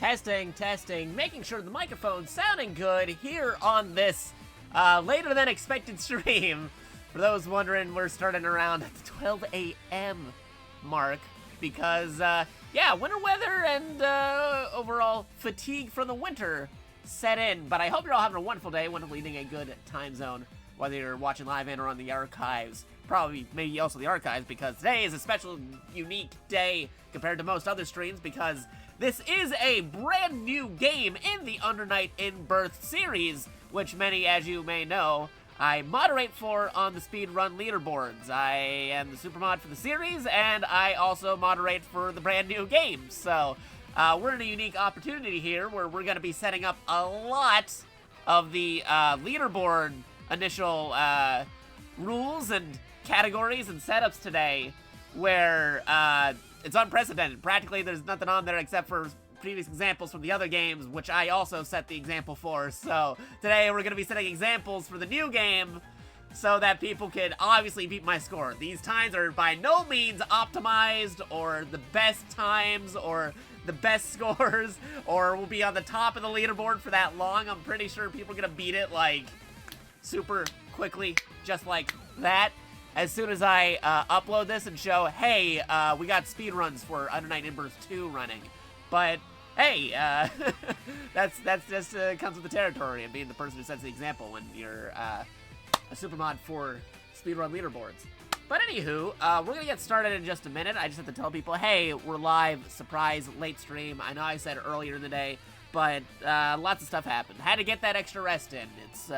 Testing, testing, making sure the microphone's sounding good here on this later than expected stream. For those wondering, we're starting around at the 12 a.m. mark because, yeah, winter weather and overall fatigue from the winter set in. But I hope you're all having a wonderful day, wonderful evening, a good time zone, whether you're watching live and or on the archives. Probably, maybe also the archives, because today is a special, unique day compared to most other streams because this is a brand new game in the Under Night in Birth series, which many, as you may know, I moderate for on the speedrun leaderboards. I am the supermod for the series, and I also moderate for the brand new game. So, we're in a unique opportunity here where we're going to be setting up a lot of the leaderboard initial rules and categories and setups today, where it's unprecedented. Practically, there's nothing on there except for previous examples from the other games, which I also set the example for. So today, we're going to be setting examples for the new game so that people can obviously beat my score. These times are by no means optimized or the best times or the best scores or will be on the top of the leaderboard for that long. I'm pretty sure people are going to beat it, like, super quickly, just like that. As soon as I upload this and show, hey, we got speedruns for Under Night in Birth 2 running. But, hey, that's just comes with the territory and being the person who sets the example when you're a supermod for speedrun leaderboards. But anywho, we're going to get started in just a minute. I just have to tell people, hey, we're live, surprise, late stream. I know I said earlier in the day, but lots of stuff happened. Had to get that extra rest in. It's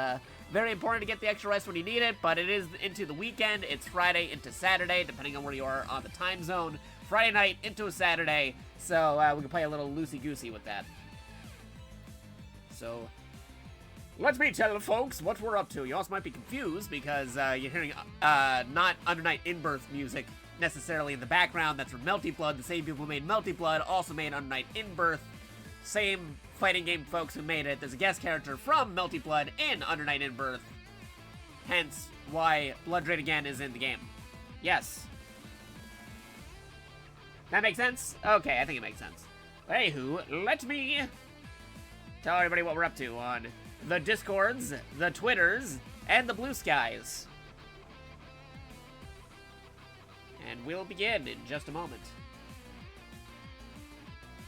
very important to get the extra rest when you need it, but it is into the weekend. It's Friday into Saturday, depending on where you are on the time zone. Friday night into a Saturday, so we can play a little loosey-goosey with that. So, let me tell you, folks, what we're up to. You also might be confused because you're hearing not Under Night in Birth music necessarily in the background. That's from Melty Blood. The same people who made Melty Blood also made Under Night in Birth. Same fighting game folks who made it. There's a guest character from Melty Blood in Under Night in Birth. Hence why Blood Drain Again is in the game. Yes. That makes sense? Okay, I think it makes sense. Anywho, let me tell everybody what we're up to on the Discords, the Twitters, and the Blue Skies. And we'll begin in just a moment.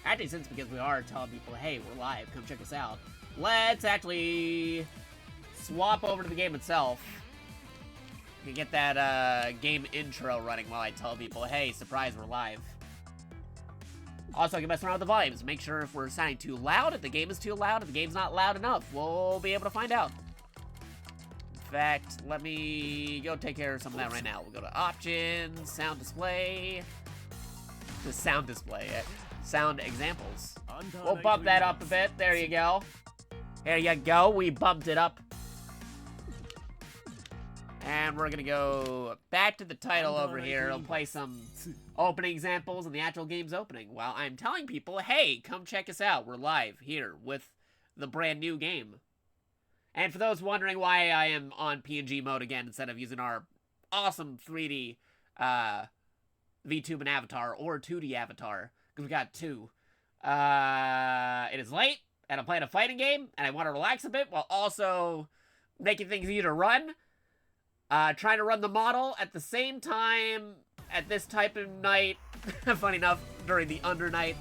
Actually, since because we are telling people, hey, we're live, come check us out, let's actually swap over to the game itself. We can get that game intro running while I tell people, hey, surprise, we're live. Also, I can mess around with the volumes. Make sure if we're sounding too loud, if the game is too loud, if the game's not loud enough, we'll be able to find out. In fact, let me go take care of some of that right now. We'll go to Options, Sound Display. The Sound Display. Sound examples. We'll bump that up a bit. There you go. There you go. We bumped it up. And we're gonna go back to the title over here. I'll play some opening examples and the actual game's opening while I'm telling people, hey, come check us out. We're live here with the brand new game. And for those wondering why I am on PNG mode again instead of using our awesome 3D VTuber avatar or 2D avatar, because we got two. It is late, and I'm playing a fighting game, and I want to relax a bit while also making things easier to run. Trying to run the model at the same time at this type of night, funny enough, during the Under Night,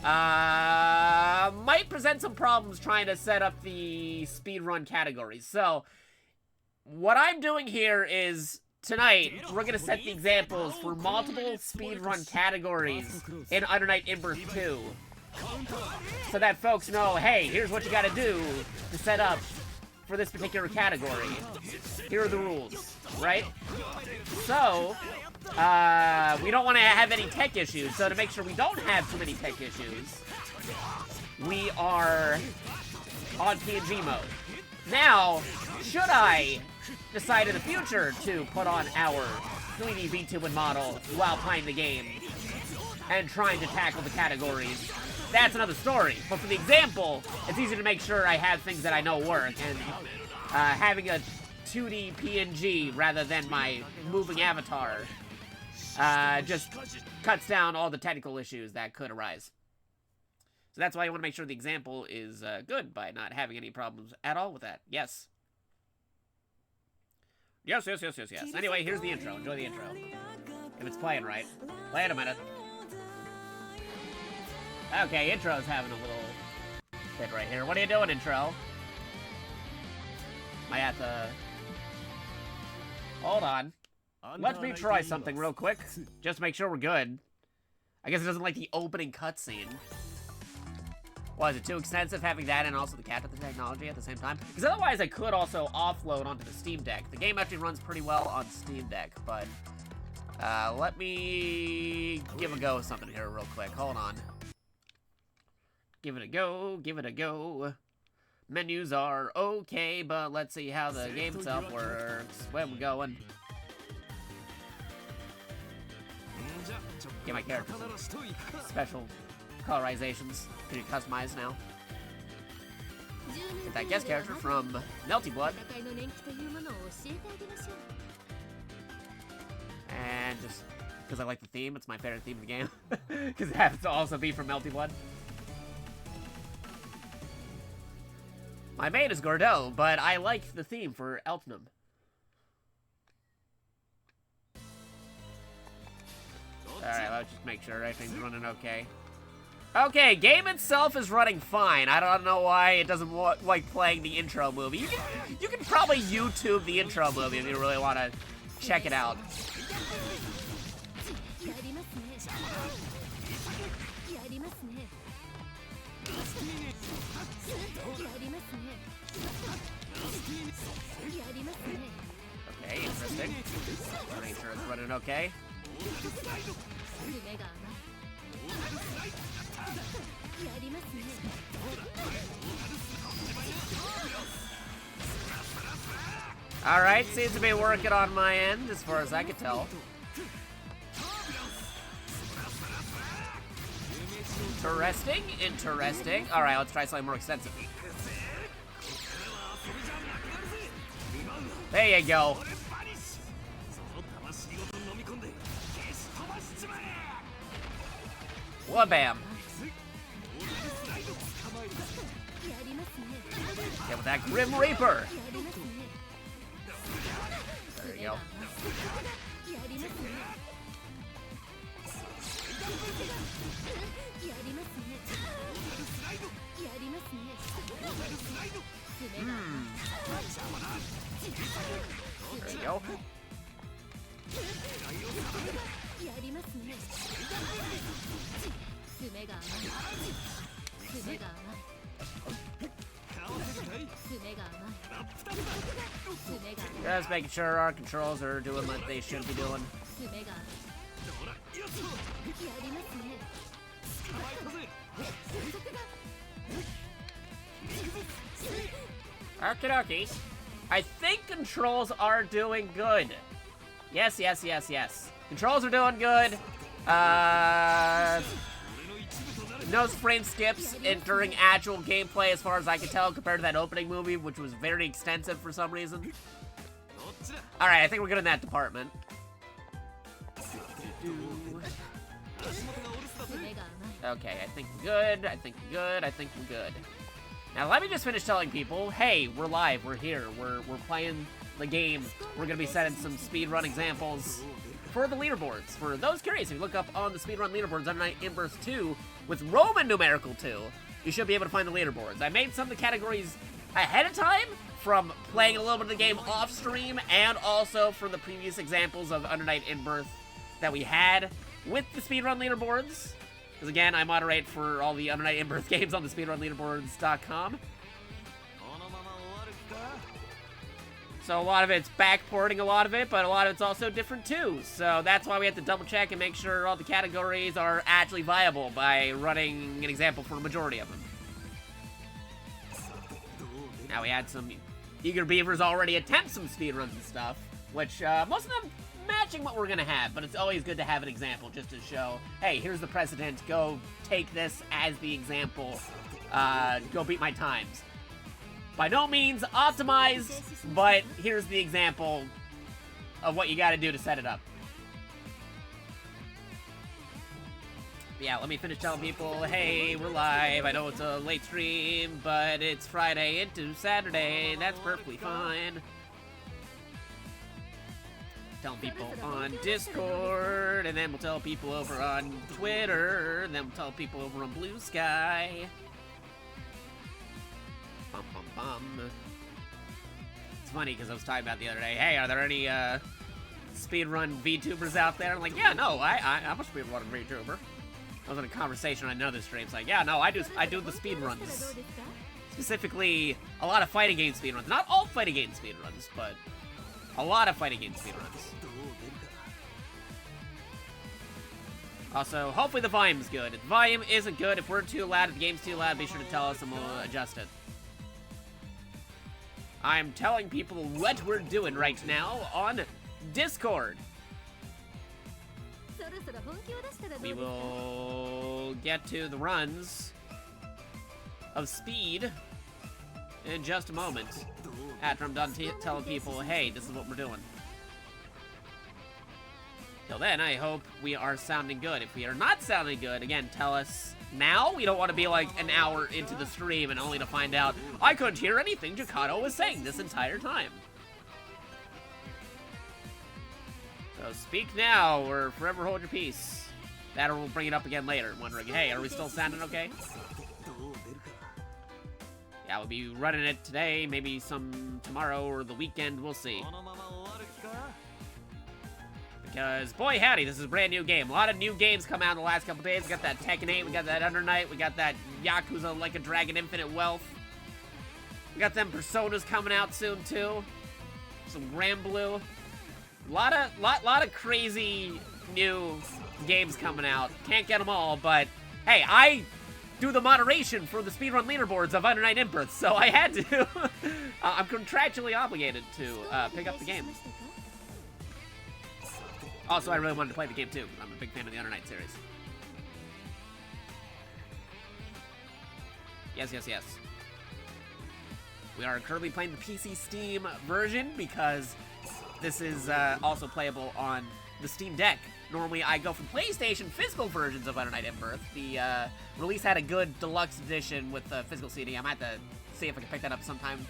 might present some problems trying to set up the speedrun categories. So, what I'm doing here is, tonight, we're going to set the examples for multiple speedrun categories in Under Night in Birth 2. So that folks know, hey, here's what you got to do to set up for this particular category. Here are the rules, right? So, we don't want to have any tech issues. So to make sure we don't have too many tech issues, we are on PNG mode. Now, should I decide in the future to put on our 3D VTuber model while playing the game and trying to tackle the categories, that's another story. But for the example, it's easy to make sure I have things that I know work, and having a 2D PNG rather than my moving avatar just cuts down all the technical issues that could arise. So that's why you want to make sure the example is good by not having any problems at all with that. Yes. Yes. Anyway, here's the intro. Enjoy the intro. If it's playing right. Wait a minute. Okay, intro's having a little fit right here. What are you doing, intro? Am I at the... Hold on. Let me try something real quick. Just to make sure we're good. I guess it doesn't like the opening cutscene. Why, is it too extensive having that and also the cat of the technology at the same time? Because otherwise I could also offload onto the Steam Deck. The game actually runs pretty well on Steam Deck, but... let me give a go with something here real quick. Hold on. Give it a go, give it a go. Menus are okay, but let's see how the game itself works. Where we're going. Get my characters special colorizations. Pretty customized now. Get that guest character from Melty Blood. And just because I like the theme, it's my favorite theme of the game. Because it happens to also be from Melty Blood. My main is Gordeau, but I like the theme for Elfnum. Alright, let's just make sure everything's running okay. Okay, game itself is running fine. I don't know why it doesn't like playing the intro movie. You can probably YouTube the intro movie if you really want to check it out. Okay, interesting. Make sure it's running okay. Alright, seems to be working on my end as far as I can tell. Interesting, interesting. Alright, let's try something more extensive. There you go. Wha-bam. Get with that Grim Reaper. There you go. There you go. Just making sure our controls are doing what they should be doing. Okie I think controls are doing good. Yes. Controls are doing good. No frame skips during actual gameplay as far as I can tell compared to that opening movie, which was very extensive for some reason. Alright, I think we're good in that department. Okay, I think we're good. Now let me just finish telling people, hey, we're live, we're here, we're playing the game. We're gonna be setting some speedrun examples for the leaderboards. For those curious, if you look up on the speedrun leaderboards on Night in Burst 2 with Roman numeral 2, you should be able to find the leaderboards. I made some of the categories ahead of time from playing a little bit of the game off stream and also from the previous examples of Under Night in Birth that we had with the speedrun leaderboards. Because again, I moderate for all the Under Night in Birth games on the speedrunleaderboards.com. So a lot of it's backporting a lot of it, but a lot of it's also different too. So that's why we have to double check and make sure all the categories are actually viable by running an example for a majority of them. Now we had some eager beavers already attempt some speedruns and stuff, which most of them matching what we're gonna have, but it's always good to have an example just to show, hey, here's the precedent, go take this as the example, go beat my times. By no means optimized, but here's the example of what you gotta do to set it up. Yeah, let me finish telling people, hey, we're live. I know it's a late stream, but it's Friday into Saturday, and that's perfectly fine. Telling people on Discord, and then we'll tell people over on Twitter, and then we'll tell people over on Blue Sky. Bum, bum, bum. It's funny, because I was talking about the other day, hey, are there any speedrun VTubers out there? I'm like, yeah, no, I'm a speedrun VTuber. I was in a conversation on another stream, it's like, yeah, no, I do the speedruns. Specifically, a lot of fighting game speedruns. Not all fighting game speedruns, but a lot of fighting game speedruns. Also, hopefully the volume's good. If the volume isn't good, if we're too loud, if the game's too loud, be sure to tell us and we'll adjust it. I'm telling people what we're doing right now on Discord. We will get to the runs of speed in just a moment. After I'm done telling people, hey, this is what we're doing. Till then, I hope we are sounding good. If we are not sounding good, again, tell us now. We don't want to be like an hour into the stream and only to find out I couldn't hear anything Jakato was saying this entire time. So speak now or forever hold your peace. That or we'll bring it up again later, wondering, hey, are we still sounding okay? Yeah, we'll be running it today, maybe some tomorrow or the weekend, we'll see. Because, boy howdy, this is a brand new game. A lot of new games come out in the last couple days. We got that Tekken 8, we got that Under Night, we got that Yakuza Like a Dragon Infinite Wealth. We got them Personas coming out soon, too. Some Grand Blue. Lot of crazy new games coming out. Can't get them all, but hey, I do the moderation for the speedrun leaderboards of Under Night In-Birth, so I had to. I'm contractually obligated to pick up the game. Also, I really wanted to play the game too. I'm a big fan of the Under Night series. Yes, yes, yes. We are currently playing the PC Steam version because this is also playable on the Steam Deck. Normally, I go for PlayStation physical versions of Under Night In-Birth. The release had a good deluxe edition with the physical CD. I might have to see if I can pick that up sometime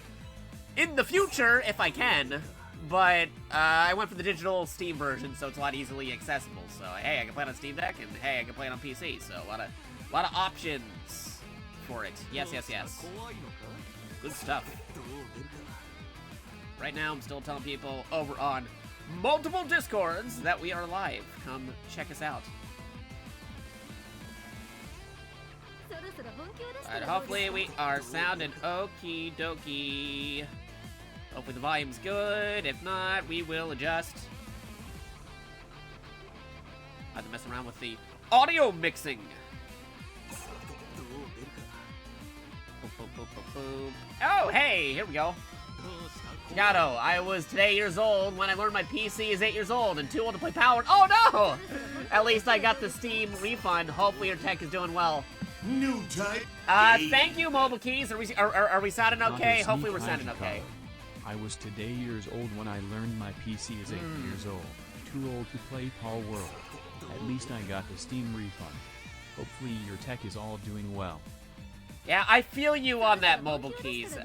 in the future, if I can. But I went for the digital Steam version, so it's a lot easily accessible. So, hey, I can play it on Steam Deck, and hey, I can play it on PC. So, a lot of options for it. Yes, yes, yes. Good stuff. Right now, I'm still telling people over on multiple Discords that we are live. Come check us out. Alright, hopefully we are sounding okie dokie. Hopefully the volume's good. If not, we will adjust. I have to mess around with the audio mixing. Oh, hey, here we go. Jakato, I was today years old when I learned my PC is 8 years old and too old to play Power. Oh no! At least I got the Steam refund. Hopefully your tech is doing well. New type. Thank you, Mobile Keys. Are we sounding okay? Hopefully we're sounding okay. I was today years old when I learned my PC is 8 years old. Too old to play Paul World. At least I got the Steam refund. Hopefully your tech is all doing well. Yeah, I feel you on that, Mobile Keys.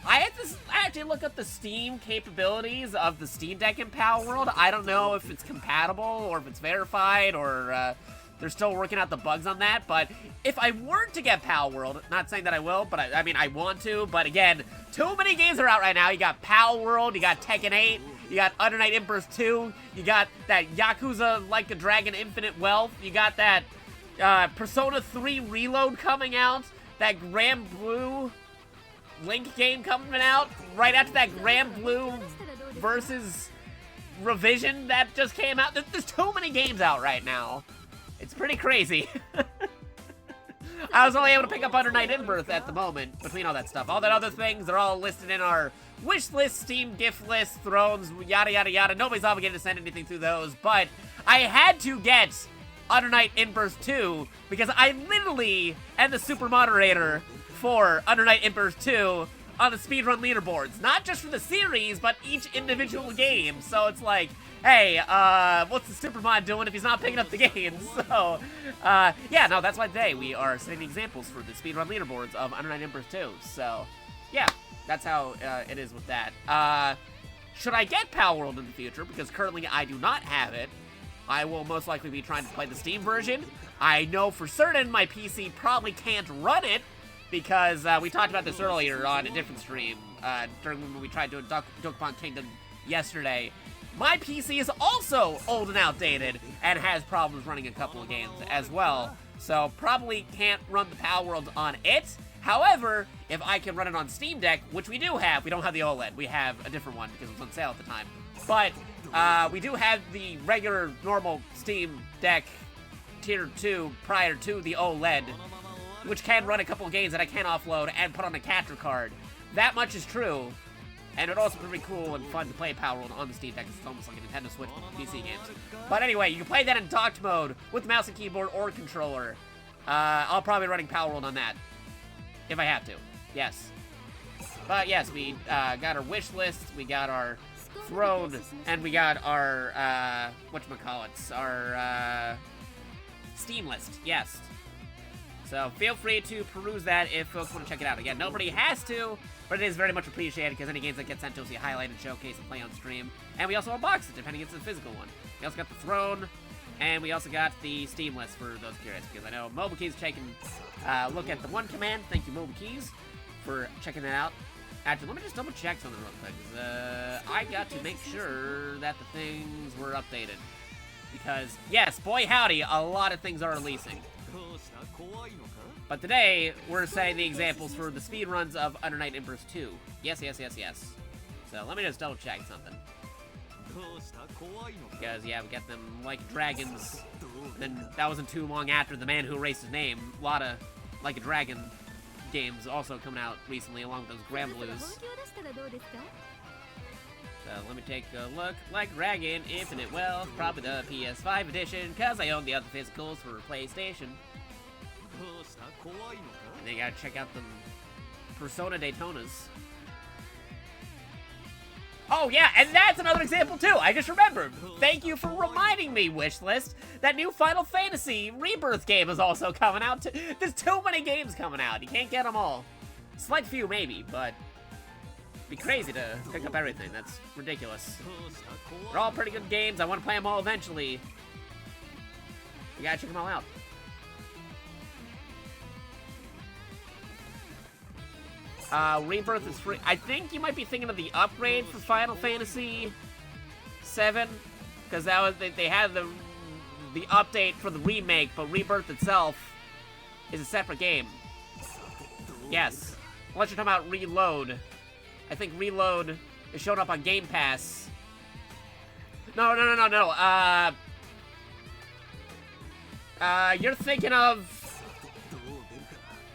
I had to look up the Steam capabilities of the Steam Deck in Power World. I don't know if it's compatible or if it's verified or they're still working out the bugs on that. But if I were to get Power World, not saying that I will, but I mean, I want to. But again, too many games are out right now. You got Power World, you got Tekken 8, you got Under Night In-Burst 2, you got that Yakuza Like a Dragon Infinite Wealth, you got that Persona 3 Reload coming out, that Grand Blue Link game coming out right after that Grand Blue versus revision that just came out. There's too many games out right now. It's pretty crazy. I was only able to pick up Under Night In-Birth at the moment between all that stuff. All that other things, they're all listed in our wish list, Steam gift list, Thrones, yada yada yada. Nobody's obligated to send anything through those, but I had to get Under Night In-Burst 2 because I literally am the super moderator for Under Night In-Burst 2 on the speedrun leaderboards. Not just for the series, but each individual game. So it's like, hey, what's the Supermod doing if he's not picking up the games? So, yeah, no, that's why today we are setting examples for the speedrun leaderboards of Under Night Emperors 2. So, yeah, that's how it is with that. Should I get Power World in the future? Because currently I do not have it. I will most likely be trying to play the Steam version. I know for certain my PC probably can't run it because we talked about this earlier on a different stream during when we tried doing Dokapon Kingdom yesterday. My PC is also old and outdated and has problems running a couple of games as well. So probably can't run the Power World on it. However, if I can run it on Steam Deck, which we do have, we don't have the OLED. We have a different one because it was on sale at the time. But we do have the regular, normal Steam Deck Tier 2 prior to the OLED, which can run a couple of games that I can offload and put on a capture card. That much is true. And it would also be pretty cool and fun to play Power World on the Steam Deck. It's almost like a Nintendo Switch PC games. But anyway, you can play that in docked mode with mouse and keyboard or controller. I'll probably be running Power World on that. If I have to. Yes. But yes, we got our wish list, we got our throne, and we got our, whatchamacallits, our, Steam list. Yes. So feel free to peruse that if folks want to check it out. Again, nobody has to, but it is very much appreciated because any games that get sent to us, we highlight and showcase and play on stream. And we also unbox it, depending if it's a physical one. We also got the throne, and we also got the Steam list for those curious, because I know Mobile Keys taking a look at the one command. Thank you, Mobile Keys, for checking that out. Actually, let me just double check something real quick, because I got to make sure that the things were updated. Because, yes, boy howdy, a lot of things are releasing. But today, we're setting the examples for the speedruns of Under Night Emperors 2. Yes, yes, yes, yes. So, let me just double check something. Because, yeah, we got them like dragons. And then that wasn't too long after The Man Who Erased His Name. A lot of Like a Dragon games also coming out recently, along with those Grand Blues. So let me take a look. Like Dragon, Infinite Wealth, probably the PS5 edition, because I own the other physicals for PlayStation. And then you gotta check out the Persona Daytonas. Oh yeah, and that's another example too. I just remembered. Thank you for reminding me, Wishlist. That new Final Fantasy Rebirth game is also coming out. There's too many games coming out. You can't get them all. Select few maybe, but it'd be crazy to pick up everything. That's ridiculous. They're all pretty good games. I want to play them all eventually. You gotta check them all out. Rebirth is free. I think you might be thinking of the upgrade for Final Fantasy VII, because that was they had the update for the remake, but Rebirth itself is a separate game. Yes, unless you're talking about Reload. I think Reload is showing up on Game Pass. No. You're thinking of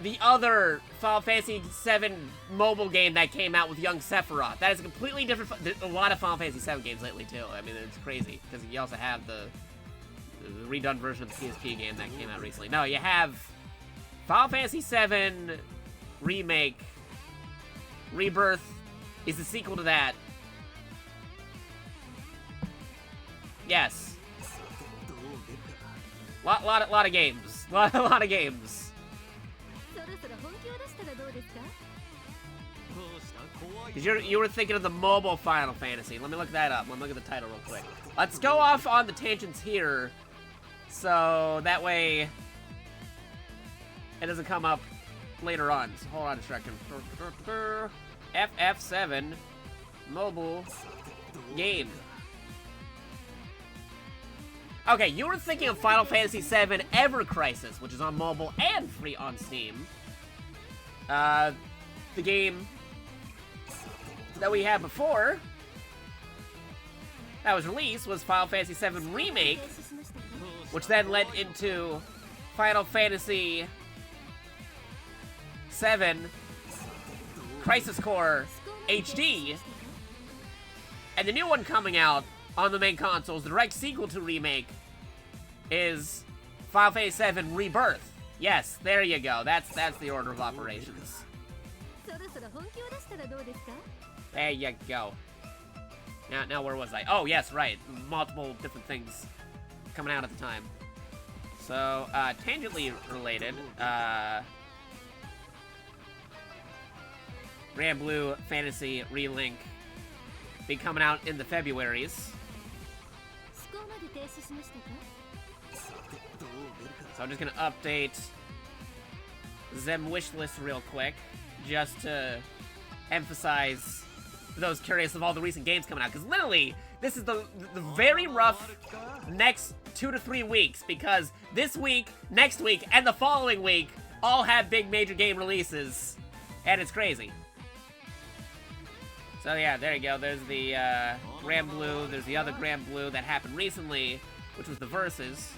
the other Final Fantasy VII mobile game that came out with young Sephiroth. That is a completely different... There's a lot of Final Fantasy VII games lately, too. I mean, it's crazy, because you also have the redone version of the PSP game that came out recently. No, you have Final Fantasy VII Remake. Rebirth is the sequel to that. Yes. Lot of games. Lot of games. Because you were thinking of the mobile Final Fantasy. Let me look that up. Let me look at the title real quick. Let's go off on the tangents here, so that way it doesn't come up later on. So hold on a second. FF7 mobile game. Okay, you were thinking of Final Fantasy VII Ever Crisis, which is on mobile and free on Steam. The game that we had before that was released was Final Fantasy VII Remake, which then led into Final Fantasy VII Crisis Core HD, and the new one coming out on the main consoles, the direct sequel to Remake, is Final Fantasy VII Rebirth. Yes, there you go. That's the order of operations. There you go. Now where was I? Oh, yes, right. Multiple different things coming out at the time. So, tangentially related, Grand Blue Fantasy Relink be coming out in the Februarys. So I'm just gonna update them wish list real quick, just to emphasize for those curious of all the recent games coming out, because literally this is the very rough next 2 to 3 weeks, because this week, next week, and the following week all have big major game releases, and it's crazy. So yeah, there you go. There's the Grand Blue. There's the other Grand Blue that happened recently, which was the Versus.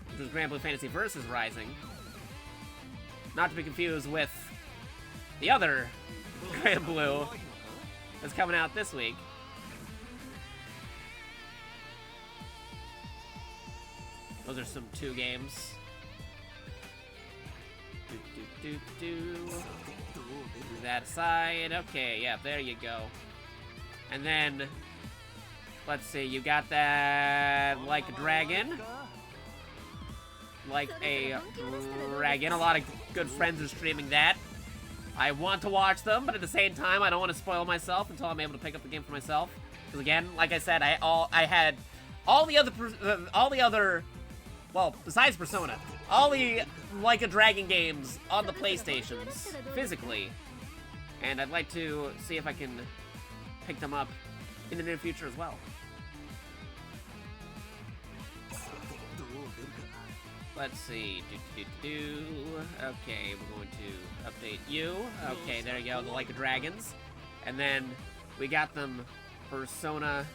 Which was Grand Blue Fantasy Versus Rising. Not to be confused with the other Grand Blue that's coming out this week. Those are some 2 games. Move that aside. Okay, yeah, there you go. And then, let's see, you got that Like a Dragon. Like a Dragon. A lot of good friends are streaming that. I want to watch them, but at the same time, I don't want to spoil myself until I'm able to pick up the game for myself. Because again, like I said, I had all the other, well, besides Persona, all the Like a Dragon games on the PlayStations physically, and I'd like to see if I can pick them up in the near future as well. Let's see. Okay, we're going to update you. Okay, there you go, the Like a Dragons. And then we got them Persona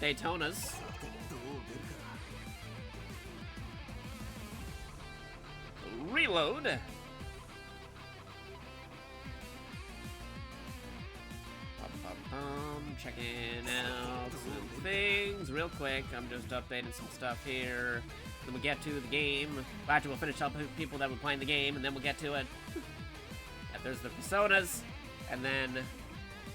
Daytonas. Reload. Checking out some things real quick. I'm just updating some stuff here. Then we'll get to the game. Actually, we'll finish up with people that were playing the game, and then we'll get to it. Yeah, there's the Personas, and then,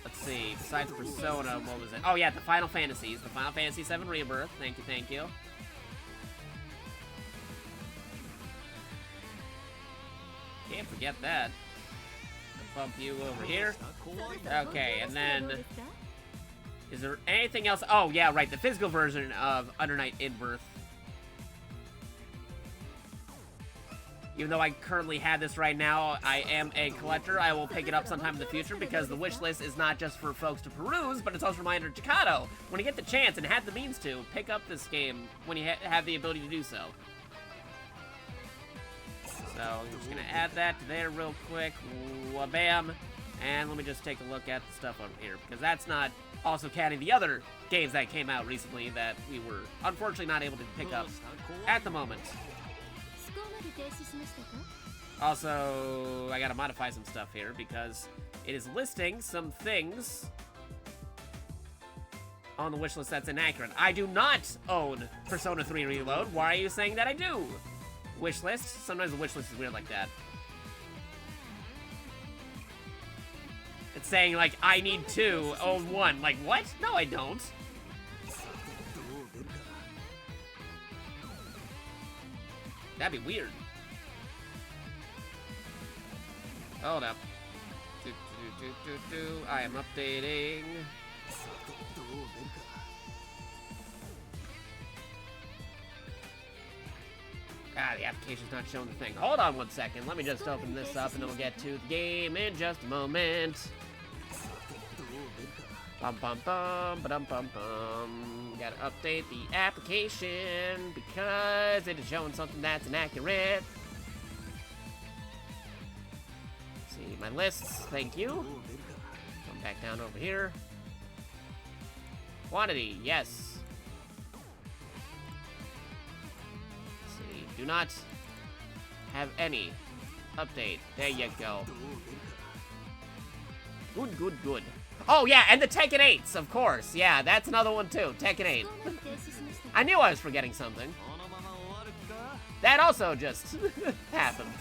let's see, besides Persona, what was it? Oh yeah, the Final Fantasies. The Final Fantasy VII Rebirth. Thank you, thank you. Can't forget that. I'll bump you over here. Okay, and then, is there anything else? Oh yeah, right, the physical version of Under Night In-Birth. Even though I currently have this right now, I am a collector. I will pick it up sometime in the future because the wish list is not just for folks to peruse, but it's also a reminder to Jakato, when you get the chance and have the means to, pick up this game when you have the ability to do so. So I'm just going to add that to there real quick. Wabam. And let me just take a look at the stuff over here, because that's not also counting the other games that came out recently that we were unfortunately not able to pick up at the moment. Also, I gotta modify some stuff here because it is listing some things on the wishlist that's inaccurate. I do not own Persona 3 Reload. Why are you saying that I do? Wishlist? Sometimes the wishlist is weird like that. It's saying, like, I need 2, own 1. Like, what? No, I don't. That'd be weird. Hold up. I am updating. Ah, the application's not showing the thing. Hold on 1 second. Let me just open this up and then we'll get to the game in just a moment. Bum bum bum, ba-dum bum bum. Gotta update the application because it is showing something that's inaccurate. See my lists, thank you. Come back down over here. Quantity, yes. Let's see, do not have any update. There you go. Good, good, good. Oh yeah, and the Tekken 8s, of course. Yeah, that's another one too, Tekken 8. I knew I was forgetting something. That also just happened.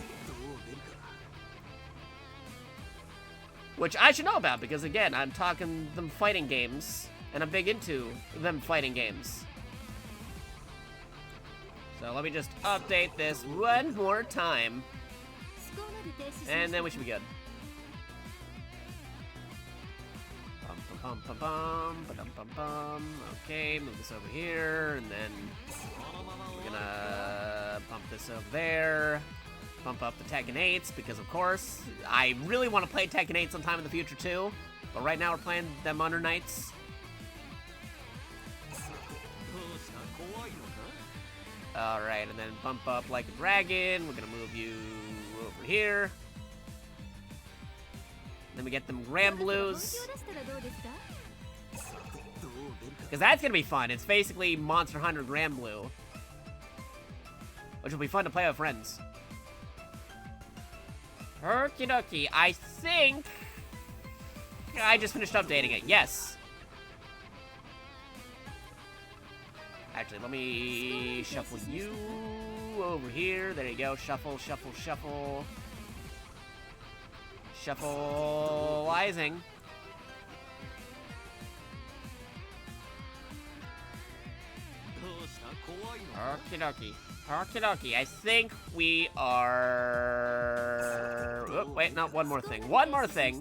which I should know about because, again, I'm talking them fighting games, and I'm big into them fighting games. So let me just update this one more time, and then we should be good. Okay, move this over here, and then we're gonna bump this over there. Bump up the Tekken 8s, because of course, I really want to play Tekken 8 sometime in the future too, but right now we're playing them Under Nights. Alright, and then bump up like a dragon. We're gonna move you over here. Then we get them Grand Blues. Because that's gonna be fun. It's basically Monster Hunter Grand Blue, which will be fun to play with friends. Okie dokie. I think I just finished updating it. Yes. Actually, let me shuffle you over here. There you go. Shuffle, shuffle, shuffle. Shuffleizing. Okie dokie. Okie dokie. I think we are... Oh, wait, not one more thing. One more thing.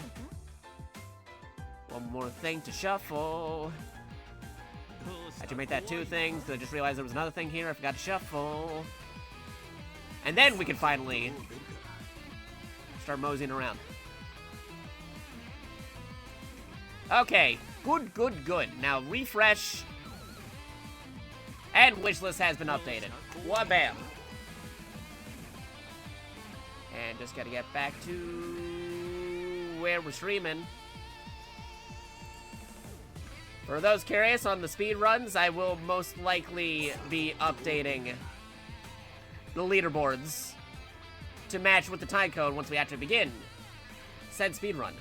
One more thing to shuffle. I should make that 2 things, because I just realized there was another thing here I forgot to shuffle. And then we can finally start moseying around. Okay, good, good, good. Now refresh. And wishlist has been updated. Wha-bam. And just gotta get back to where we're streaming. For those curious on the speed runs, I will most likely be updating the leaderboards to match with the time code once we actually begin said speed run.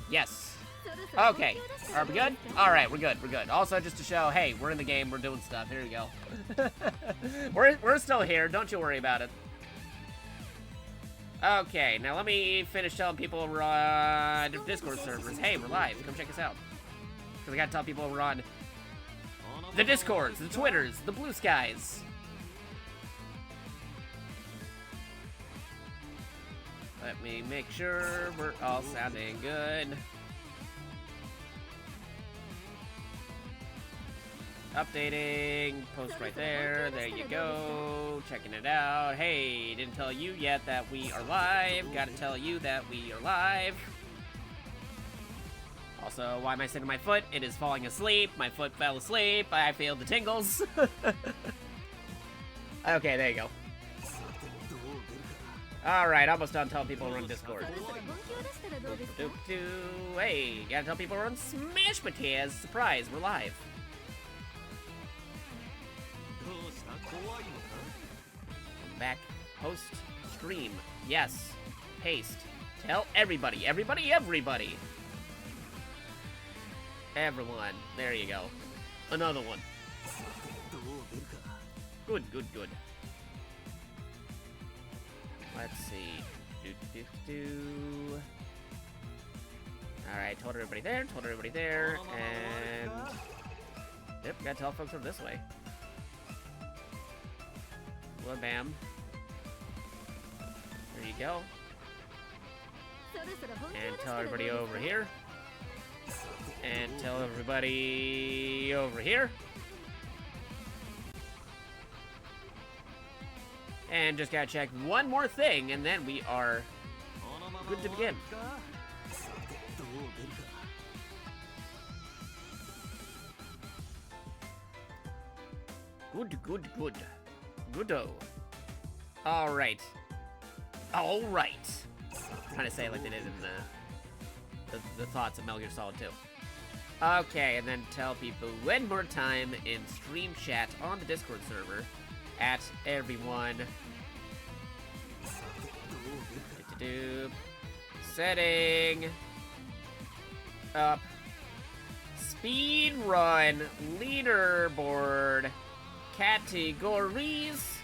Yes. Okay. Are we good? Alright, we're good, we're good. Also, just to show, hey, we're in the game, we're doing stuff. Here we go. we're still here, don't you worry about it. Okay, now let me finish telling people over on Discord servers, hey, we're live, come check us out. Because I gotta tell people over on the Discords, the Twitters, the Blue Skies. Let me make sure we're all sounding good. Updating, post right there, there you go, checking it out. Hey, didn't tell you yet that we are live, gotta tell you that we are live. Also, why am I sitting on my foot? It is falling asleep, my foot fell asleep, I feel the tingles. Okay, there you go. Alright, almost done telling people we're on Discord. Hey, gotta tell people we're on Smash Potatoes, surprise, we're live. Back, post, stream, yes, paste, tell everybody, everybody, everybody. Everyone, there you go. Another one. Good, good, good. Let's see. Alright, told everybody there, and... Yep, gotta tell folks over this way. Well, bam. There you go. And tell everybody over here. And tell everybody over here. And just gotta check one more thing, and then we are good to begin. Good, good, good. Goodo. Alright. Alright. Trying to say it like they did in the thoughts of Metal Gear Solid 2. Okay, and then tell people one more time in stream chat on the Discord server at everyone. Setting up speedrun leaderboard categories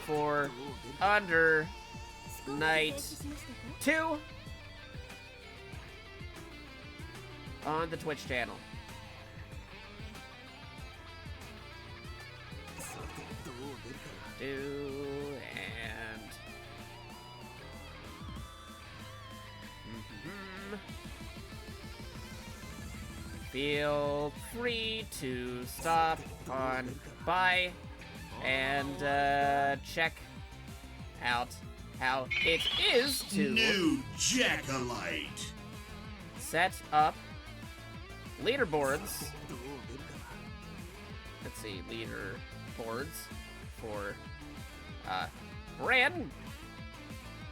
for under Night 2 on the Twitch channel. Feel free to stop on by and check out how it is to new JakatoX set up leaderboards. Let's see, leaderboards for brand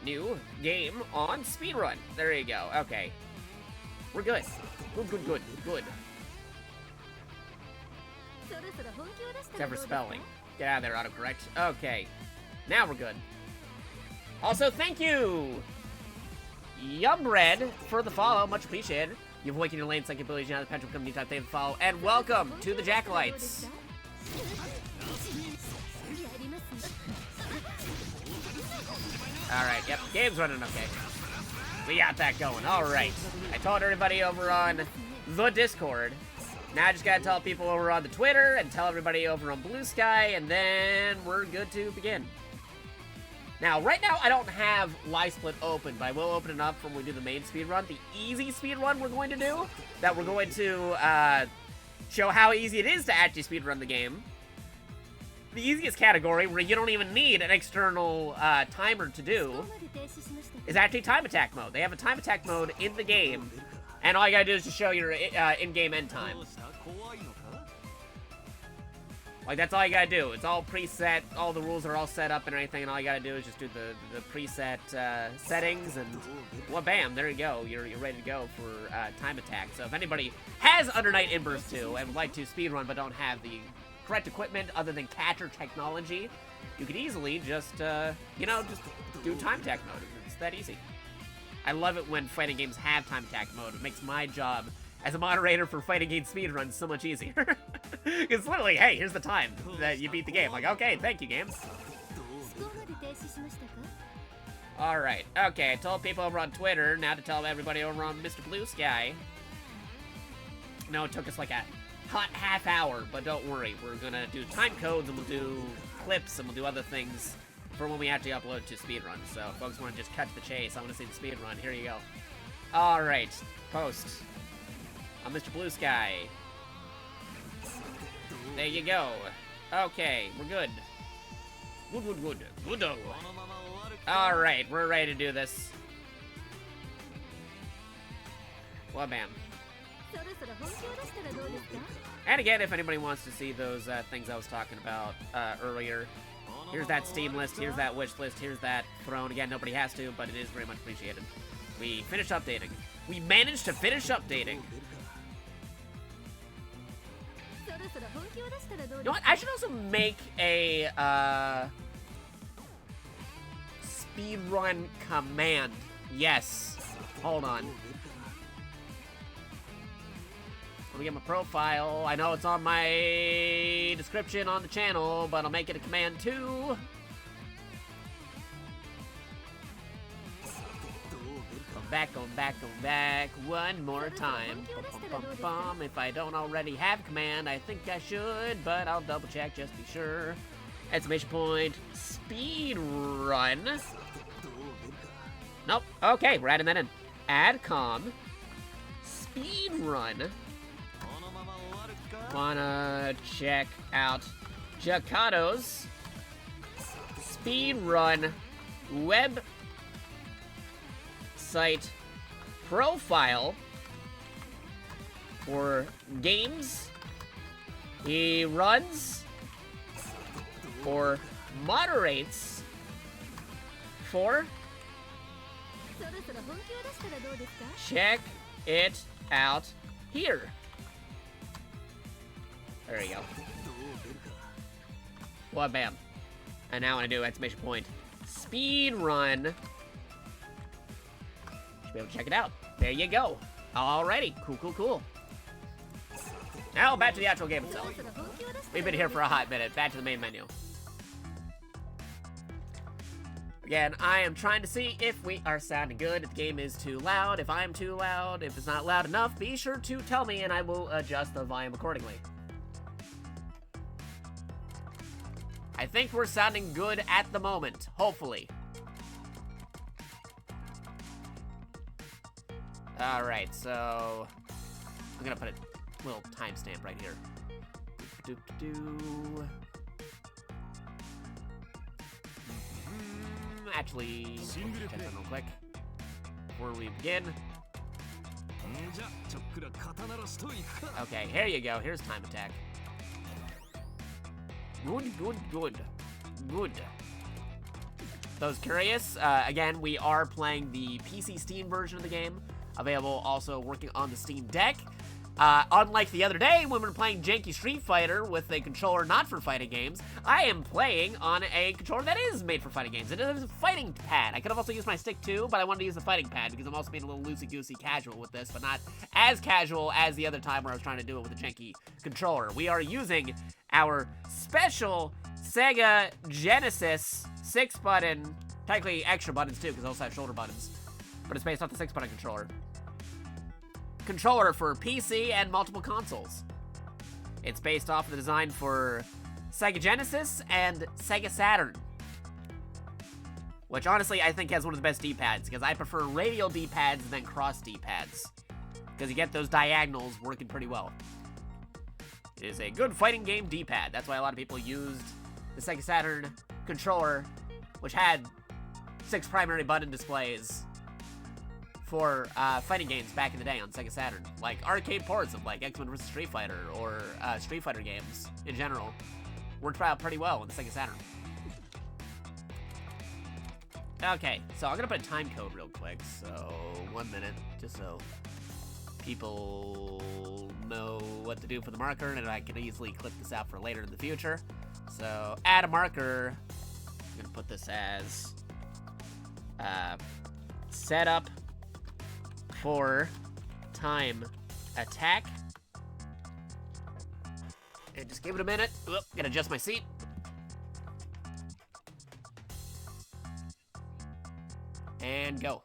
new game on SPEEDRUN. There you go. Okay. We're good. Good. Except for spelling. Get out of there, autocorrect. Okay. Now we're good. Also, thank you, Yumbred, for the follow. Much appreciated. You've awakened your lane psychic abilities. You know the potential become anytime they follow. And welcome to the JakatoX. Alright, yep, game's running okay. We got that going. Alright. I told everybody over on the Discord. Now I just gotta tell people over on the Twitter and tell everybody over on Blue Sky, and then we're good to begin. Now, right now, I don't have Live Split open, but I will open it up when we do the main speedrun. The easy speedrun we're going to do, that we're going to show how easy it is to actually speedrun the game. The easiest category, where you don't even need an external timer to do, is actually time attack mode. They have a time attack mode in the game, and all you gotta do is just show your in-game end time. Like, that's all you gotta do. It's all preset, all the rules are all set up and everything, and all you gotta do is just do the preset settings, and, well, bam, there you go. You're ready to go for time attack. So if anybody has Under Night In-Burst 2 and would like to speedrun but don't have the correct equipment other than catcher technology, you could easily just, you know, just do time attack mode. It's that easy. I love it when fighting games have time attack mode. It makes my job as a moderator for fighting game speedruns so much easier. It's literally, hey, here's the time that you beat the game. Like, okay, thank you, game. Alright, okay, I told people over on Twitter, now to tell everybody over on Mr. Blue Sky. No, it took us like a hot half hour, but don't worry. We're gonna do time codes, and we'll do clips, and we'll do other things for when we actually upload to speedrun. So if folks want to just cut to the chase, I want to see the speedrun. Here you go. Alright, post on Mr. Blue Sky. There you go. Okay, we're good. Good. Alright, we're ready to do this. Well, bam. And again, if anybody wants to see those things I was talking about earlier, here's that Steam list, here's that wish list, here's that throne. Again, nobody has to, but it is very much appreciated. We finished updating. We managed to finish updating. You know what? I should also make a speedrun command. Yes. Hold on. Let me get my profile. I know it's on my description on the channel, but I'll make it a command too. Go back one more time. If I don't already have command, I think I should, but I'll double check just to be sure. Exclamation point, speedrun. Nope, okay, we're adding that in. Add com, speedrun. Wanna check out JakatoX speedrun web site profile for games he runs or moderates for. Check it out here. There you go. Well, bam. And now when I do exclamation point, speedrun. Should be able to check it out. There you go. Alrighty. Cool. Now back to the actual game itself. We've been here for a hot minute. Back to the main menu. Again, I am trying to see if we are sounding good, if the game is too loud, if I'm too loud, if it's not loud enough, be sure to tell me and I will adjust the volume accordingly. I think we're sounding good at the moment, hopefully. Alright, so I'm gonna put a little timestamp right here. Actually, check that real quick before we begin. Okay, here you go. Here's time attack. Good. Those curious, again, we are playing the PC Steam version of the game, available also working on the Steam Deck. Unlike the other day when we were playing janky Street Fighter with a controller not for fighting games, I am playing on a controller that is made for fighting games. It is a fighting pad. I could have also used my stick too, but I wanted to use the fighting pad because I'm also being a little loosey-goosey casual with this, but not as casual as the other time where I was trying to do it with a janky controller. We are using our special Sega Genesis 6-button, technically extra buttons too because I also have shoulder buttons, but it's based off the 6-button controller for PC and multiple consoles. It's based off the design for Sega Genesis and Sega Saturn, which honestly I think has one of the best D-pads because I prefer radial D-pads than cross D-pads because you get those diagonals working pretty well. It is a good fighting game D-pad. That's why a lot of people used the Sega Saturn controller, which had 6 primary button displays for fighting games back in the day on Sega Saturn. Like arcade ports of like X-Men vs. Street Fighter or Street Fighter games in general worked out pretty well on the Sega Saturn. Okay, so I'm gonna put a time code real quick, so 1 minute, just so people know what to do for the marker, and I can easily clip this out for later in the future. So add a marker. I'm gonna put this as setup for time attack. And just give it a minute. Oop, gotta adjust my seat. And go.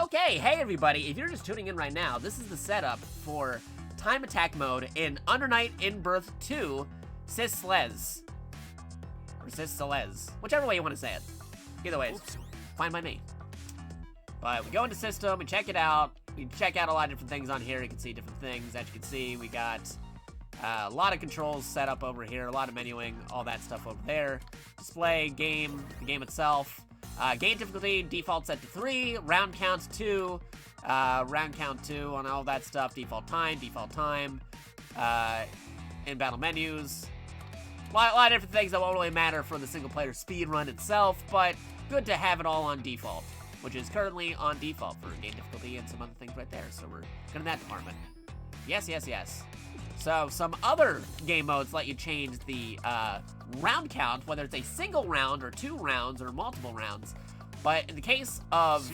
Okay, hey everybody, if you're just tuning in right now, this is the setup for time attack mode in Under Night in Birth 2, Celes. Or Celes, whichever way you want to say it. Either way, it's fine by me. But we go into system, we check it out, we check out a lot of different things on here. You can see different things. As you can see, we got a lot of controls set up over here, a lot of menuing, all that stuff over there. Display, game, the game itself. Game difficulty, default set to 3, round count 2 on all that stuff, default time, in battle menus. A lot of different things that won't really matter for the single player speedrun itself, but good to have it all on default, which is currently on default for game difficulty and some other things right there, so we're good in that department. Yes. So some other game modes let you change the round count, whether it's a single round or 2 rounds or multiple rounds. But in the case of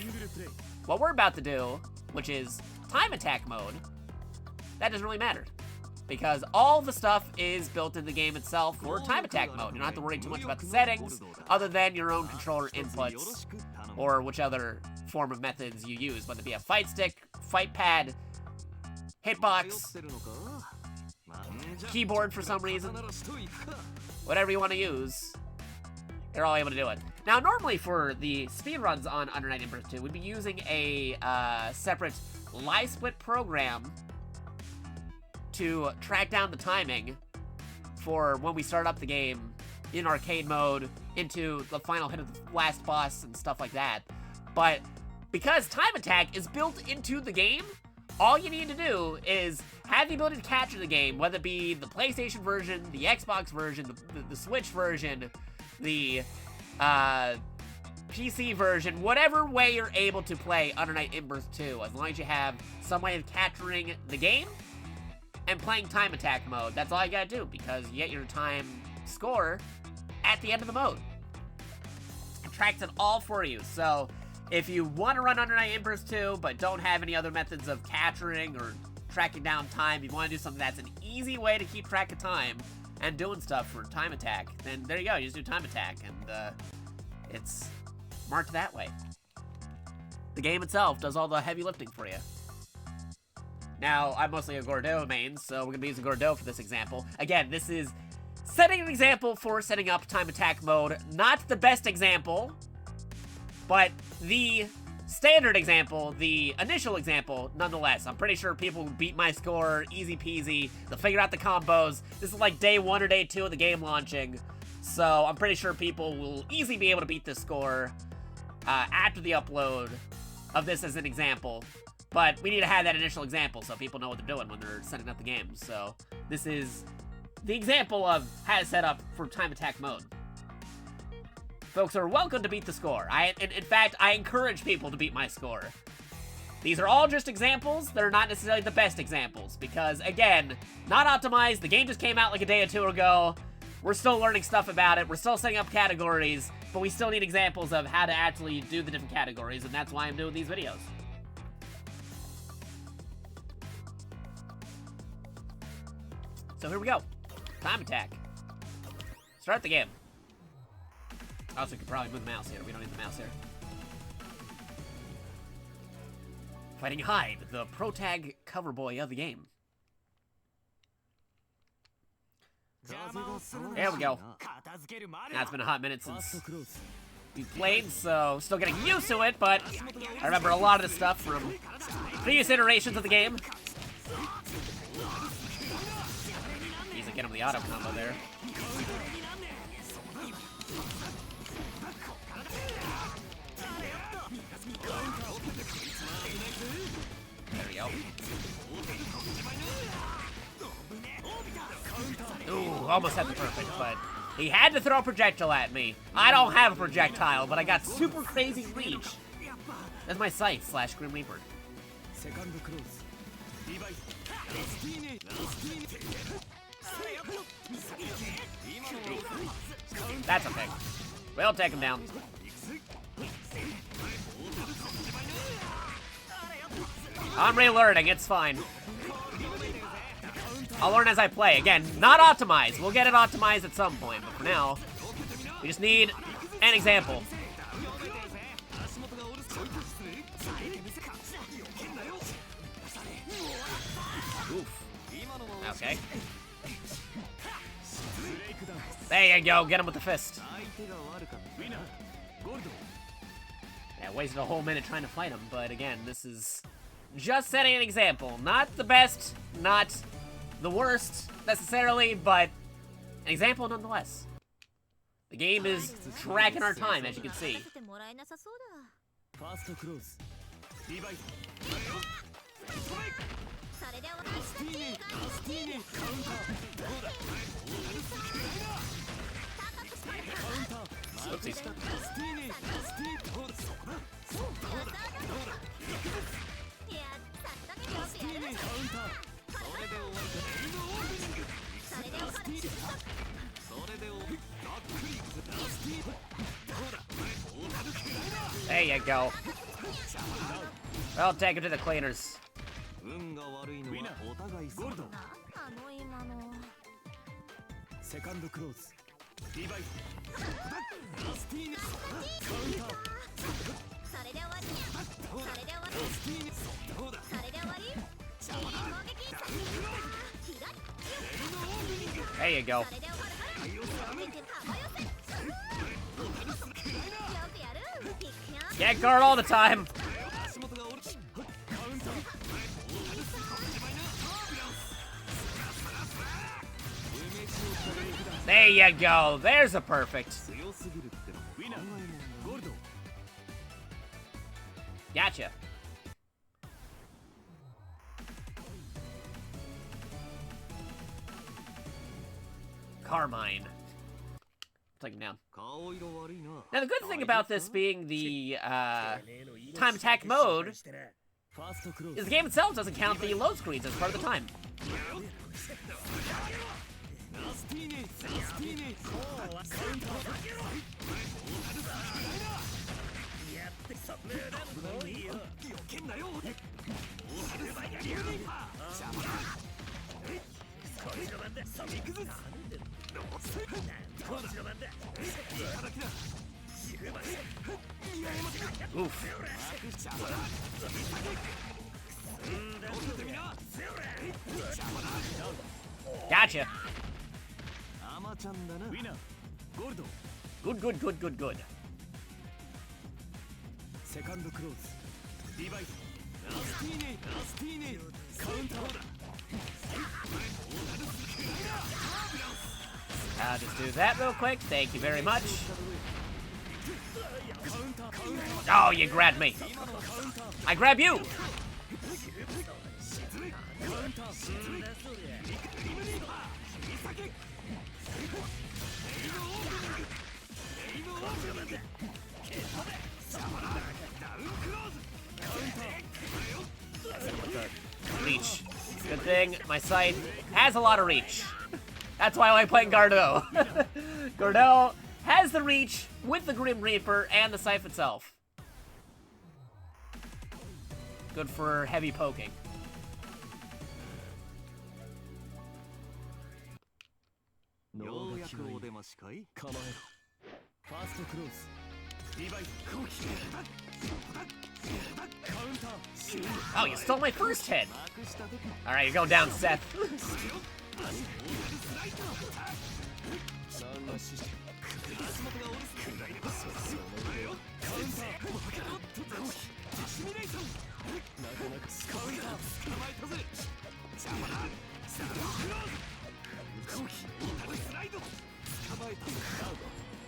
what we're about to do, which is time attack mode, that doesn't really matter, because all the stuff is built in the game itself for time attack mode. You don't have to worry too much about the settings, other than your own controller inputs, or which other form of methods you use, whether it be a fight stick, fight pad, hitbox, keyboard for some reason, whatever you want to use, they're all able to do it. Now, normally for the speedruns on Under Night in Birth 2, we'd be using a separate live split program to track down the timing for when we start up the game in arcade mode into the final hit of the last boss and stuff like that. But because time attack is built into the game, all you need to do is have the ability to capture the game, whether it be the PlayStation version, the Xbox version, the Switch version, the PC version, whatever way you're able to play Under Night in Birth 2, as long as you have some way of capturing the game and playing time attack mode. That's all you gotta do, because you get your time score at the end of the mode. It tracks it all for you. So if you want to run Under Night in Birth 2, but don't have any other methods of capturing or tracking down time, if you want to do something that's an easy way to keep track of time and doing stuff for time attack, then there you go, you just do time attack, and It's marked that way. The game itself does all the heavy lifting for you. Now, I'm mostly a Gordeau main, so we're going to be using Gordeau for this example. Again, this is setting an example for setting up time attack mode. Not the best example, but the standard example, the initial example, nonetheless. I'm pretty sure people will beat my score, easy peasy. They'll figure out the combos. This is like day 1 or day 2 of the game launching, so I'm pretty sure people will easily be able to beat this score after the upload of this as an example. But we need to have that initial example so people know what they're doing when they're setting up the game. So this is the example of how to set up for time attack mode. Folks are welcome to beat the score. In fact, I encourage people to beat my score. These are all just examples. They're not necessarily the best examples because, again, not optimized. The game just came out like a day or 2 ago. We're still learning stuff about it. We're still setting up categories, but we still need examples of how to actually do the different categories, and that's why I'm doing these videos. So here we go. Time attack. Start the game. Also, we could probably move the mouse here. We don't need the mouse here. Fighting Hyde, the pro-tag cover boy of the game. There we go. Now it's been a hot minute since we played, so still getting used to it, but I remember a lot of the stuff from previous iterations of the game. Easy, get him the auto combo there. There we go. Ooh, almost had the perfect, but he had to throw a projectile at me. I don't have a projectile, but I got super crazy reach. That's my scythe / Grim Reaper. That's okay. We'll take him down. I'm relearning, it's fine. I'll learn as I play. Again, not optimized. We'll get it optimized at some point, but for now, we just need an example. Oof. Okay. There you go, get him with the fist. Yeah, wasted a whole minute trying to fight him, but again, this is just setting an example. Not the best, not the worst, necessarily, but an example nonetheless. The game is tracking our time, as you can see. Oopsies. There you go. I'll take him to the cleaners. There you go. Get guard all the time. There you go. There's a perfect. Gotcha. Carmine. Take him down. Now, the good thing about this being the time attack mode is the game itself doesn't count the load screens as part of the time. Oof. Gotcha. Good, good, good, good, good. I'll just do that real quick. Thank you very much. Oh, you grabbed me. I grab you. Reach. Good thing my scythe has a lot of reach. That's why I like playing Gardeau. Gardeau has the reach with the Grim Reaper and the scythe itself. Good for heavy poking. Oh, you stole my first hit! Alright, you're going down, Seth.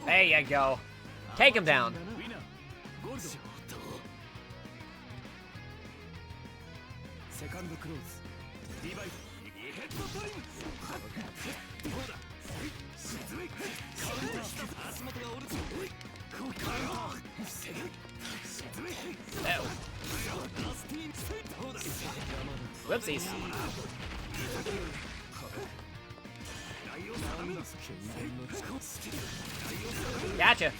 There you go. Take him down. Whoopsies. Gotcha.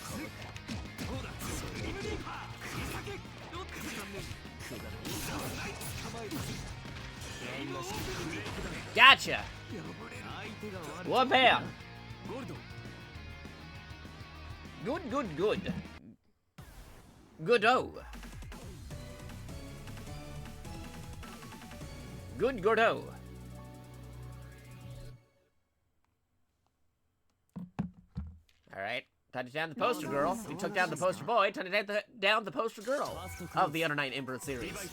Gotcha. One bam. Good, good, good. Good-o. Good Gordo. Alright, time to down the poster girl. We took down the poster boy, time to down the poster girl of the Under Night Emperor series.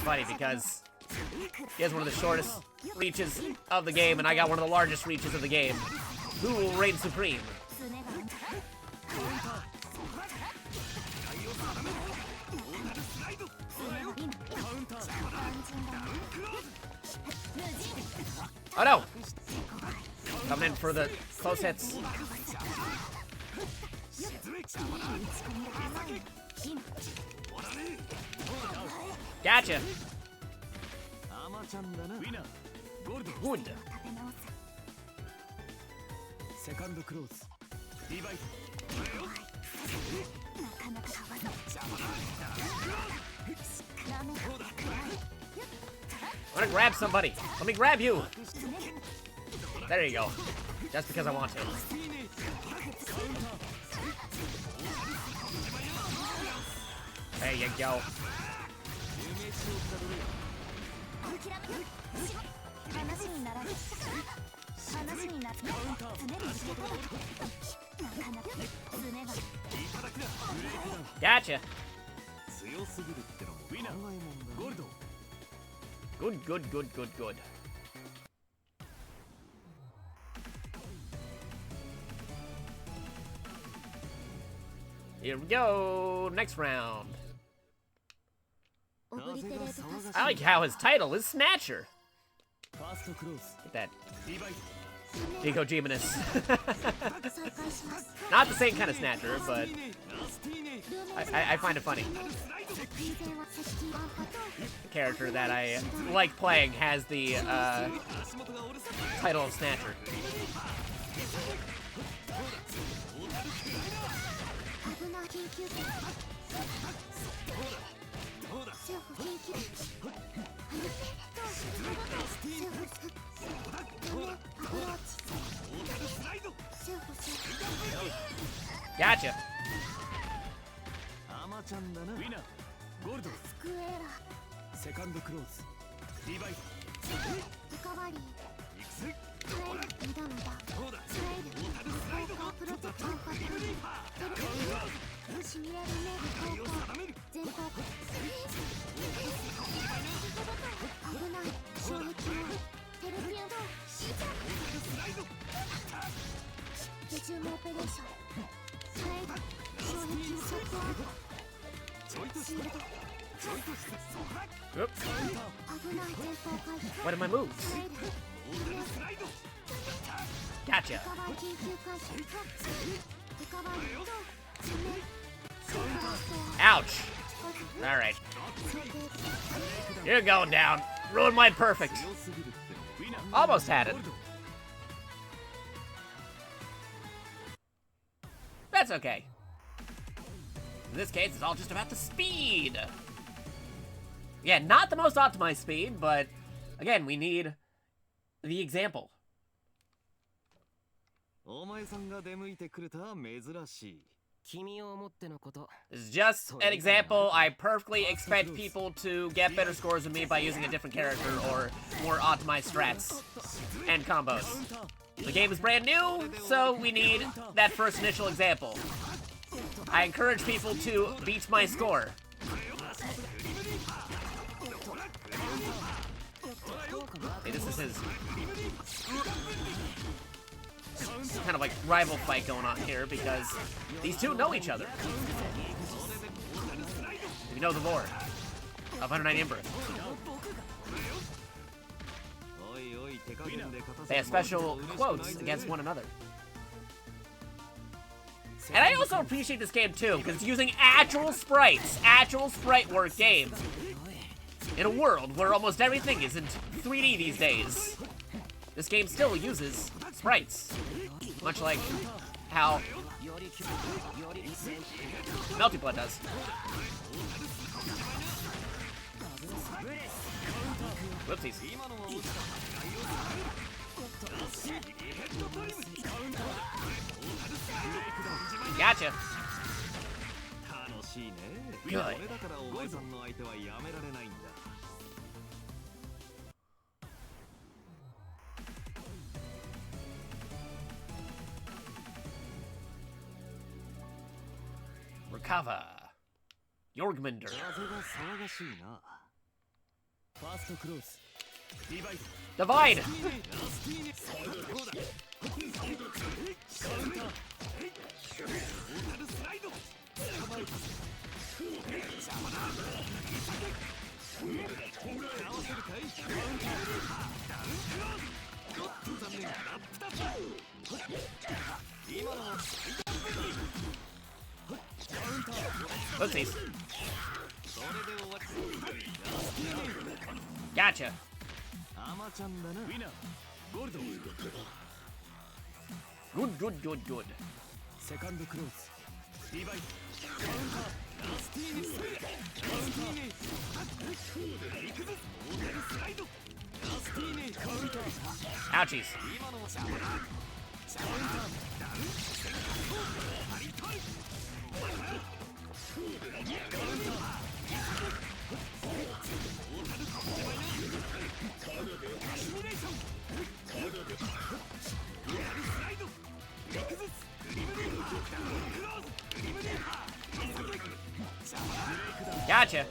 Funny because he has one of the shortest reaches of the game, and I got one of the largest reaches of the game. Who will reign supreme? Oh no! Coming in for the close hits. Gotcha! Good. I wanna grab somebody. Let me grab you. There you go. Just because I want to. There you go. Gotcha. Good, good, good, good, good. Here we go. Next round. I like how his title is Snatcher. Get that. Deco Geminus. Not the same kind of Snatcher, but I find it funny. The character that I like playing has the title of Snatcher. Gotcha. Oops. What are my moves? Gotcha. Ouch. Alright. You're going down. Ruined my perfect. Almost had it. That's okay. In this case, it's all just about the speed. Yeah, not the most optimized speed, but again, we need the example. This is just an example. I perfectly expect people to get better scores than me by using a different character or more optimized strats and combos. The game is brand new, so we need that first initial example. I encourage people to beat my score. Hey, this is his kind of like rival fight going on here because these two know each other. If you know the lore of 109 Ember. They have special quotes against one another. And I also appreciate this game too, because it's using actual sprites, actual sprite work game. In a world where almost everything is in 3D these days, this game still uses sprites. Much like how Melty Blood does. Whoopsies. Gotcha. Good. Recover. Jorgmunder. Divide. Oopsies. Gotcha. Good. Ouchies. Gotcha.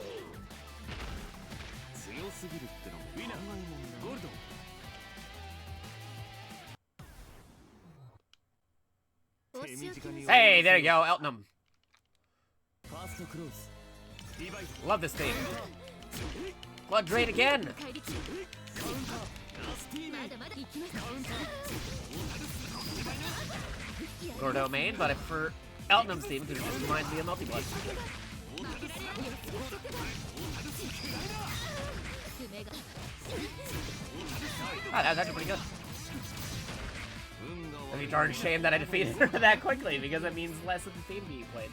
Hey, there you go, Eltonum. Love this theme. Blood Drain again. Gordo main, but for Eltonum's theme, because it just reminds me of Melty Blood. Ah, that was actually pretty good. It's a darn shame that I defeated her that quickly, because it means less of the theme being played.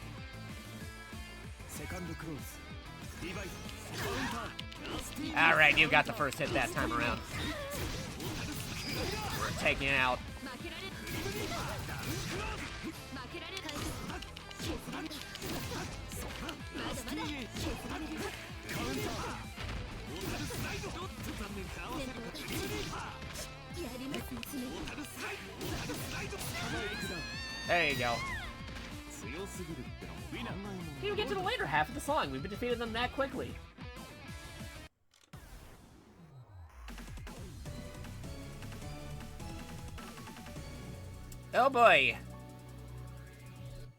Alright, you got the first hit that time around. We're taking out There you go. We even get to the later half of the song. We've defeated them that quickly. Oh boy.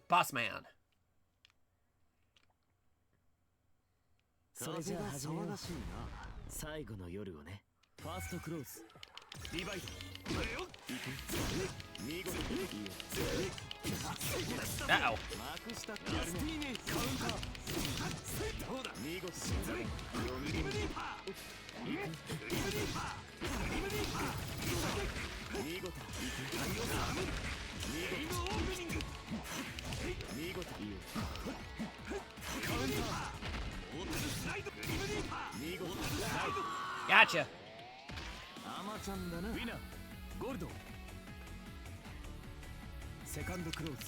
Boss man. それじゃあ始めよう。最後の夜をね。ファーストクローズ。ディバイド。見事にいいよ。Uh-oh. マークしたラスティーネカウンター。どうだ見事に。グリムディーパー。グリムディーパー。グリムディーパー。見事。見事。オープニング。見事いいよ。カウンター。 Gotcha. アマちゃんだな。ウィナーゴールド。セカンドクローズ。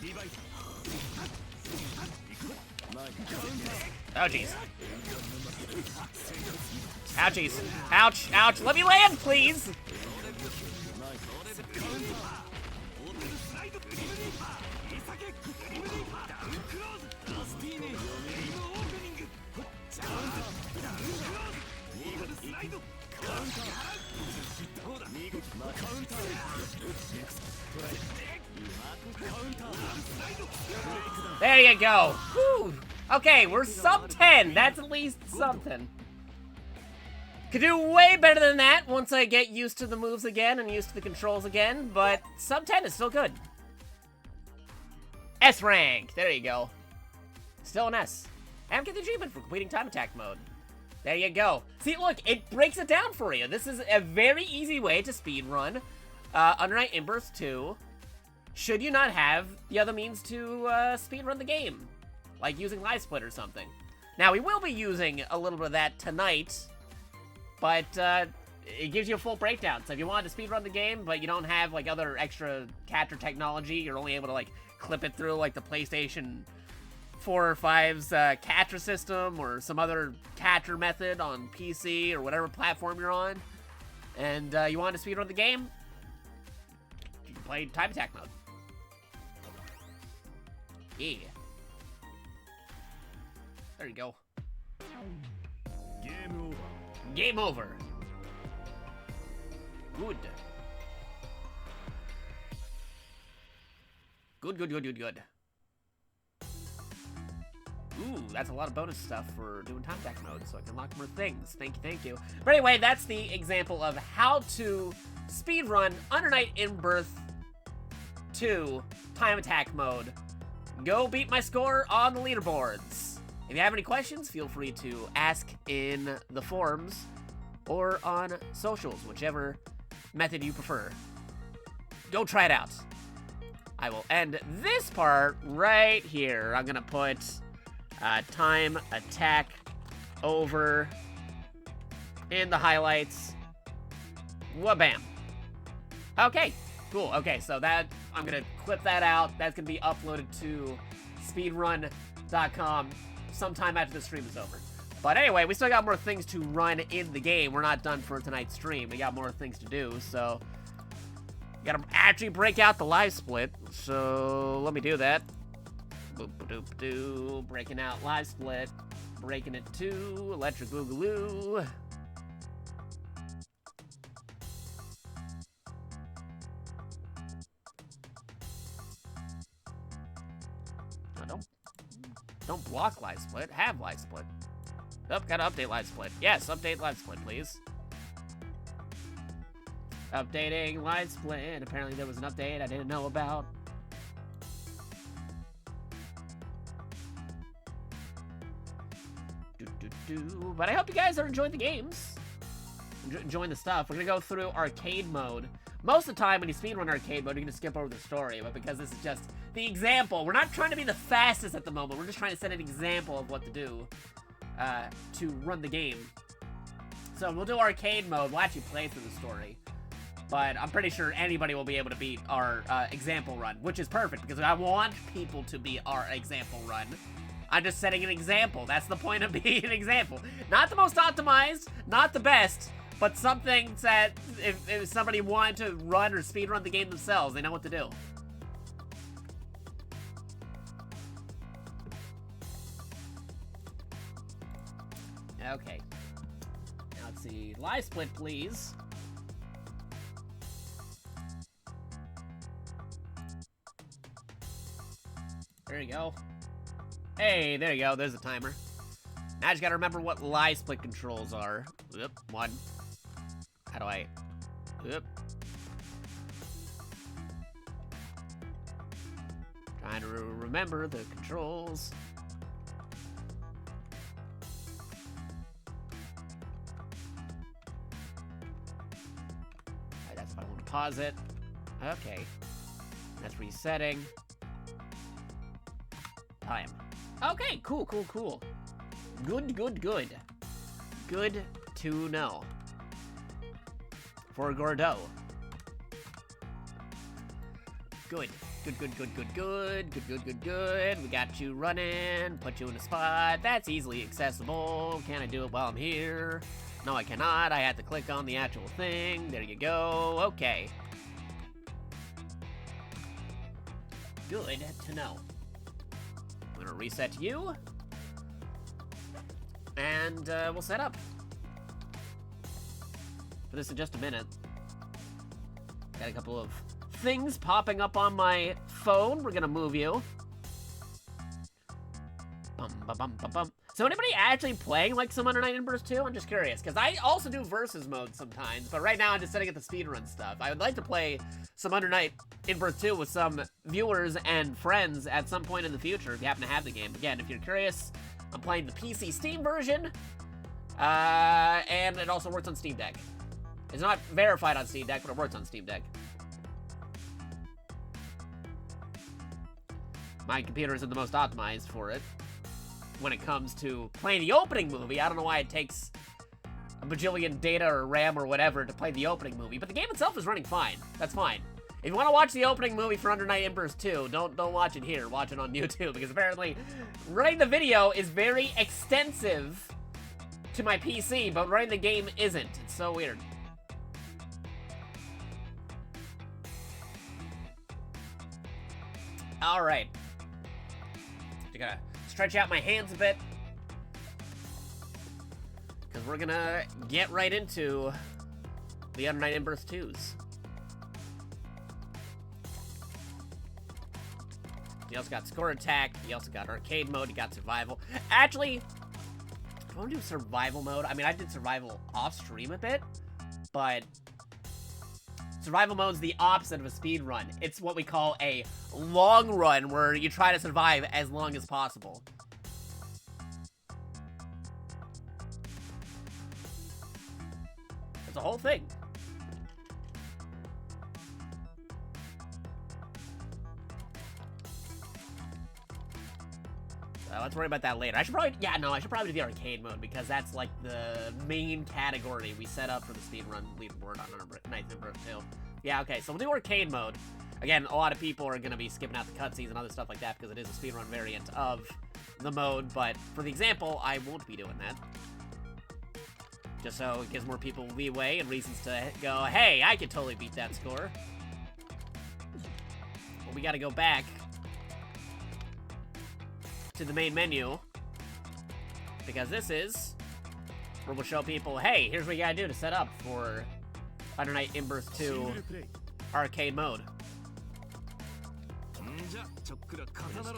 ディバイド。 Oh jeez. Ouchies. Ouch, ouch. Let me land, please. There you go. Whew. Okay, we're sub 10. That's at least something. Could do way better than that once I get used to the moves again and used to the controls again, but sub 10 is still good. S rank. There you go. Still an S. And get the achievement for completing time attack mode. There you go. See, look, it breaks it down for you. This is a very easy way to speedrun Under Night In-Burst 2. Should you not have the other means to speedrun the game, like using Live Split or something. Now, we will be using a little bit of that tonight, but it gives you a full breakdown. So if you wanted to speedrun the game, but you don't have like other extra capture technology, you're only able to like clip it through like the PlayStation 4 or 5's catcher system or some other catcher method on PC or whatever platform you're on, and you wanted to speedrun the game, you can play time attack mode. Yeah. There you go. Game over. Game over. Good. Good, good, good, good, good. Ooh, that's a lot of bonus stuff for doing time attack mode, so I can unlock more things. Thank you, thank you. But anyway, that's the example of how to speedrun Under Night In-Burst 2 time attack mode. Go beat my score on the leaderboards. If you have any questions, feel free to ask in the forums or on socials, whichever method you prefer. Go try it out. I will end this part right here. I'm gonna put time attack over in the highlights. Wha-bam. Okay, cool. Okay, so that, I'm gonna clip that out. That's gonna be uploaded to speedrun.com sometime after the stream is over. But anyway, we still got more things to run in the game. We're not done for tonight's stream. We got more things to do, so gotta actually break out the live split. So let me do that. Boop-a-doop-doo. Breaking out live split. Breaking it to electric boogaloo. No, don't block live split. Have live split. Oh, gotta update live split. Yes, update live split, please. Updating live split. Apparently there was an update I didn't know about. But I hope you guys are enjoying the games. Enjoying the stuff. We're gonna go through arcade mode. Most of the time when you speedrun arcade mode, you're gonna skip over the story, but because this is just the example, we're not trying to be the fastest at the moment. We're just trying to set an example of what to do to run the game. So we'll do arcade mode. We'll actually play through the story. But I'm pretty sure anybody will be able to beat our example run, which is perfect because I want people to beat our example run. I'm just setting an example. That's the point of being an example. Not the most optimized, not the best, but something that if somebody wanted to run or speedrun the game themselves, they know what to do. Okay. Now let's see. Live split, please. There you go. Hey, there you go. There's a timer. Now I just gotta remember what live split controls are. Oop, one. How do I... Oop. Trying to remember the controls. Alright, that's if I want to pause it. Okay. That's resetting. Time. Okay, cool. Good. Good to know. For Gordo. Good. We got you running, put you in a spot. That's easily accessible. Can I do it while I'm here? No, I cannot. I have to click on the actual thing. There you go. Okay. Good to know. I'm gonna reset you. And we'll set up. For this in just a minute. Got a couple of things popping up on my phone. We're gonna move you. Bum. So anybody actually playing like some Under Night in Burst 2? I'm just curious, because I also do versus mode sometimes, but right now I'm just setting up the speedrun stuff. I would like to play some Under Night in Burst 2 with some viewers and friends at some point in the future if you happen to have the game. Again, if you're curious, I'm playing the PC Steam version, and it also works on Steam Deck. It's not verified on Steam Deck, but it works on Steam Deck. My computer isn't the most optimized for it. When it comes to playing the opening movie, I don't know why it takes a bajillion data or RAM or whatever to play the opening movie, but the game itself is running fine. That's fine. If you want to watch the opening movie for Under Night in Burst 2, don't watch it here. Watch it on YouTube, because apparently running the video is very extensive to my PC, but running the game isn't. It's so weird. All right. I gotta stretch out my hands a bit, because we're gonna get right into the Under Night in Burst 2s. You also got score attack, you also got arcade mode, you got survival. Actually, I want to do survival mode. I mean, I did survival off stream a bit, but survival mode's the opposite of a speed run. It's what we call a long run, where you try to survive as long as possible. It's a whole thing. Let's worry about that later. I should probably do the arcade mode, because that's like the main category we set up for the speedrun leaderboard on Under Night in Burst 2. Yeah, okay, so we'll do arcade mode. Again, a lot of people are going to be skipping out the cutscenes and other stuff like that, because it is a speedrun variant of the mode, but for the example, I won't be doing that. Just so it gives more people leeway and reasons to go, hey, I could totally beat that score. Well, we got to go back to the main menu, because this is where we'll show people, hey, here's what you gotta do to set up for Under Night in Burst 2 arcade mode. Just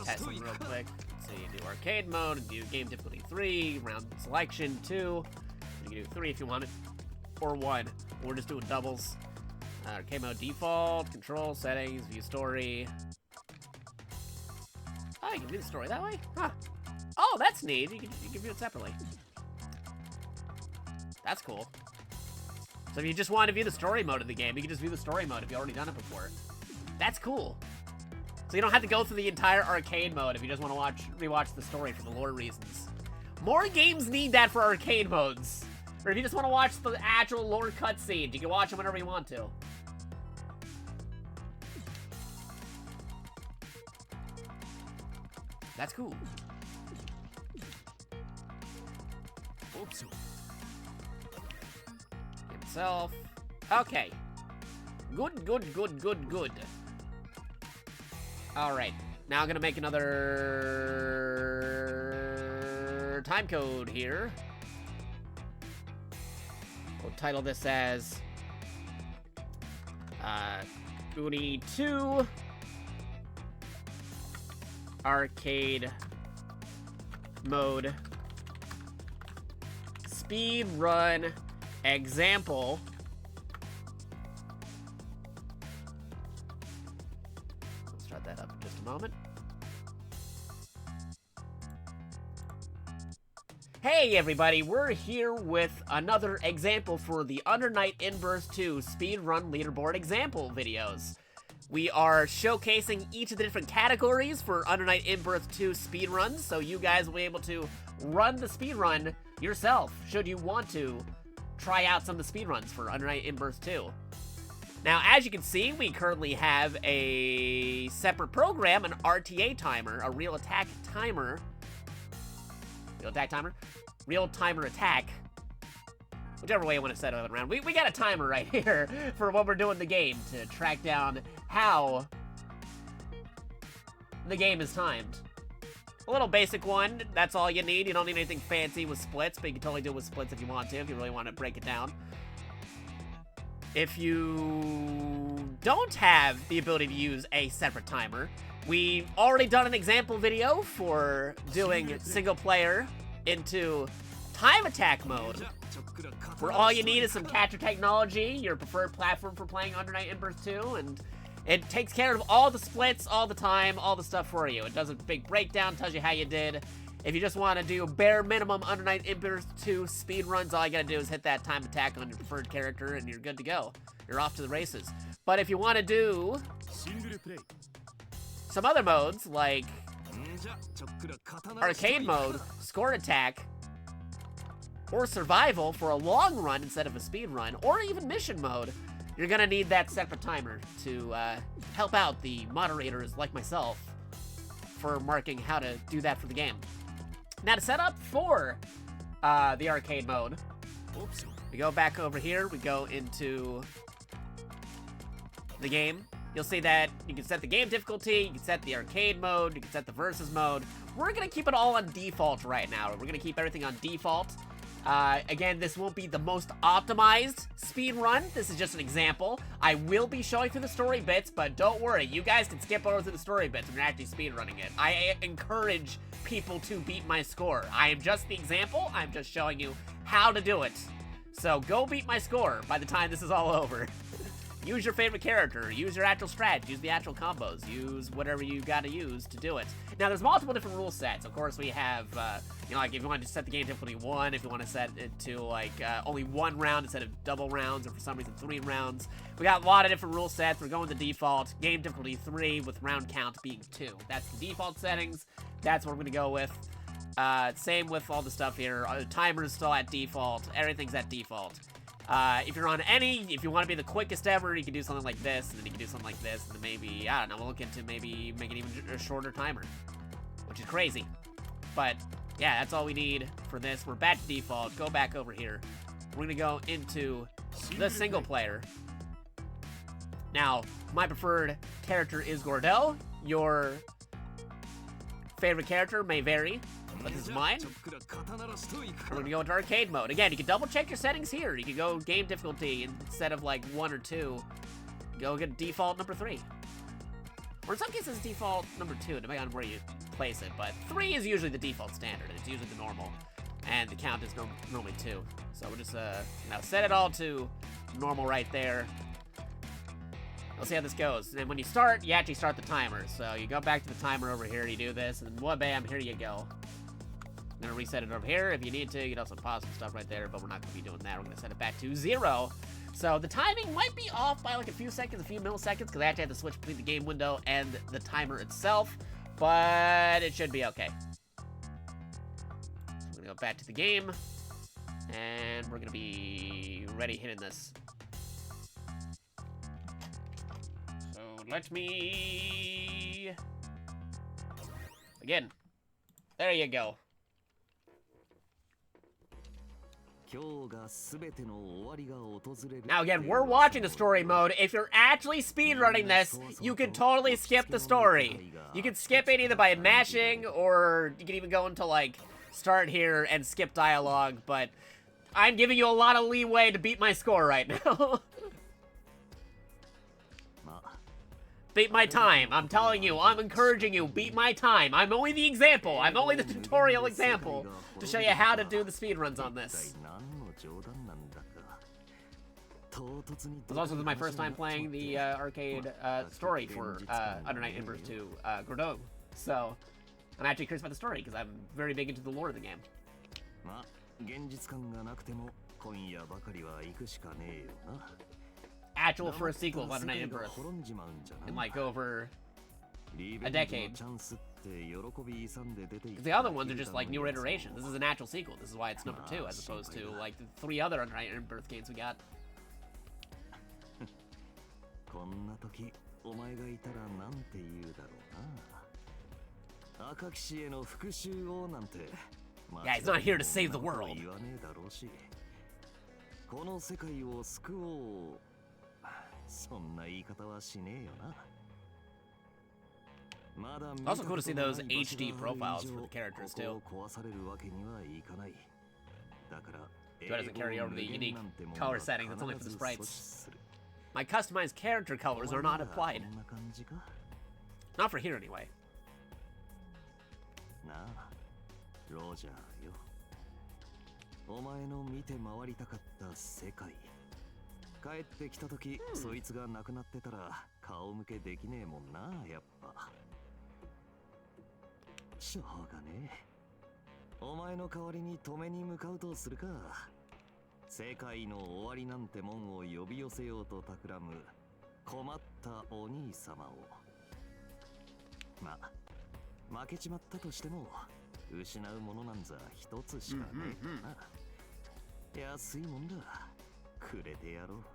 test them real quick. So you do arcade mode, do game difficulty 3, round selection 2. You can do 3 if you want it, or 1. We're just doing doubles. Arcade mode default, control, settings, view story. Oh, you can view the story that way? Huh. Oh, that's neat. You can view it separately. That's cool. So if you just want to view the story mode of the game, you can just view the story mode if you've already done it before. That's cool. So you don't have to go through the entire arcade mode if you just want to rewatch the story for the lore reasons. More games need that for arcade modes. Or if you just want to watch the actual lore cutscenes, you can watch them whenever you want to. That's cool. Himself. Okay. Good, good, good, good, good. Alright. Now I'm gonna make another time code here. We'll title this as Uni 2 Arcade Mode Speed Run Example. Let's start that up in just a moment. Hey everybody, we're here with another example for the Under Night In-Burst 2 Speedrun Leaderboard example videos. We are showcasing each of the different categories for Under Night In-Burst 2 speedruns, so you guys will be able to run the speedrun yourself, should you want to try out some of the speedruns for Under Night In-Burst 2. Now, as you can see, we currently have a separate program, an RTA timer, a real attack timer. Real attack timer? Real timer attack. Whichever way you want to set it around. We got a timer right here for when we're doing the game to track down how the game is timed. A little basic one, that's all you need. You don't need anything fancy with splits, but you can totally do it with splits if you want to, if you really want to break it down. If you don't have the ability to use a separate timer, we've already done an example video for doing single player into time attack mode, where all you need is some catcher technology, your preferred platform for playing Under Night In-Burst 2, and it takes care of all the splits, all the time, all the stuff for you. It does a big breakdown, tells you how you did. If you just want to do bare minimum Under Night In-Burst 2 speed runs, all you gotta do is hit that time attack on your preferred character and you're good to go. You're off to the races. But if you want to do some other modes, like arcade mode, score attack, or survival for a long run instead of a speed run, or even mission mode, you're gonna need that separate timer to help out the moderators like myself for marking how to do that for the game. Now to set up for the arcade mode, we go back over here, we go into the game. You'll see that you can set the game difficulty, you can set the arcade mode, you can set the versus mode. We're gonna keep it all on default right now. We're gonna keep everything on default. Again, this won't be the most optimized speed run. This is just an example. I will be showing through the story bits, but don't worry. You guys can skip over through the story bits when you're actually speed running it. I encourage people to beat my score. I am just the example. I'm just showing you how to do it. So go beat my score by the time this is all over. Use your favorite character, use your actual strat, use the actual combos, use whatever you gotta use to do it. Now, there's multiple different rule sets. Of course, we have, you know, like if you want to set the game difficulty 1, if you want to set it to, like, only 1 round instead of double rounds, or for some reason 3 rounds. We got a lot of different rule sets. We're going to default, game difficulty 3 with round count being 2. That's the default settings. That's what we're gonna go with. Same with all the stuff here. Timer's still at default. Everything's at default. If you're on any, if you want to be the quickest ever, you can do something like this, and then you can do something like this, and then maybe, I don't know, we'll look into maybe making even a shorter timer, which is crazy. But, yeah, that's all we need for this. We're back to default. Go back over here. We're going to go into the single player. Now, my preferred character is Gordell. Your favorite character may vary, but this is mine. We're gonna go into arcade mode. Again, you can double check your settings here. You can go game difficulty instead of like 1 or 2. Go get default number 3. Or in some cases default number 2, depending on where you place it. But 3 is usually the default standard. It's usually the normal. And the count is normally 2. So we'll just now set it all to normal right there. We'll see how this goes. And when you start, you actually start the timer. So you go back to the timer over here, you do this, and then bam, here you go. I'm gonna reset it over here if you need to. You can also pause some stuff right there, but we're not gonna be doing that. We're gonna set it back to 0. So the timing might be off by like a few seconds, a few milliseconds, because I actually have to switch between the game window and the timer itself, but it should be okay. So we're gonna go back to the game, and we're gonna be ready hitting this. So let me begin. There you go. Now again, we're watching the story mode. If you're actually speedrunning this, you can totally skip the story. You can skip it either by mashing, or you can even go into, like, start here and skip dialogue, but I'm giving you a lot of leeway to beat my score right now. Beat my time. I'm telling you, I'm encouraging you, beat my time. I'm only the example. I'm only the tutorial example to show you how to do the speedruns on this. This also was my first time playing the arcade story for Under Night In-Birth 2 Godot. So, I'm actually curious about the story, because I'm very big into the lore of the game. Actual first sequel of Under Night In-Birth in like over a decade. Because the other ones are just like newer iterations. This is an actual sequel. This is why it's number 2 as opposed to like the 3 other Under Night In-Birth games we got. Yeah, he's not here to save the world. Also cool to see those HD profiles for the characters too. It doesn't carry over the unique color settings, that's only for the sprites. My customized character colors are not applied. Not for here anyway.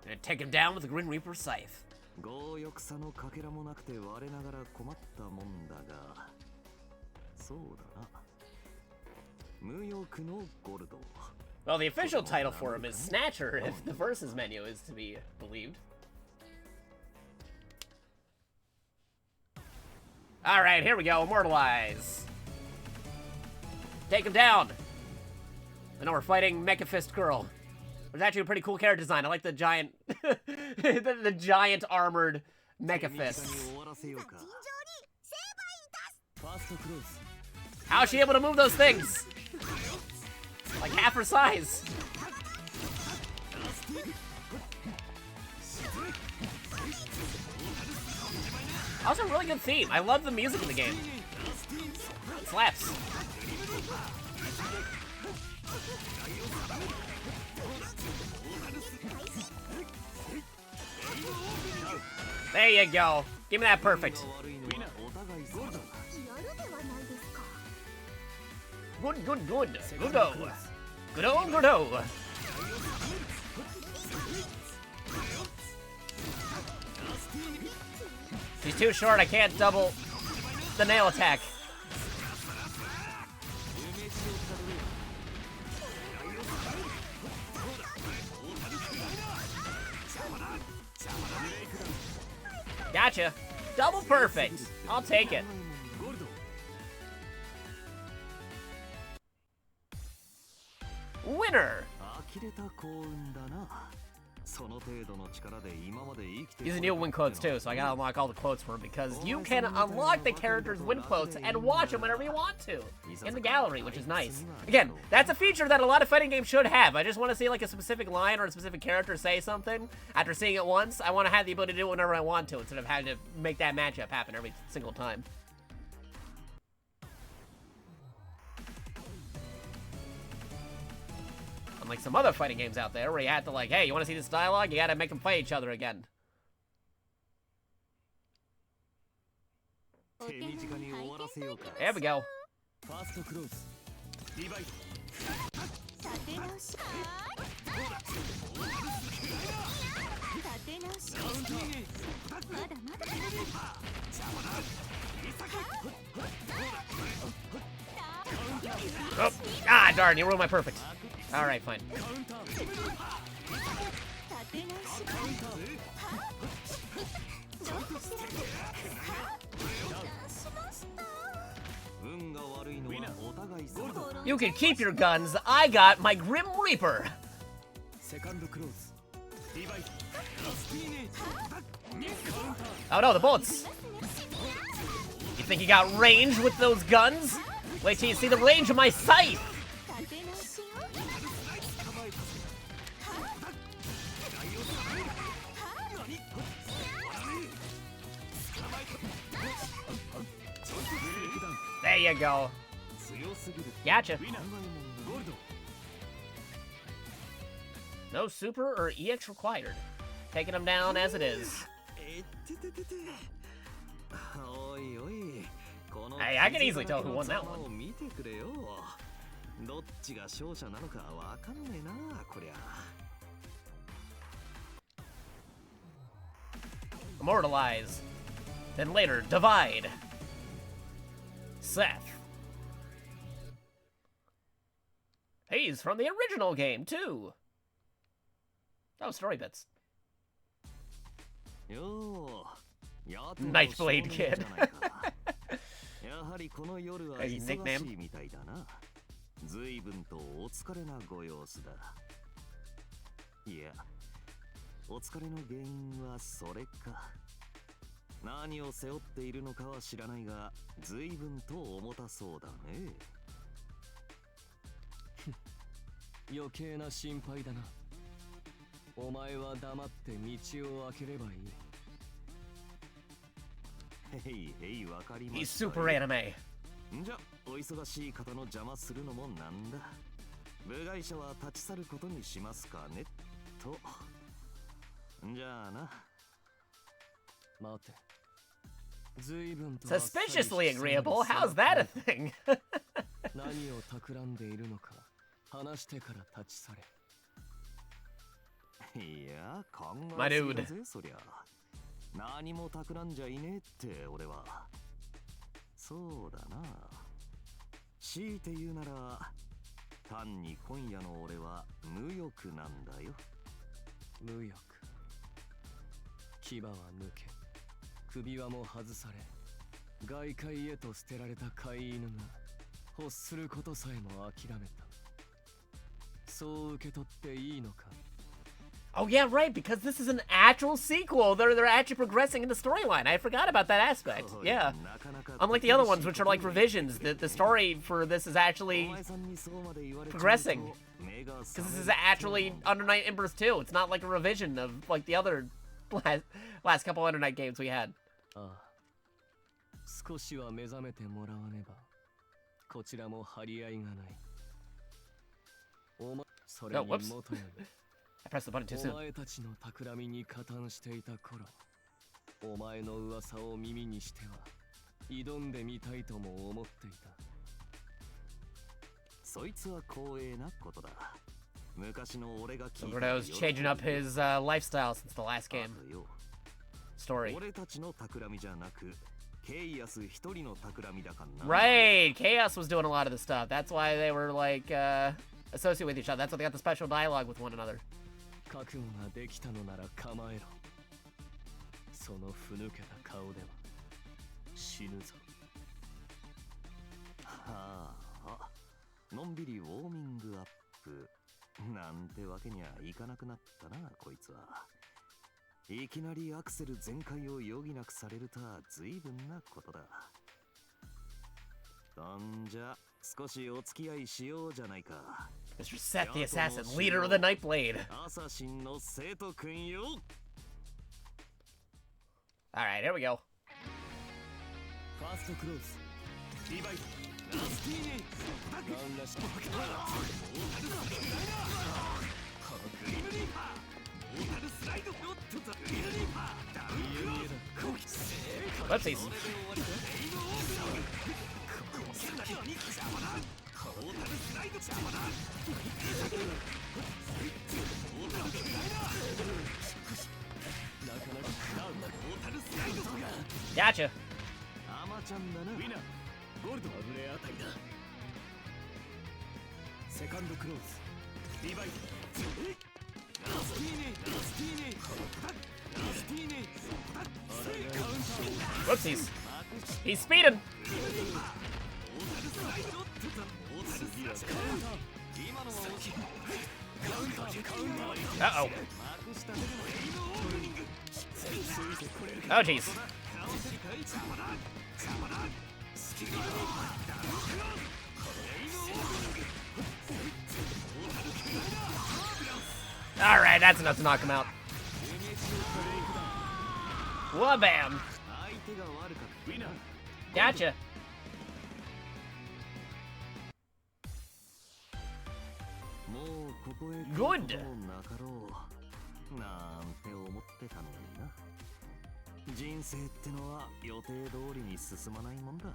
Gonna take him down with the Grim Reaper's scythe. Well, the official title for him is Snatcher, if the versus menu is to be believed. Alright, here we go. Immortalize. Take him down. I know we're fighting Mecha Fist Girl. There's actually a pretty cool character design. I like the giant, the giant armored Mecha Fists. How is she able to move those things? Like half her size. Also, a really good theme. I love the music in the game. It slaps. There you go. Give me that perfect. Good. Goodo. Goodo. She's too short, I can't double the nail attack. Gotcha. Double perfect. I'll take it. Winner. These are new win quotes too, so I gotta unlock all the quotes for him because you can unlock the character's win quotes and watch them whenever you want to in the gallery, which is nice. Again, that's a feature that a lot of fighting games should have. I just want to see like a specific line or a specific character say something. After seeing it once, I want to have the ability to do it whenever I want to instead of having to make that matchup happen every single time. Unlike some other fighting games out there where you have to like, hey, you want to see this dialogue? You gotta make them fight each other again. There we go. Oh, ah, darn, you ruined my perfect. Alright, fine. You can keep your guns. I got my Grim Reaper. Oh no, the bullets. You think you got range with those guns? Wait till you see the range of my scythe. There you go. Gotcha. No super or EX required. Taking him down as it is. Hey, I can easily tell who won that one. Immortalize. Then later, divide. Seth. He's from the original game, too. Oh, story bits. Nightblade Kid. Hey, nickname. He's super anime. Suspiciously agreeable? How's that a thing? My dude. Oh yeah, right, because this is an actual sequel. They're actually progressing in the storyline. I forgot about that aspect. Yeah. Unlike the other ones, which are like revisions, the story for this is actually progressing. Because this is actually Under Night In-Birth 2. It's not like a revision of like the other last couple Under Night games we had. Oh, whoops. I pressed the button too soon. Roberto's changing up his lifestyle since the last game. Story. Right! Chaos was doing a lot of the stuff. That's why they were like associated with each other. That's why they got the special dialogue with one another. Mr. Seth the Assassin, leader of the Nightblade. Alright, here we go. Whoopsies. Gotcha. セカンドクローズリバイトラスティーネラスティーネラスティーネカウンター Whoopsies. He's speeding. Uh-oh. Oh, jeez. Alright, that's enough to knock him out. Wha-bam. Gotcha. Good. なんて思ってたのにな。人生ってのは予定通りに進まないもんだ。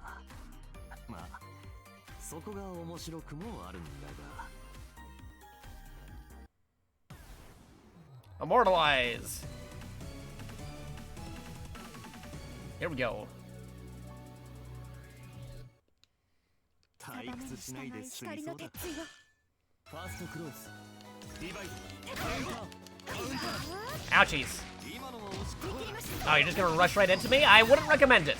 まあそこが面白くもあるんだが。 Immortalize. Here we go. 退屈しないで済みそうだ。ファーストクローズリバイト Ouchies. Oh, you're just gonna rush right into me? I wouldn't recommend it.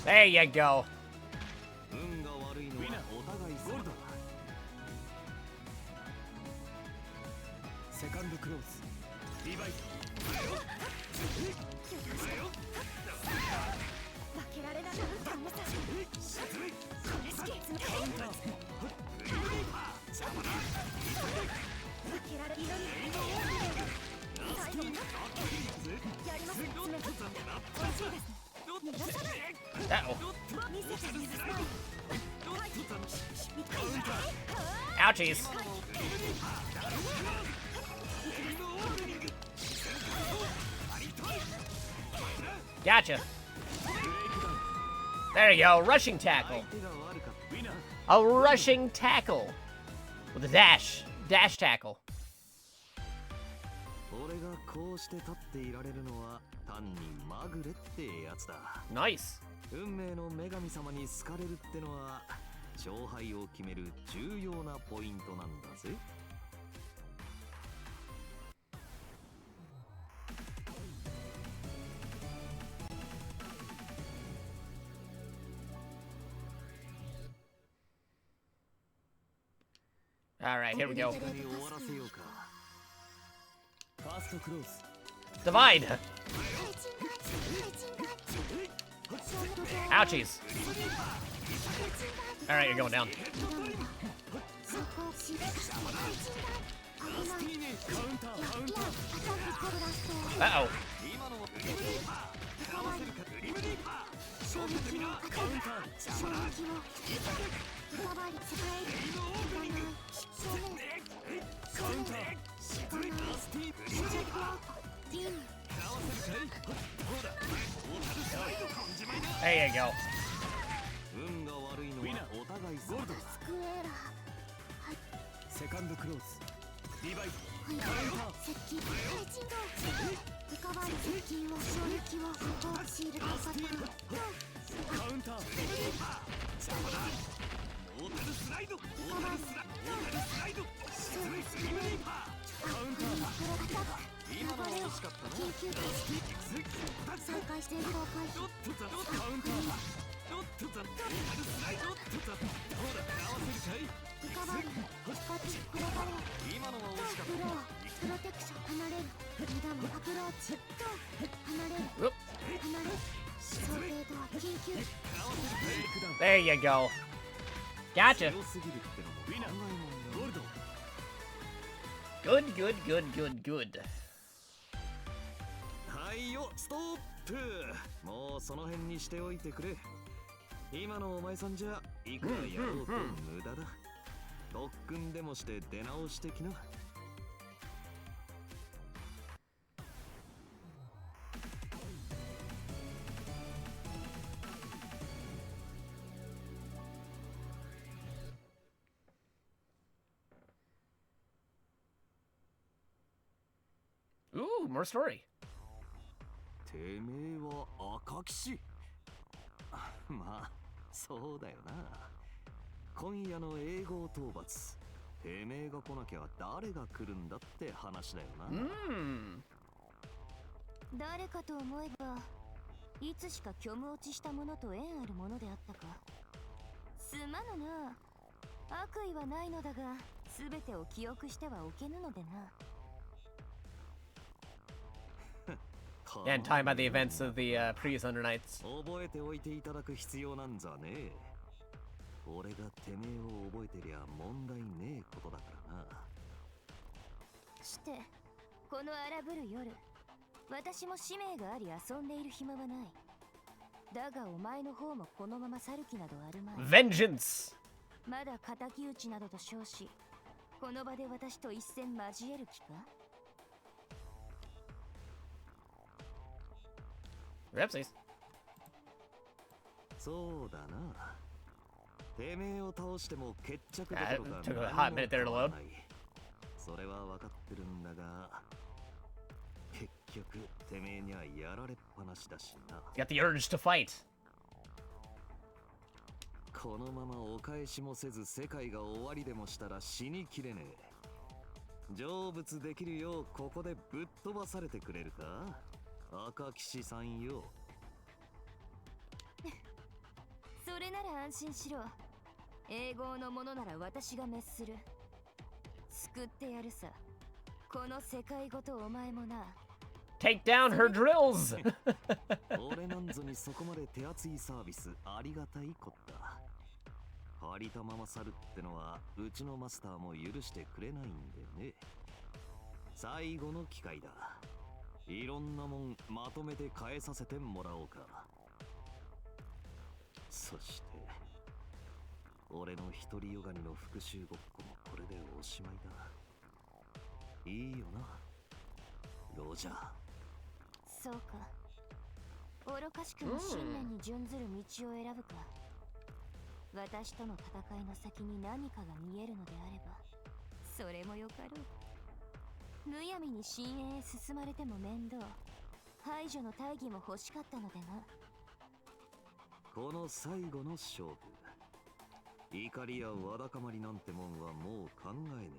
There you go. 運が悪いのはお互いそうだ。セカンドクローズリバイト負けられなかったんだ。Uh-oh. Ouchies. Gotcha. There you go, rushing tackle. A rushing tackle. With a dash. Dash tackle. 俺がこうして立っていられるのは単にまぐれってやつだ。 Nice. 運命の女神様に好かれるってのは勝敗を決める重要なポイントなんだぜ。Alright, here we go. 終わらせようか。ファーストクローズ Divide. Ouchies. Alright, you're going down. Uh-oh. There you go. 運が悪いのはお互いそうだ。セカンドクローズリバイトカウンターカウンターモータルスライドモータルスライドカウンター今のは惜しかったな。再開しているカウンター今のは惜しかったな。プロテクション離れる二段のアプローチ離れる離れる想定とは緊急 There you go. Gotcha. Good, good, good, good, good. はいよストップ。もうその辺にしておいてくれ。今のお前さんじゃいくらやろうと無駄だ。特訓でもして出直してきな。Ooh, more story. てめえは赤騎士。まあそうだよな。今夜の英語討伐、てめえが来なきゃ誰が来るんだって話だよな。誰かと思えばいつしか虚無落ちしたものと縁あるものであったか。すまぬな。悪意はないのだが全てを記憶してはおけぬのでな。 And talking about the events of the previous Under Nights. 覚えておいていただく必要なんざねえ。俺がてめえを覚えてりゃ問題ねえことだからな。してこの荒ぶる夜、私も使命があり遊んでいる暇はない。だがお前の方もこのまま去る気などあるまい。 Vengeance! まだ敵討ちなどと称し、この場で私と一戦交える気か。 Ripsies. そうだな。てめえを倒しても決着どころか Took a hot minute there to load. それは分かってるんだが、結局てめえにはやられっぱなしだしな。Got the urge to fight. このままお返しもせず世界が終わりでもしたら死にきれねえ。成仏できるようここでぶっ飛ばされてくれるか、赤騎士さんよ。それなら安心しろ。英語のものなら私が滅する。救ってやるさ。この世界ごとお前もな。 Take down her drills! 俺なんぞにそこまで手厚いサービスありがたいこった。借りたまま去るってのはうちのマスターも許してくれないんでね。最後の機会だ。いろんなもんまとめて返させてもらおうか。そして俺の独りよがりの復讐ごっこもこれでおしまいだ。いいよなロジャー。そうか。愚かしくも信念に準ずる道を選ぶか。私との戦いの先に何かが見えるのであればそれもよかろう。むやみに深淵へ進まれても面倒。排除の大義も欲しかったのでな。この最後の勝負、怒りやわだかまりなんてもんはもう考えね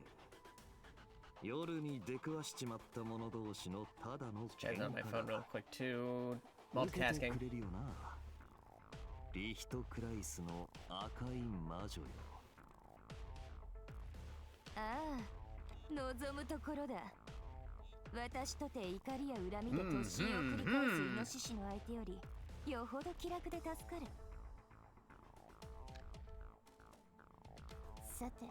え。夜に出くわしちまった者同士のただの Checking on my phone real quick too. 受けて Multitasking. くれるよな。リヒトクライスの赤い魔女よ。ああ、望むところだ。私とて怒りや恨みで突進を繰り返すイノシシの相手よりよほど気楽で助かる。さて、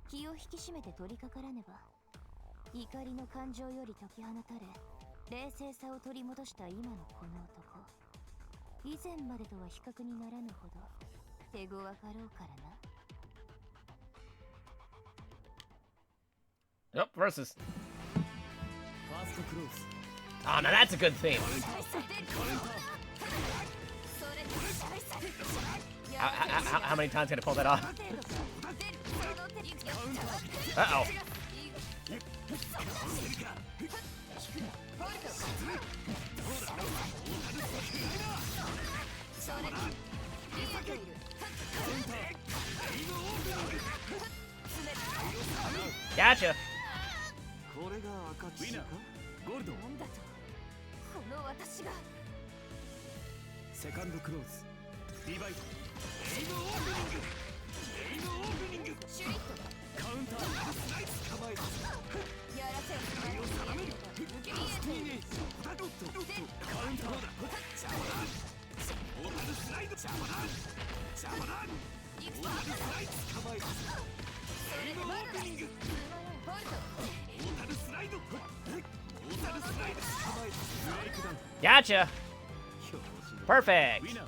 気を引き締めて取り掛からねば。怒りの感情より解き放たれ、冷静さを取り戻した今のこの男。以前までとは比較にならぬほど手強かろうからな。 Yep, versus. ファーストクローズ。 Oh, now that's a good theme. How many times can I pull that off? Uh-oh. Gotcha. これが赤騎士か。ゴールド。なんだとこの私が。セカンドクローズ。リバイト。エイムオープニング。エイムオープニング。シュリットカウンター。ナイス構えた。やらせ身を定める。スピード。カウンターだ。邪魔だ。オータルスライド。邪魔だ。邪魔だ。オータルスライド。構えた。エイムオープニング。オータルスライド。オータルスライド。構えた。ブレイクダウン。 Gotcha. Perfect. ウィナー。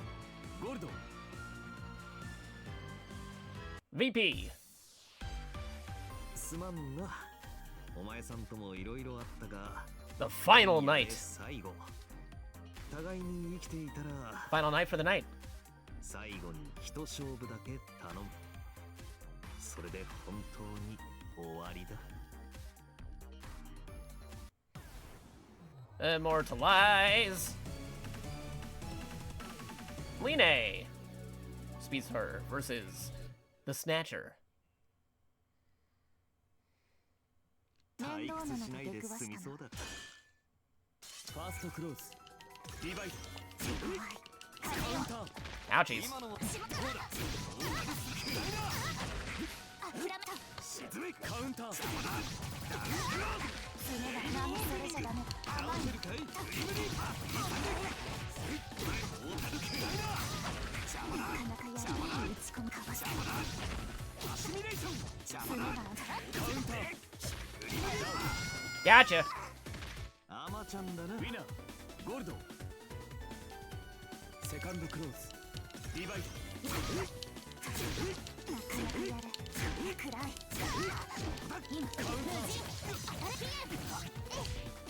ゴールド。 VP. すまんな。お前さんともいろいろあったが、 The final night. 最後。互いに生きていたら、 Final night for the night. 最後に一勝負だけ頼む。それで本当に終わりだ。Immortalize. Line. Speeds her versus the Snatcher. 退屈しないで済みそうだ。ファーストクローズ。リバイト。カウンター。 Ouchies. 今のはそうだ。沈めカウンター。合わせるかい。リムリーパー。邪魔だ。邪魔だ。アシミレーション。邪魔だ。カウンター。 Gotcha. アマちゃんだな。ウィナー。ゴールド。セカンドクローズ。リバイト。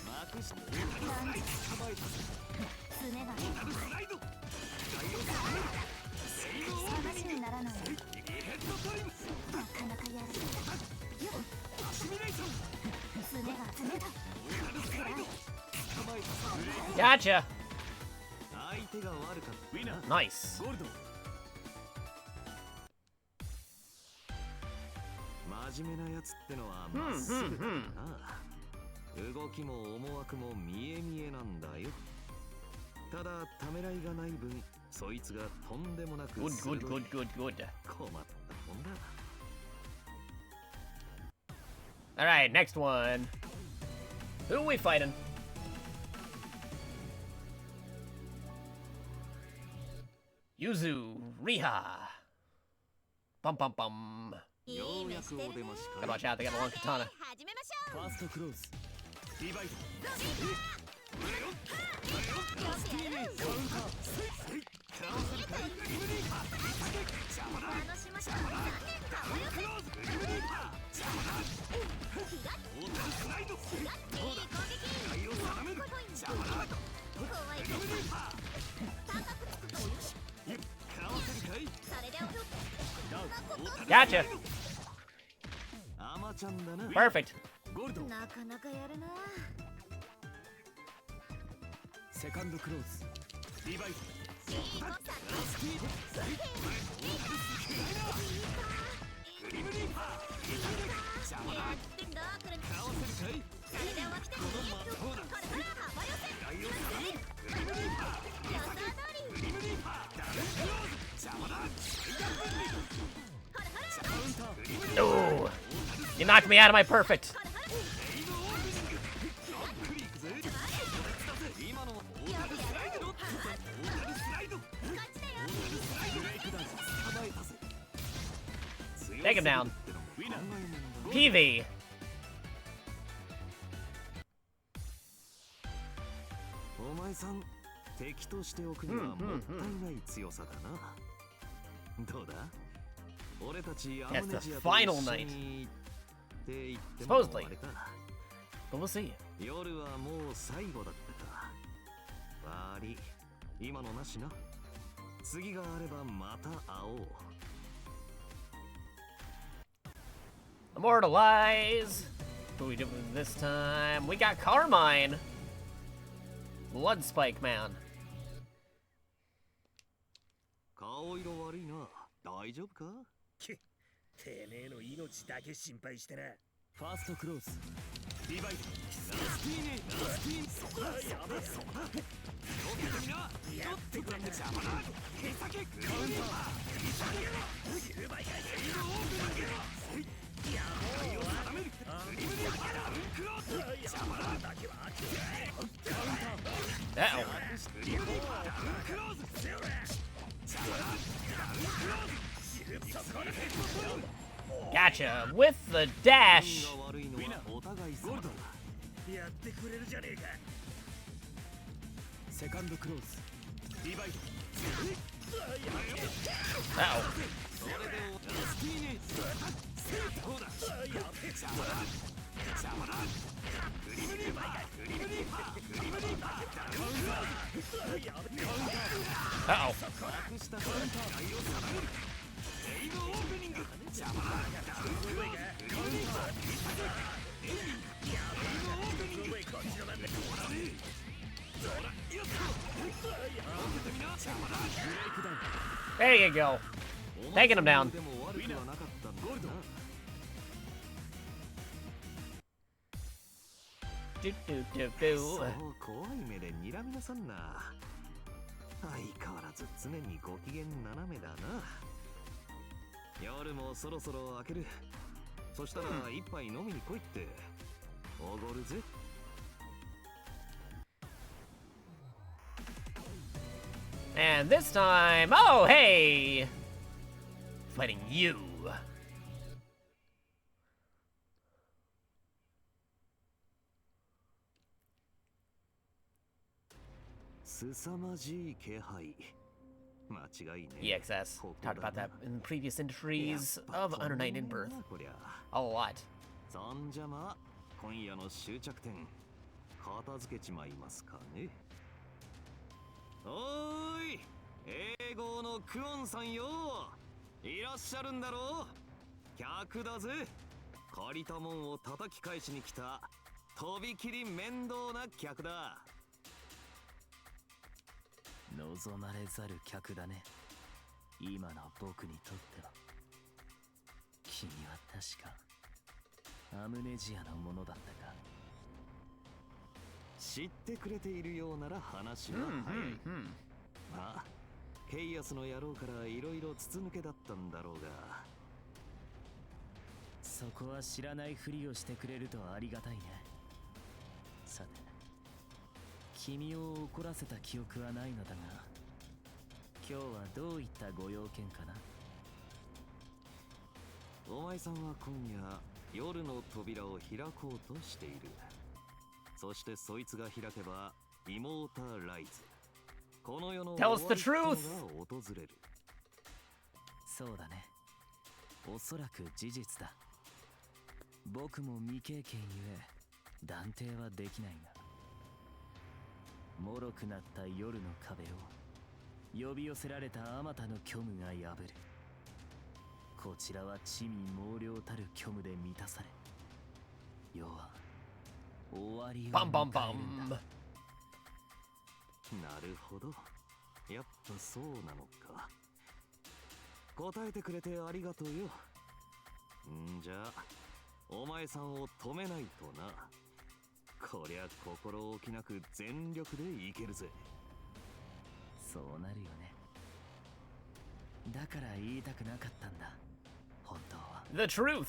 マークして。捕まえた。スライド。ヘッドタイム。アシミレーション。 Gotcha. 相手が悪かった。ウィナー。 Nice. ゴールド。真面目なやつってのはまっすぐだな。動きも思惑も見え見えなんだよ。ただためらいがない分、そいつがとんでもなく Good, 鋭い。 good, good, good, good. 困ったもんだ。 Alright, next one. Who are we fighting? Yuzu, Riha. Bum bum bum. ようやくお出ましか。 Gotta watch out, they got a long katana. ファーストクローズ。リバイト。Gotcha. アマちゃんだな。 Perfect. ゴールド。なかなかやるな。セカンドクローズ。リバイト。リムリーパー。邪魔だ。合わせるかい。この魔法だ。ライオンだ。リムリーパー。リムリーパー。ダブルクローズ。邪魔だ。カウンター。 Oh, you knocked me out of my perfect. 今のはオータルスライド。オータルスライド。ブレイクダンス捕まえたぜ。 Take him down. ウィナー。 PV. お前さん、敵としておくにはもったいない強さだな。どうだ？俺たちアムネジアと一緒にって言ってもあれか。 But we'll see. 夜はもう最後だったか。悪い。今のなしな。次があればまた会おう。 Immortalize. What are we doing this time? We got Carmine. Blood Spike Man. 顔色悪いな。大丈夫か？てめえの命だけ心配してな。ファーストクローズ。リバイト。スティーネ。スティーネ。そこだ。やべえ。そこだ。よけてみな。やってくれ。邪魔だ。手先。カウンター。見下げろ。シルバーがいる。いやもう定める。リムリーパー。クローズ。邪魔だ。だけは開けて。カウンター。 Uh-oh. リムリーパー。クローズ。邪魔だ。クローズ。 Gotcha. With the dash. お互いゴールド。やってくれるじゃねえか。セカンドクローズ。リバイト。 Uh-oh. それでスティーネ。どうだ。邪魔だ。邪魔だ。グリムリーパー。グリムリーパー。グリムリーパー。カウンター。カウンター。 Uh-oh. 隠したカウンター。対応定める。エイムオープニング。邪魔だ。ダウンクローズ。グリムリーパー。エイムオープニング。こっちの番だ。終わらねえ。There you go. Taking him down. でも悪くはなかったんだな。 そう怖い目で睨みなさんな。相変わらず常にご機嫌斜めだな。夜もそろそろ明ける。そしたら一杯飲みに来いっておごるぜ。 And this time, oh hey, fighting you. 凄まじい気配。間違いね。 EXS talked about that in previous entries of Under Night in Birth. A lot. そんじゃま、今夜の終着点、片付けちまいますかね。おーい、英語のクオンさんよ。いらっしゃるんだろう。客だぜ。借りたもんを叩き返しに来た、とびきり面倒な客だ。 望まれざる客だね。今の僕にとっては。君は確かアムネジアのものだったか。知ってくれているようなら話は早い。まあ、ケイアスの野郎からいろいろ筒抜けだったんだろうが。そこは知らないふりをしてくれるとありがたいね。さて。 君を怒らせた記憶はないのだが、今日はどういったご用件かな。お前さんは今夜夜の扉を開こうとしている。そしてそいつが開けばイモータライズ。この世の Tell us the truth! が訪れる。そうだね。おそらく事実だ。僕も未経験ゆえ断定はできないが。 脆くなった夜の壁を呼び寄せられたあまたの虚無が破る。こちらは地味猛量たる虚無で満たされ、世は終わりを迎えるんだ。 Bum bum bum. なるほど。やっぱそうなのか。答えてくれてありがとうよ。んじゃあ、お前さんを止めないとな。 こりゃ心置きなく全力でいけるぜ。そうなるよね。だから言いたくなかったんだ。本当は。The truth.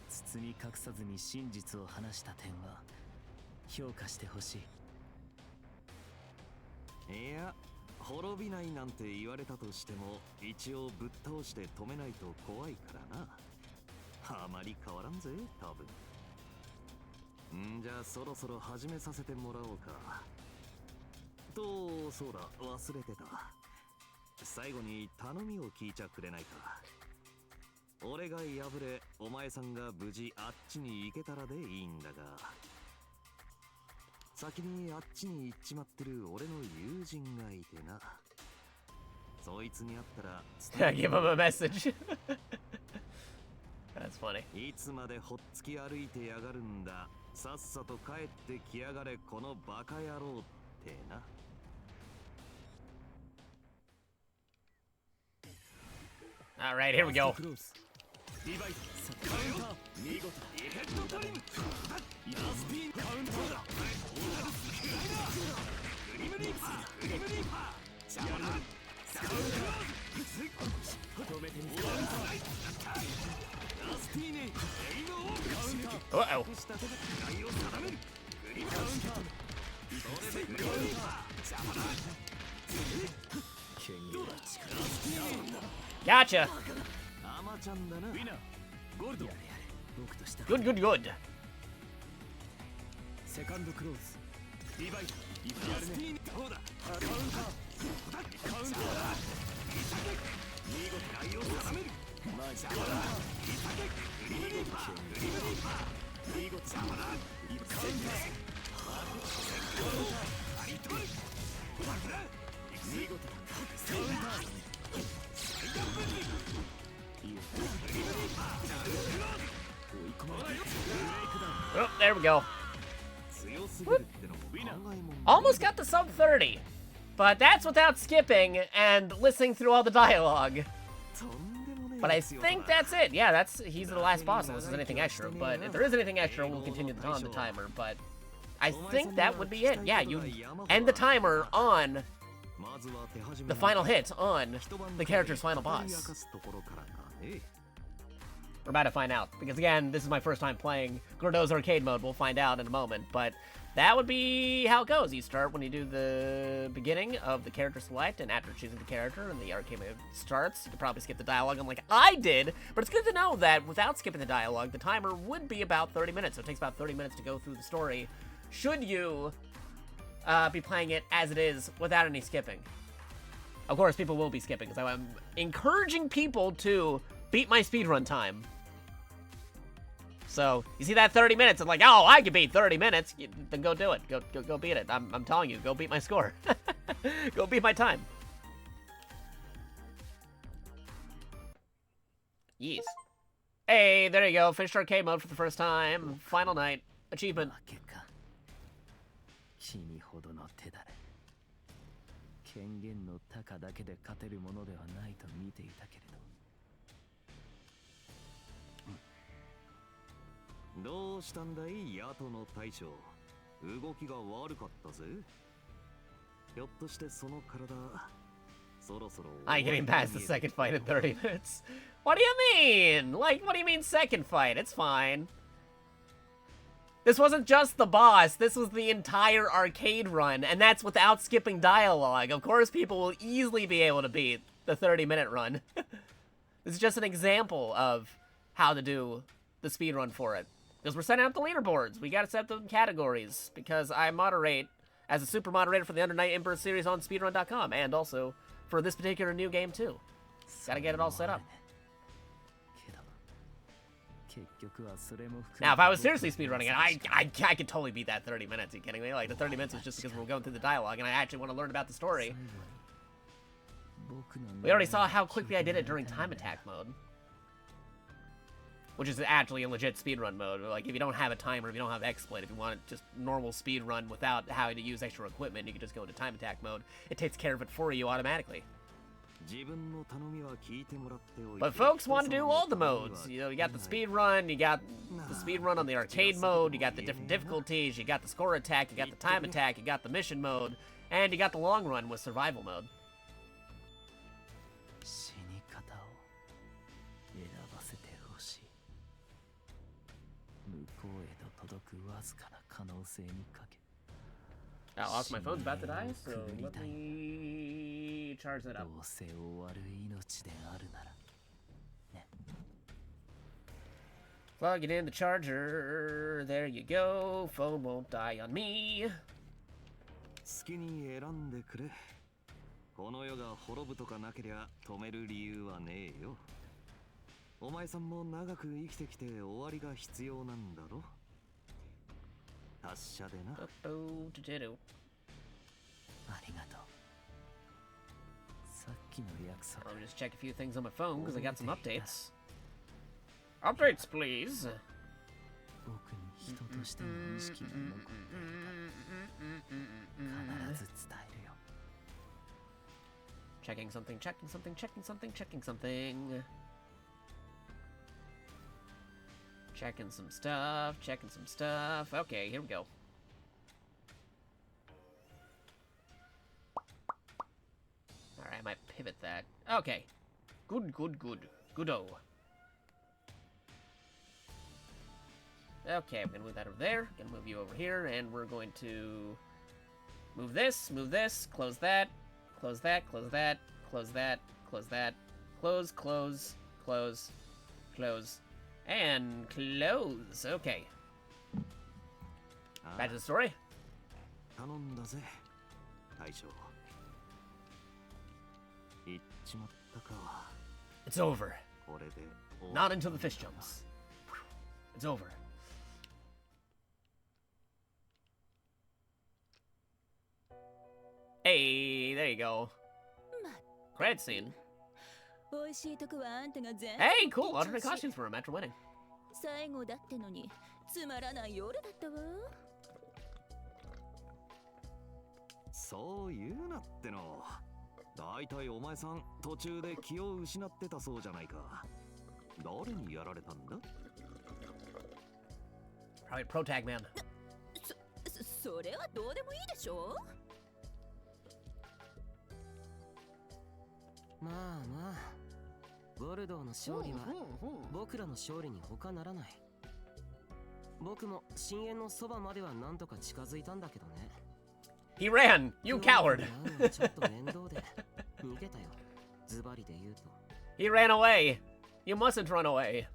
包み隠さずに真実を話した点は評価してほしい。いや、滅びないなんて言われたとしても、一応ぶっ倒して止めないと怖いからな。あまり変わらんぜ、多分。 んじゃあそろそろ始めさせてもらおうか。と、そうだ、忘れてた。最後に頼みを聞いちゃくれないか。俺が敗れ、お前さんが無事あっちに行けたらでいいんだが。先にあっちに行っちまってる俺の友人がいてな。そいつに会ったら Give him a message. That's funny. いつまでほっつき歩いてやがるんだ。 さっさと帰ってきやがれこのバカ野郎ってな。 All right, here we go. リバイスカウンター見事ヘッドトリムラスピンカウンターだグリムリーパーグリムリーパーやるなカウンター止めてみせるカウンターラスティーネエイムオンカウンター Uh-oh. した手で狙いを定めるグリムカウンターそれでグリムリーパー邪魔だ剣がラスティーネ Gotcha. アマちゃんだな。ウィナーゴールドやれやれ僕とした Good, good, good. セカンドクローズリバイトいくやるねどうだカウンターカウンターだ見事内容を定めるマジカウンターグリムリーパーグリムリーパー見事邪魔だカウンターカウンターリトル見事カウンター Oh, there we go. Almost got the sub 30. But that's without skipping and listening through all the dialogue. But I think that's it. Yeah, he's the last boss unless there's anything extra. But if there is anything extra, we'll continue on the timer. But I think that would be it. Yeah, you end the timer on the final hit on the character's final boss. We're about to find out. Because again, this is my first time playing Gordeau's arcade mode. We'll find out in a moment. But that would be how it goes. You start when you do the beginning of the character select, and after choosing the character and the arcade mode starts, you could probably skip the dialogue like I did, but it's good to know that without skipping the dialogue, the timer would be about 30 minutes, so it takes about 30 minutes to go through the story, should you be playing it as it is without any skipping. Of course, people will be skipping, because I'm encouraging people to beat my speedrun time. So, you see that 30 minutes, and like, oh, I can beat 30 minutes, then go do it. Go beat it. I'm telling you, go beat my score. Go beat my time. Yes. Hey, there you go. Finished arcade mode for the first time. Final night. Achievement. 権限の高だけで勝てるものではないと見ていたけれど。どうしたんだい、ヤトの大将。動きが悪かったぜ。ひょっとしてその体、そろそろ。I'm getting past the second fight in 30 minutes. What do you mean? Like, what do you mean second fight? It's fine. This wasn't just the boss, this was the entire arcade run, and that's without skipping dialogue. Of course, people will easily be able to beat the 30-minute run. This is just an example of how to do the speedrun for it. Because we're setting up the leaderboards. We gotta set them categories, because I moderate as a super moderator for the Under Night Emperor series on speedrun.com, and also for this particular new game, too. Gotta get it all set up. Now, if I was seriously speedrunning it, I could totally beat that 30 minutes. Are you kidding me? Like, the 30 minutes was just because we're going through the dialogue, and I actually want to learn about the story. We already saw how quickly I did it during time attack mode. Which is actually a legit speedrun mode. Like, if you don't have a timer, if you don't have exploit, if you want just normal speedrun without having to use extra equipment, you can just go into time attack mode. It takes care of it for you automatically. But folks want to do all the modes. You know, you got the speed run, you got the speed run on the arcade mode, you got the different difficulties, you got the score attack, you got the time attack, you got the mission mode, and you got the long run with survival mode. Oh, also my phone's about to die, so let me charge that up. Plug it in the charger. There you go. Phone won't die on me. 好きに選んでくれ。この世が滅ぶとかなけりゃ止める理由はねえよ。お前さんも長く生きてきて終わりが必要なんだろ。達者でな。Let me just check a few things on my phone because I got some updates. Updates, please. Checking something, checking something, checking something, checking something. Checking some stuff, checking some stuff. Okay, here we go. Alright, I might pivot that. Okay. Good. Good-o. Okay, I'm gonna move that over there. Gonna move you over here, and we're going to move this, close that, close that, close that, close that, close that, close, and close. Okay. Back to the story. It's over. Not until the fish jumps. It's over. Hey, there you go. Credit scene. Hey, cool. Alternate costumes for him after winning. そう言うなっての。だいたいお前さん途中で気を失ってたそうじゃないか。誰にやられたんだ？ Probably Pro Tag Man. それはどうでもいいでしょ。まあまあ、ゴルドーの勝利は僕らの勝利に他ならない。僕も深淵のそばまではなんとか近づいたんだけどね。He ran, you coward. ちょっと面倒で逃げたよ。ズバリで言うと。He ran away. You mustn't run away.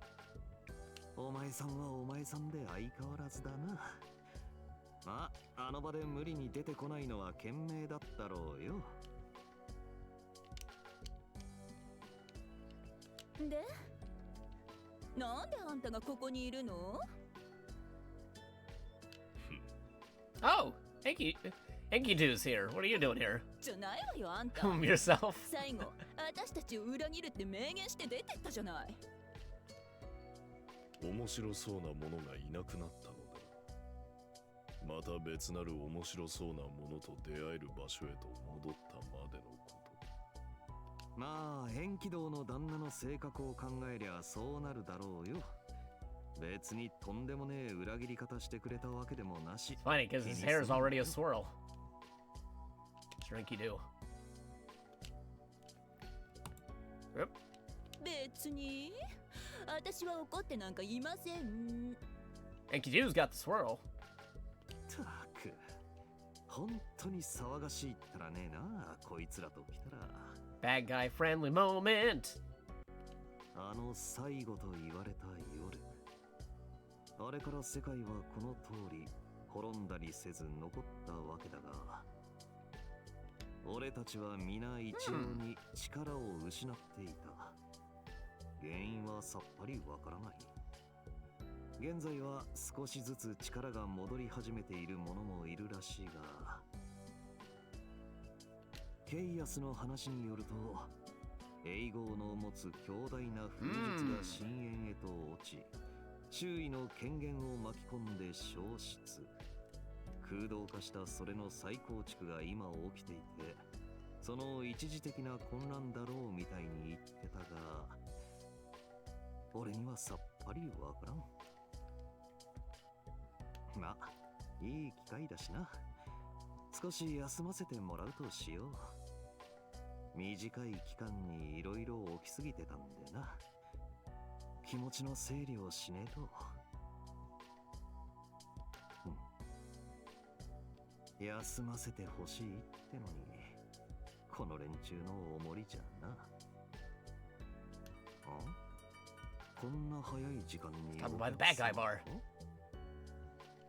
お前さんはお前さんで相変わらずだな。まあ、あの場で無理に出てこないのは賢明だったろうよ。で、なんであんたがここにいるの？ Oh, Enkidu's here. What are you doing here? じゃないわよあんた。Yourself. 最後、私たちを裏切るって明言して出てったじゃない。面白そうなものがいなくなったのだ。また別なる面白そうなものと出会える場所へと戻ったまでのこと。まあ、遠軌道の旦那の性格を考えりゃそうなるだろうよ。別にとんでもねえ裏切り方してくれたわけでもなし。 Funny, because his hair is already a swirl. Mr. Enkidu. Yep. 別に私は怒ってなんかいません。Enkidu's got the swirl. たく、本当に騒がしいったらねえな、こいつらと来たら。Bad guy friendly moment. あの最後と言われた夜。あれから世界はこの通り滅んだりせず残ったわけだが、俺たちは皆一様に力を失っていた。原因はさっぱりわからない。現在は少しずつ力が戻り始めている者もいるらしいが、ケイアスの話によると、エイゴーの持つ強大な風術が深淵へと落ち、周囲の権限を巻き込んで消失。空洞化したそれの再構築が今起きていて、その一時的な混乱だろうみたいに言ってたが、俺にはさっぱりわからん。まあ、いい機会だしな。少し休ませてもらうとしよう。短い期間にいろいろ起きすぎてたんでな。気持ちの整理をしねえと。休ませてほしいってのに、この連中のおもりじゃな。こんな早い時間に。 Talking by the bad guy bar.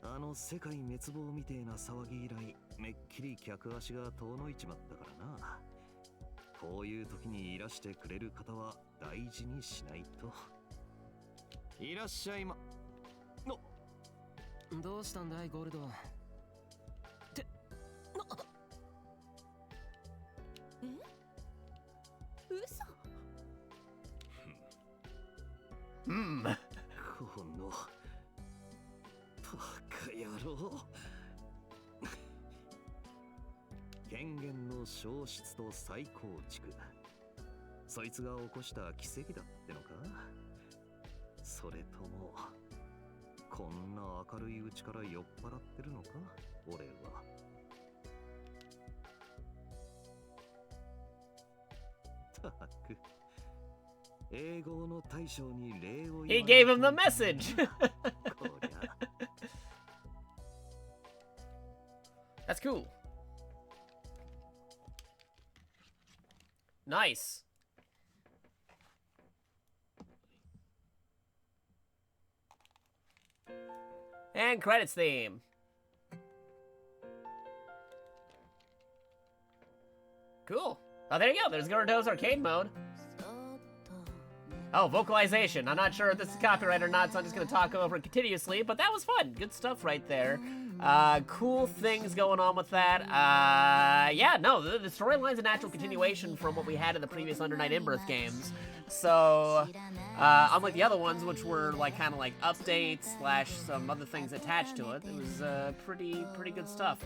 あの世界滅亡みてえな騒ぎ以来、めっきり客足が遠のいちまったからな。こういう時にいらしてくれる方は大事にしないと。いらっしゃいま。どうしたんだいゴールド。嘘。このバカ野郎。権限の消失と再構築、そいつが起こした奇跡だってのか。それともこんな明るいうちから酔っ払ってるのか俺は。たく、英語の大将に礼を He gave him the message. こりゃ。 That's cool. Nice. And credits theme. Cool. Oh, there you go. There's Gyarados arcade mode. Oh, vocalization. I'm not sure if this is copyright or not, so I'm just going to talk over it continuously, but that was fun. Good stuff right there. Cool things going on with that. Yeah, no, the storyline's a natural continuation from what we had in the previous Under Night In-Birth games. So, unlike the other ones, which were like kind of like updates / some other things attached to it, it was pretty good stuff.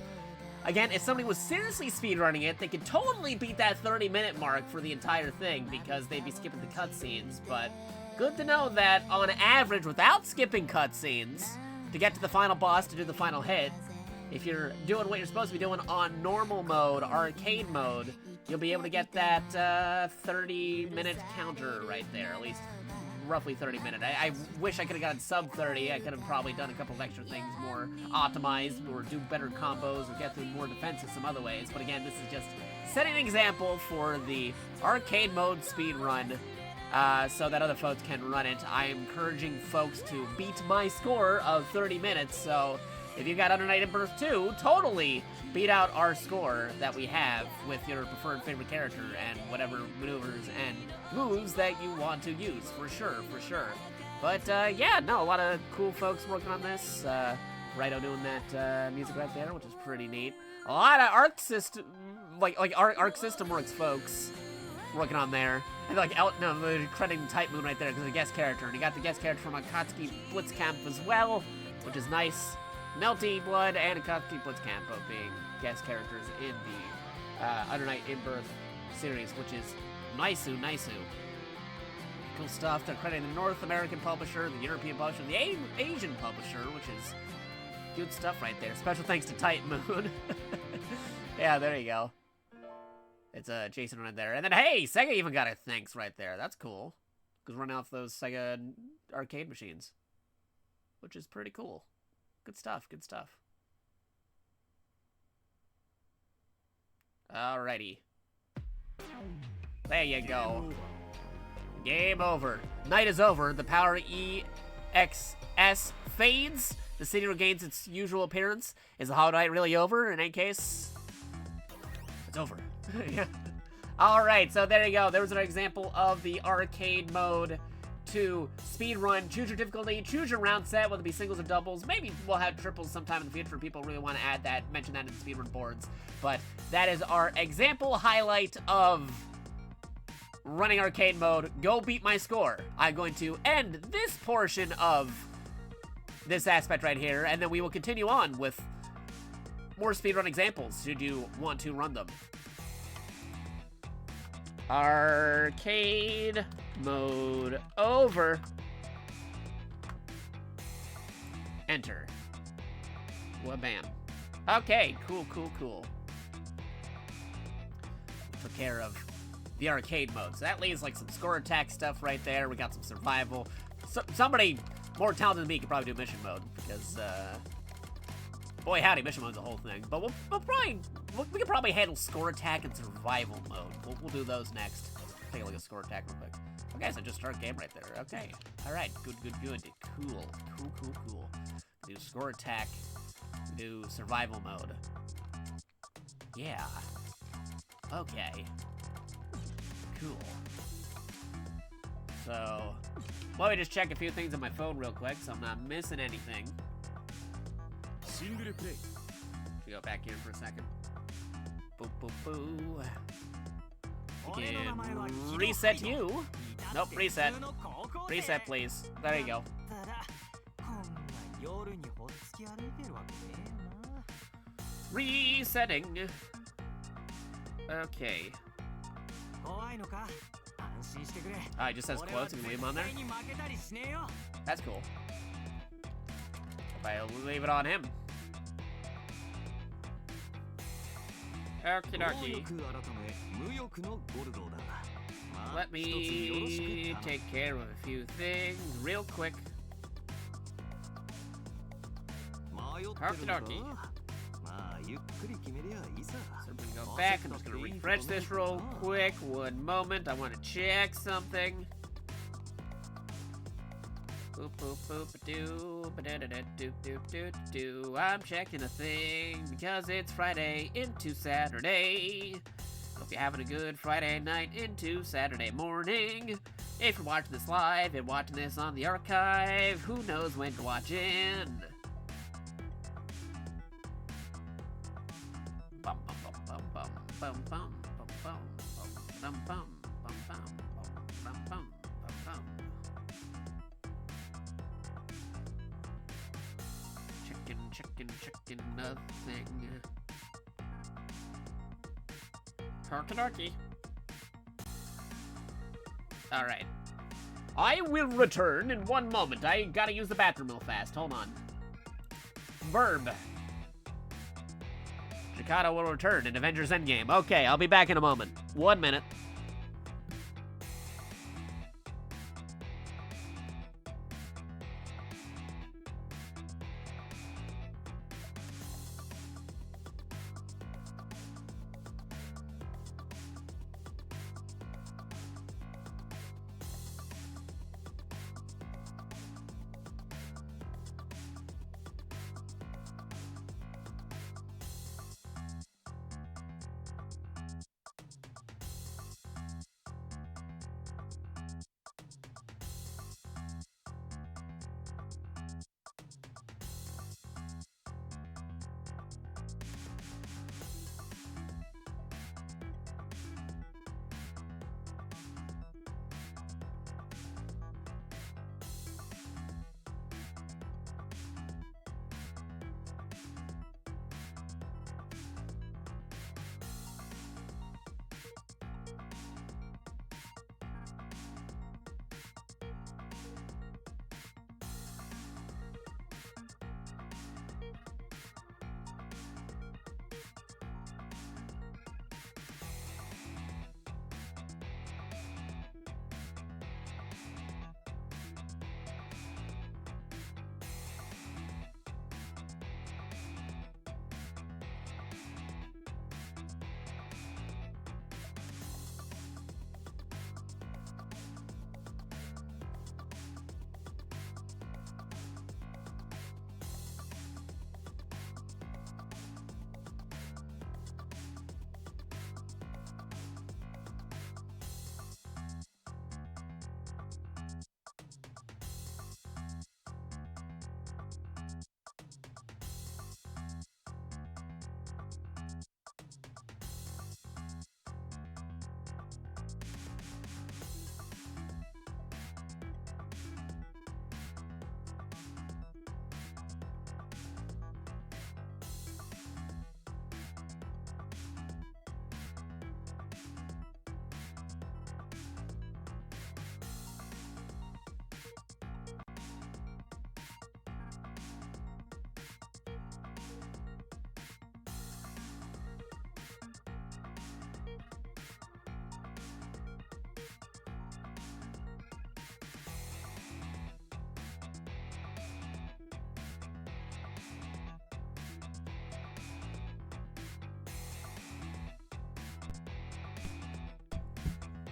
Again, if somebody was seriously speedrunning it, they could totally beat that 30-minute mark for the entire thing because they'd be skipping the cutscenes, but good to know that on average, without skipping cutscenes, to get to the final boss, to do the final hit, if you're doing what you're supposed to be doing on normal mode, arcade mode, you'll be able to get that 30-minute counter right there, at least roughly 30-minute. I wish I could have gotten sub 30. I could have probably done a couple of extra things, more optimized, or do better combos, or get through more defenses some other ways. But again, this is just setting an example for the arcade mode speedrun, so that other folks can run it. I am encouraging folks to beat my score of 30 minutes, so if you got Under Night in Birth 2, totally beat out our score that we have with your preferred favorite character and whatever maneuvers and moves that you want to use, for sure, for sure. But, yeah, no, a lot of cool folks working on this. Righto doing that music right there, which is pretty neat. A lot of Arc System, Arc System Works folks working on there. And they're crediting Type Moon right there because the guest character. And you got the guest character from Akatsuki Blitzcamp as well, which is nice. Melty Blood and Akatsuki Blitzcamp both being guest characters in the Under Night in Birth series, which is Naisu. Cool stuff. They're crediting the North American publisher, the European publisher, the Asian publisher, which is good stuff right there. Special thanks to Type Moon. Yeah, there you go. It's Jason right there. And then, hey, Sega even got a thanks right there. That's cool. Because running off those Sega arcade machines. Which is pretty cool. Good stuff, good stuff. Alrighty. There you go. Game over. Night is over. The Power EXS fades. The city regains its usual appearance. Is the Hollow Knight really over? In any case, it's over. Yeah. Alright, so there you go. There was an example of the arcade mode to speedrun. Choose your difficulty, choose your round set, whether it be singles or doubles. Maybe we'll have triples sometime in the future for people who really want to add that, mention that in the speedrun boards. But that is our example highlight of running arcade mode. Go beat my score. I'm going to end this portion of this aspect right here, and then we will continue on with more speedrun examples, should you want to run them. Arcade mode over. Enter. Wha-bam. Okay, cool. Took care of the arcade mode. So that leaves like some score attack stuff right there. We got some survival. Somebody more talented than me could probably do mission mode because, boy howdy, mission mode's a whole thing. But we could probably handle score attack and survival mode. We'll do those next. Take a look at score attack real quick. Okay, so just start game right there. Okay. Alright, good. Cool. Do score attack. Do survival mode. Yeah. Okay. Cool. So, let me just check a few things on my phone real quick so I'm not missing anything. Go back here for a second. Boo. We can reset you. Nope, reset. Reset, please. There you go. Resetting. Okay. It just says quotes. You can leave them on there. That's cool. If I leave it on him. Okie dokie. Let me take care of a few things real quick. Okie dokie. So we're gonna go back. I'm just gonna refresh this real quick. 1 moment. I want to check something. I'm checking a thing because it's Friday into Saturday. Hope you're having a good Friday night into Saturday morning. If you're watching this live and watching this on the archive, who knows when you're watching? Bum bum bum bum bum bum bum bum bum bum bum bum bum. Checking nothing. Okie. Alright. I will return in 1 moment. I gotta use the bathroom real fast. Hold on. Verb. Jakato will return in Avengers Endgame. Okay, I'll be back in a moment. 1 minute.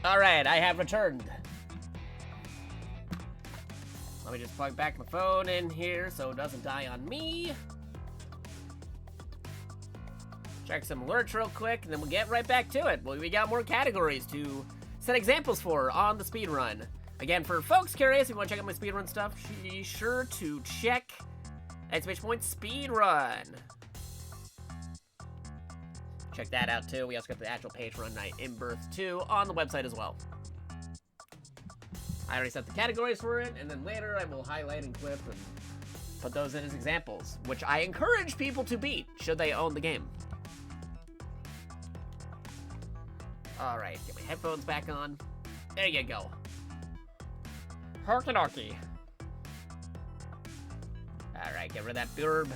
Alright, I have returned. Let me just plug back my phone in here so it doesn't die on me. Check some alerts real quick, and then we'll get right back to it. We got more categories to set examples for on the speedrun. Again, for folks curious, if you want to check out my speedrun stuff, be sure to check !speedrun. Check that out too. We also got the actual page run night in Birth 2 on the website as well. I already set the categories for it, and then later I will highlight and clip and put those in as examples, which I encourage people to beat should they own the game. Alright, get my headphones back on. There you go. Herky-dorky. Alright, get rid of that burb.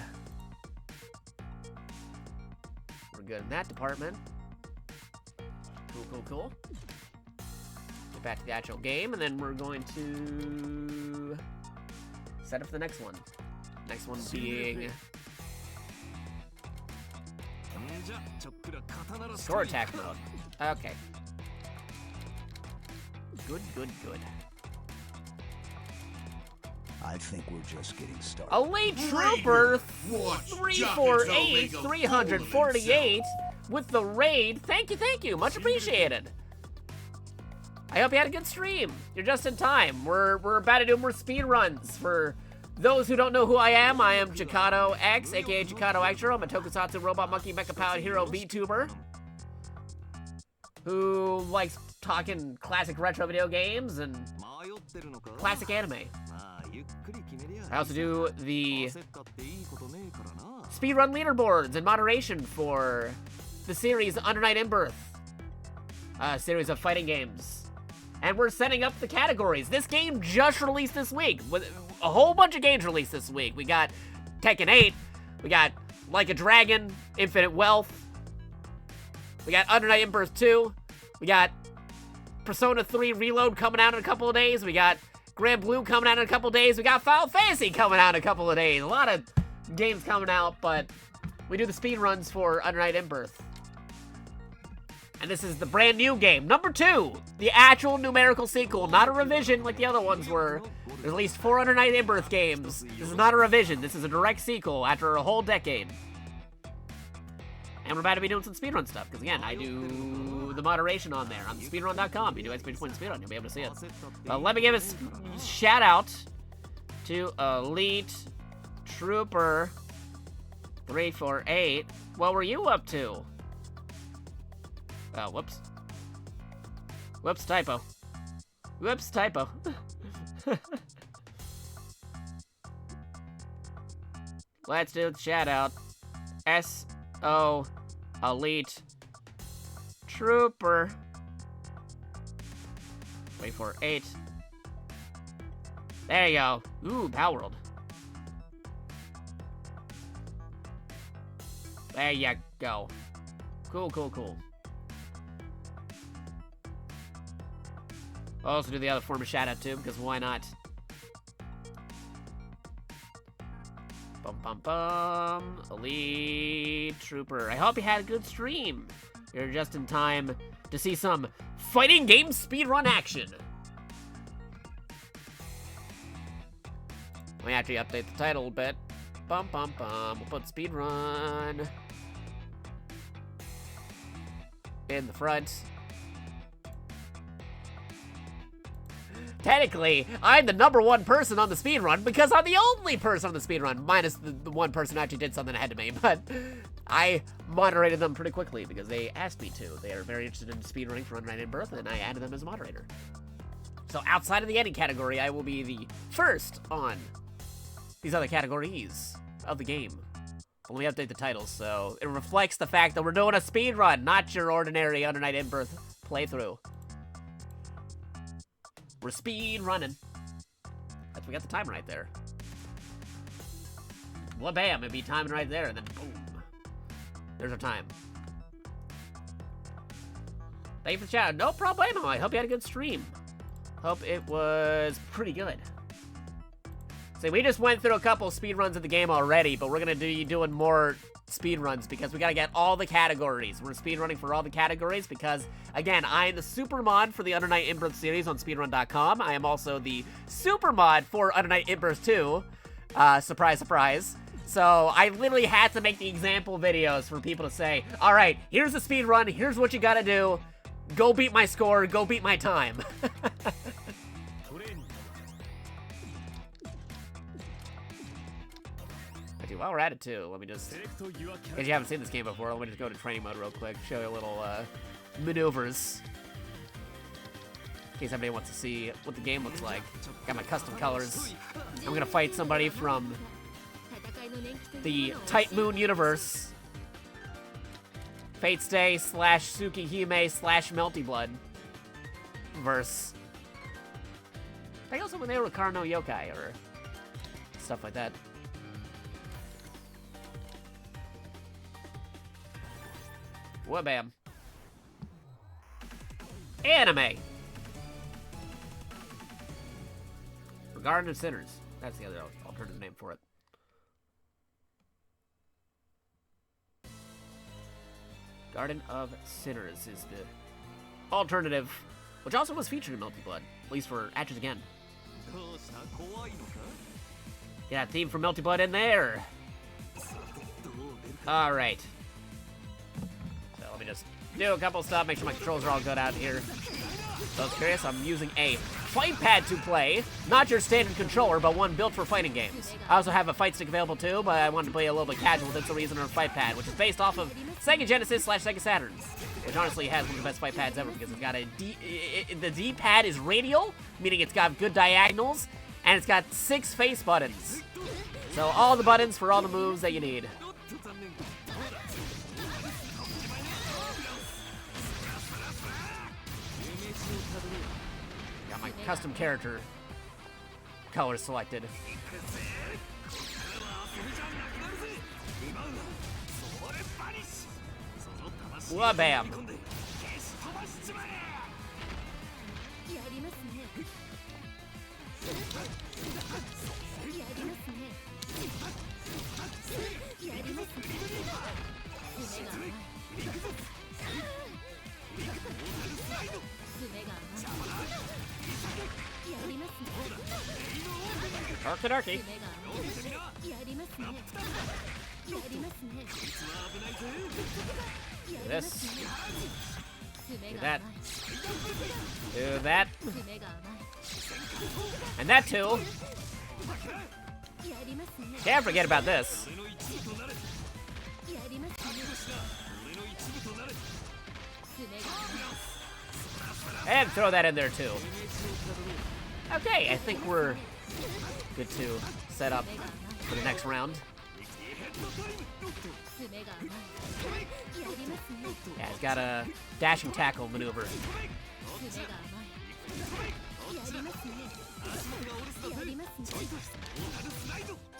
We're good in that department. Cool, cool, cool. Get back to the actual game, and then we're going to set up the next one. Next one being sword attack mode. Okay. Good, good, good. I think we're just getting started. Elite Trooper 348 348 with the raid. Thank you, much appreciated. I hope you had a good stream. You're just in time. We're about to do more speed runs. For those who don't know who I am JakatoX, aka JakatoX. I'm a tokusatsu robot monkey mecha powered hero VTuber who likes talking classic retro video games and classic anime. I also do the speedrun leaderboards and moderation for the series Under Night in Birth. series of fighting games. And we're setting up the categories. This game just released this week. With a whole bunch of games released this week. We got Tekken 8. We got Like a Dragon, Infinite Wealth. We got Under Night in-Birth 2. We got Persona 3 Reload coming out in a couple of days. We got Grand Blue coming out in a couple of days. We got Final Fantasy coming out in a couple of days. A lot of games coming out, but we do the speed runs for Under Night in-Birth. And this is the brand new game, number 2, the actual numerical sequel, not a revision like the other ones were. There's at least 4 Under Night in-Birth games. This is not a revision. This is a direct sequel after a whole decade. And we're about to be doing some speedrun stuff, because again, I do the moderation on there. On speedrun.com, you do !speedrun, you'll be able to see it. Let me give a shout out to Elite Trooper 348. What were you up to? Oh, whoops. Whoops, typo. Whoops, typo. Let's do the shout out. S.O. Elite Trooper 348. There you go. Ooh, Power World. There you go. Cool, cool, cool. I'll also do the other form of shout out too, because why not? Bum bum bum. Elite Trooper. I hope you had a good stream. You're just in time to see some fighting game speedrun action. Let me actually update the title a bit. Bum bum bum. We'll put speedrun in the front. Technically, I'm the #1 person on the speedrun because I'm the only person on the speedrun, minus the one person who actually did something ahead of me, but I moderated them pretty quickly because they asked me to. They are very interested in speedrunning for Under Night in-Birth, and I added them as a moderator. So outside of the ending category, I will be the first on these other categories of the game. Let me update the titles so it reflects the fact that we're doing a speedrun, not your ordinary Under Night in-Birth playthrough. We're speed running. We got the time right there. Well, bam, it'd be timing right there, and then boom. There's our time. Thank you for the chat. No problemo. I hope you had a good stream. Hope it was pretty good. See, we just went through a couple speed runs of the game already, but we're gonna be doing more speed runs because we gotta get all the categories. We're speed running for all the categories because, again, I am the super mod for the Under Night in-Birth series on speedrun.com. I am also the super mod for Under Night in-Birth 2. Surprise, surprise. So I literally had to make the example videos for people to say, all right, here's the speed run, here's what you gotta do. Go beat my score, go beat my time. Actually, while we're at it too, let me just, if you haven't seen this game before, let me just go to training mode real quick, show you a little maneuvers. In case anybody wants to see what the game looks like. Got my custom colors. I'm gonna fight somebody from the Tight Moon universe. Fate Stay / Tsukihime / Melty Blood verse. I think also when they were Karno Yokai or stuff like that. Whabam. Anime. Garden of Sinners. That's the other alternative name for it. Garden of Sinners is the alternative, which also was featured in Melty Blood, at least for Ashes Again. Yeah, theme from Melty Blood in there. Alright. So let me just do a couple stuff, make sure my controls are all good out here. So I was curious, I'm using a fight pad to play, not your standard controller, but one built for fighting games. I also have a fight stick available too, but I wanted to play a little bit casual, that's the reason for a fight pad, which is based off of Sega Genesis / Sega Saturn, which honestly has one of the best fight pads ever because it's got a the D-pad is radial, meaning it's got good diagonals, and it's got 6 face buttons. So all the buttons for all the moves that you need. custom character color selected. Wah bam. やりますねやりますねやりますね爪が甘い爪が甘いやりますね Darky darky. 爪が甘いやりますねやりますね Do this. 爪 Do が that. 甘い Do that. 爪が甘い And that too. やりますね Can't forget about this. やりますね爪が甘い And throw that in there too. Okay, I think we're good to set up for the next round. 爪が甘いやりますね Yeah, he's got a dashing tackle maneuver. 爪が甘いやりますねやりますね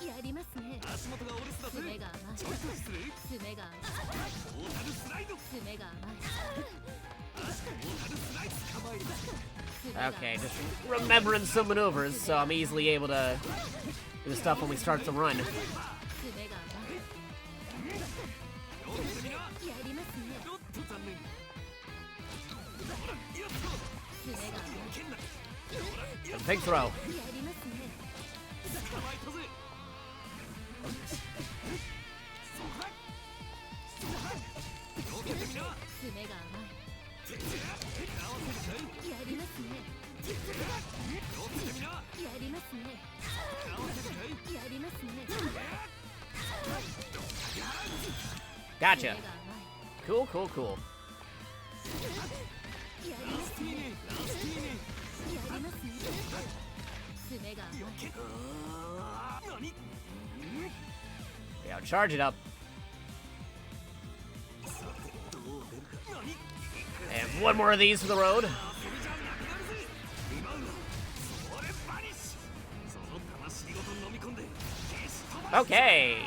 やりますね爪が甘い爪が甘い爪が甘い Okay, just remembering some maneuvers, so I'm easily able to do stuff when we start the run. 爪が甘いやりますね爪が甘い Big throw. やりますね 爪が甘いやりますねやりますねやりますね Gotcha. 爪が甘い Cool, cool, cool. やりますねやりますね爪が甘い Yeah, charge it up. And one more of these for the road. Okay.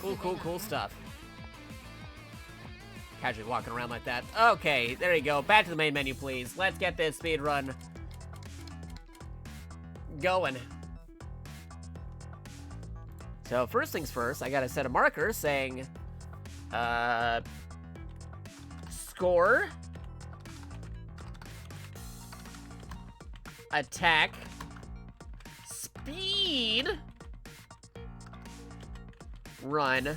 Cool, cool, cool stuff. Casually walking around like that. Okay, there you go. Back to the main menu, please. Let's get this speed run going. So first things first, I gotta set a marker saying, score, attack, speed, run,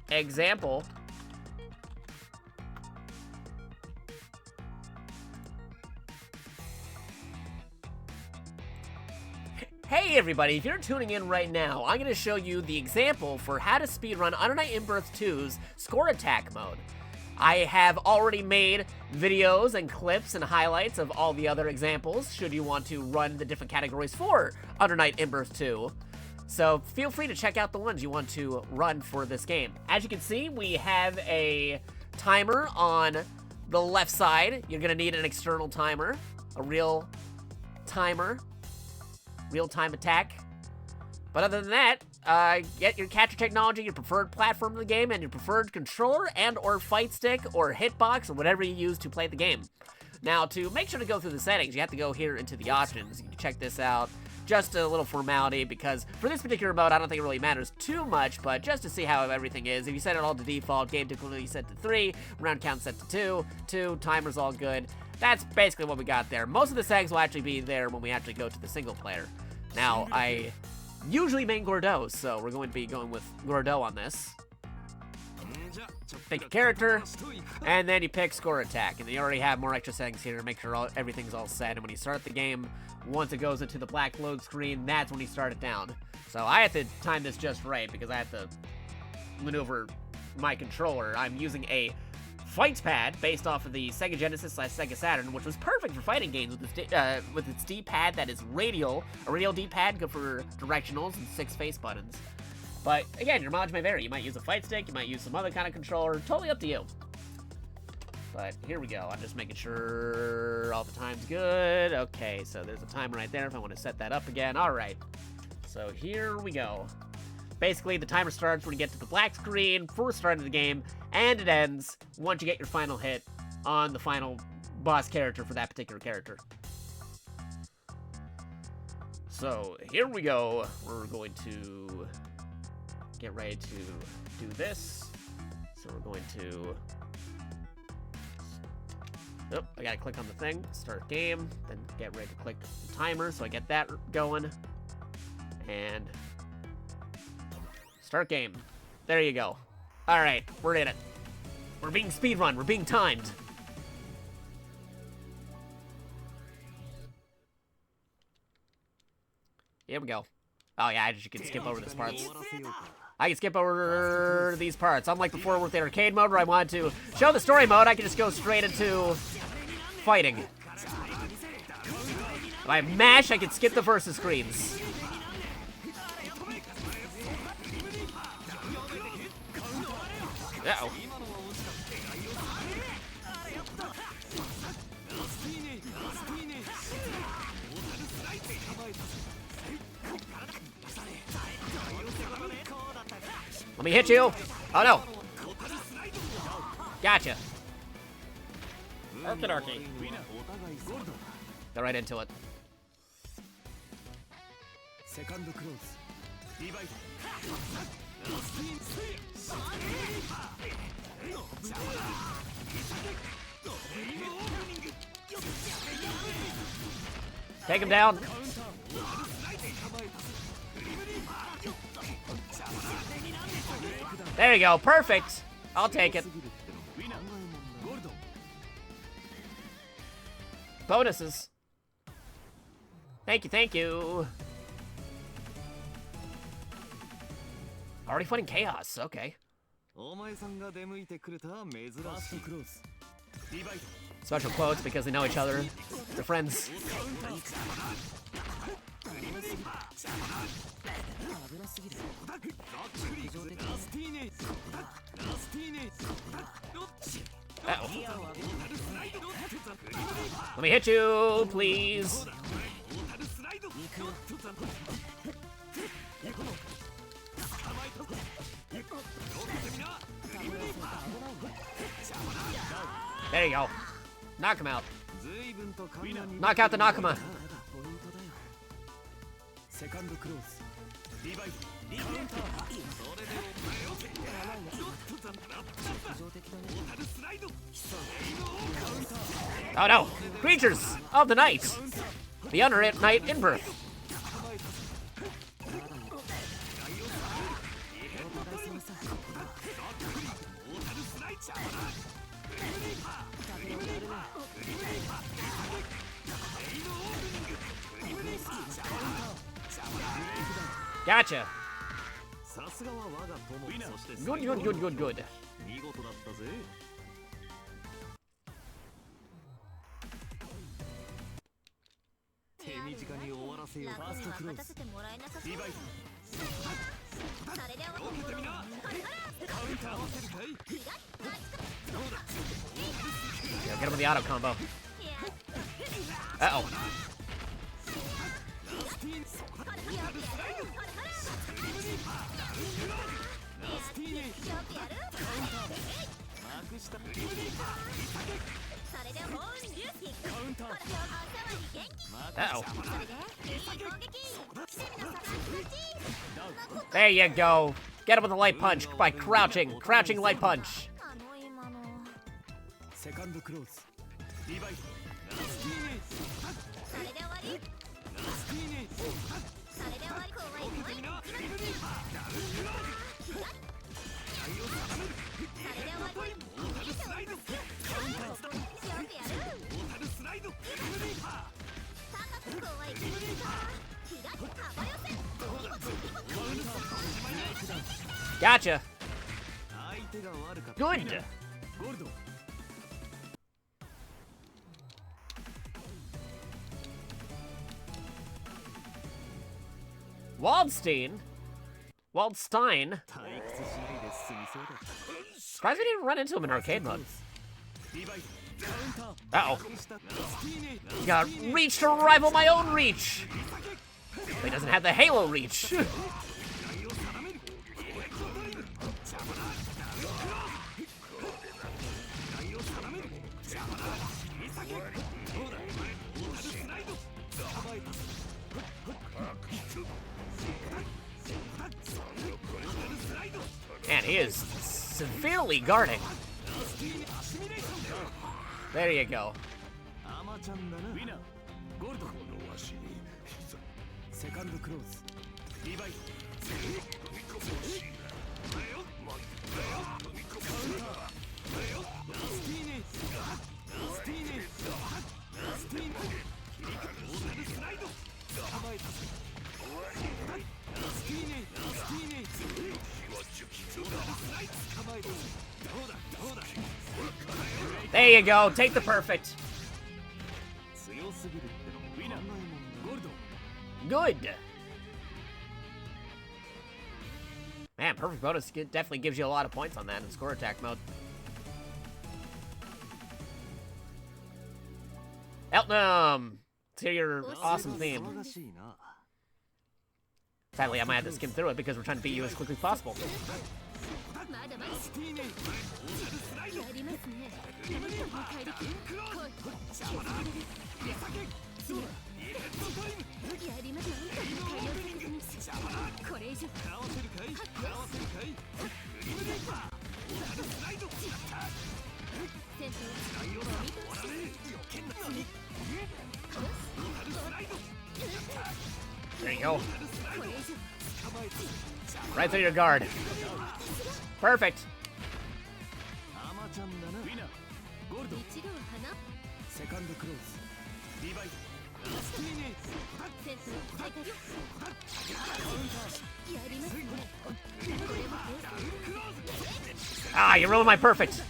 example, hey everybody, if you're tuning in right now, I'm going to show you the example for how to speedrun Under Night In-Birth 2's Score Attack mode. I have already made videos and clips and highlights of all the other examples, should you want to run the different categories for Under Night In-Birth 2. So feel free to check out the ones you want to run for this game. As you can see, we have a timer on the left side. You're going to need an external timer, a real timer. Real-time attack. But other than that, get your capture technology, your preferred platform of the game, and your preferred controller and or fight stick or hitbox or whatever you use to play the game. Now, to make sure to go through the settings, you have to go here into the options. You can check this out. Just a little formality, because for this particular mode, I don't think it really matters too much, but just to see how everything is, if you set it all to default, game difficulty set to 3, round count set to 2, timer's all good. That's basically what we got there. Most of the settings will actually be there when we actually go to the single player. Now, I usually main Gordeau, so we're going to be going with Gordeau on this. Pick a character, and then you pick Score Attack, and you already have more extra settings here to make sure everything's all set. And when you start the game, once it goes into the black load screen, that's when you start it down. So I have to time this just right because I have to maneuver my controller. I'm using a fights pad based off of the Sega Genesis / Sega Saturn, which was perfect for fighting games with its D-pad that is radial, a radial D-pad good for directionals and 6 face buttons. But again, your mileage may vary. You might use a fight stick, you might use some other kind of controller, totally up to you. But here we go. I'm just making sure all the time's good. Okay, so there's a timer right there if I want to set that up again. All right. So here we go. Basically, the timer starts when you get to the black screen for starting the game, and it ends once you get your final hit on the final boss character for that particular character. So here we go. We're going to get ready to do this. So we're going to... Oh, I gotta click on the thing, start game, then get ready to click the timer so I get that going. And start game. There you go. Alright, we're in it. We're being speedrun, we're being timed. Here we go. Oh yeah, I just can skip over this part. I can skip over these parts. Unlike before with the arcade mode where I wanted to show the story mode, I can just go straight into fighting. If I mash, I can skip the versus screens. Uh-oh. Let me hit you. Oh no. Gotcha. Okie dokie. Go right into it. Take him down. There you go. Perfect. I'll take it. Bonuses. Thank you, thank you. Already fighting chaos. Okay. Special quotes because they know each other. They're friends. Uh-oh. Let me hit you, please. There you go. Knock him out. Knock out the Nakama. Oh no! Creatures of the night! The under night in birth. Gotcha. Good, good, good, good, good. Yeah, get him with the auto combo. Uh-oh. Uh-oh. There you go. Get him with a light punch by crouching. Crouching light punch. Gotcha. Good. Waldstein? Waldstein? Surprised we didn't run into him in arcade mode. Uh-oh. Got reach to rival my own reach. But he doesn't have the Halo reach. Man, he is severely guarding. There you go. There you go. Take the perfect. Good. Man, perfect bonus definitely gives you a lot of points on that in score attack mode. Eltnum! Let's hear your awesome theme. Sadly, I might have to skim through it because we're trying to beat you as quickly as possible. There you go. Right through your guard. Perfect. Ah, you ruined my perfect.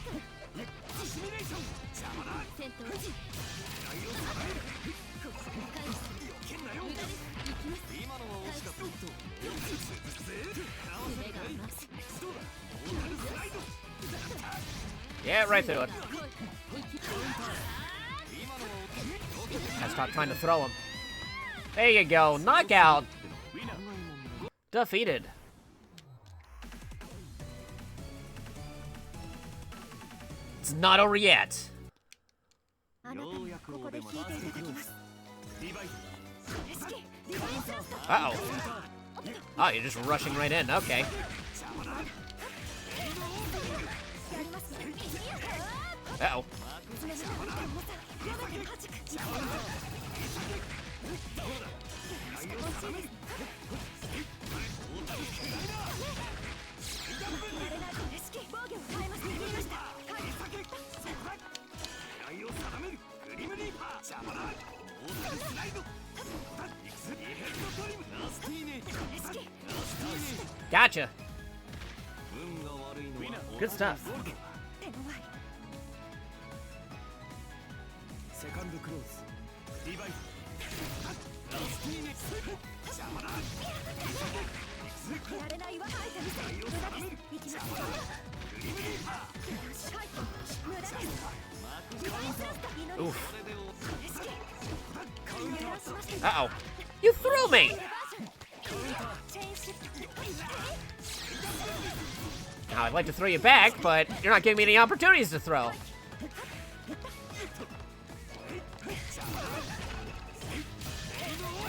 Yeah, right through it. Gotta stop trying to throw him. There you go. Knockout. Defeated. It's not over yet. Uh-oh. Oh, you're just rushing right in. Okay. Uh-oh. Gotcha. Good stuff. Oof. Uh-oh. You threw me! Now, I'd like to throw you back, but you're not giving me any opportunities to throw.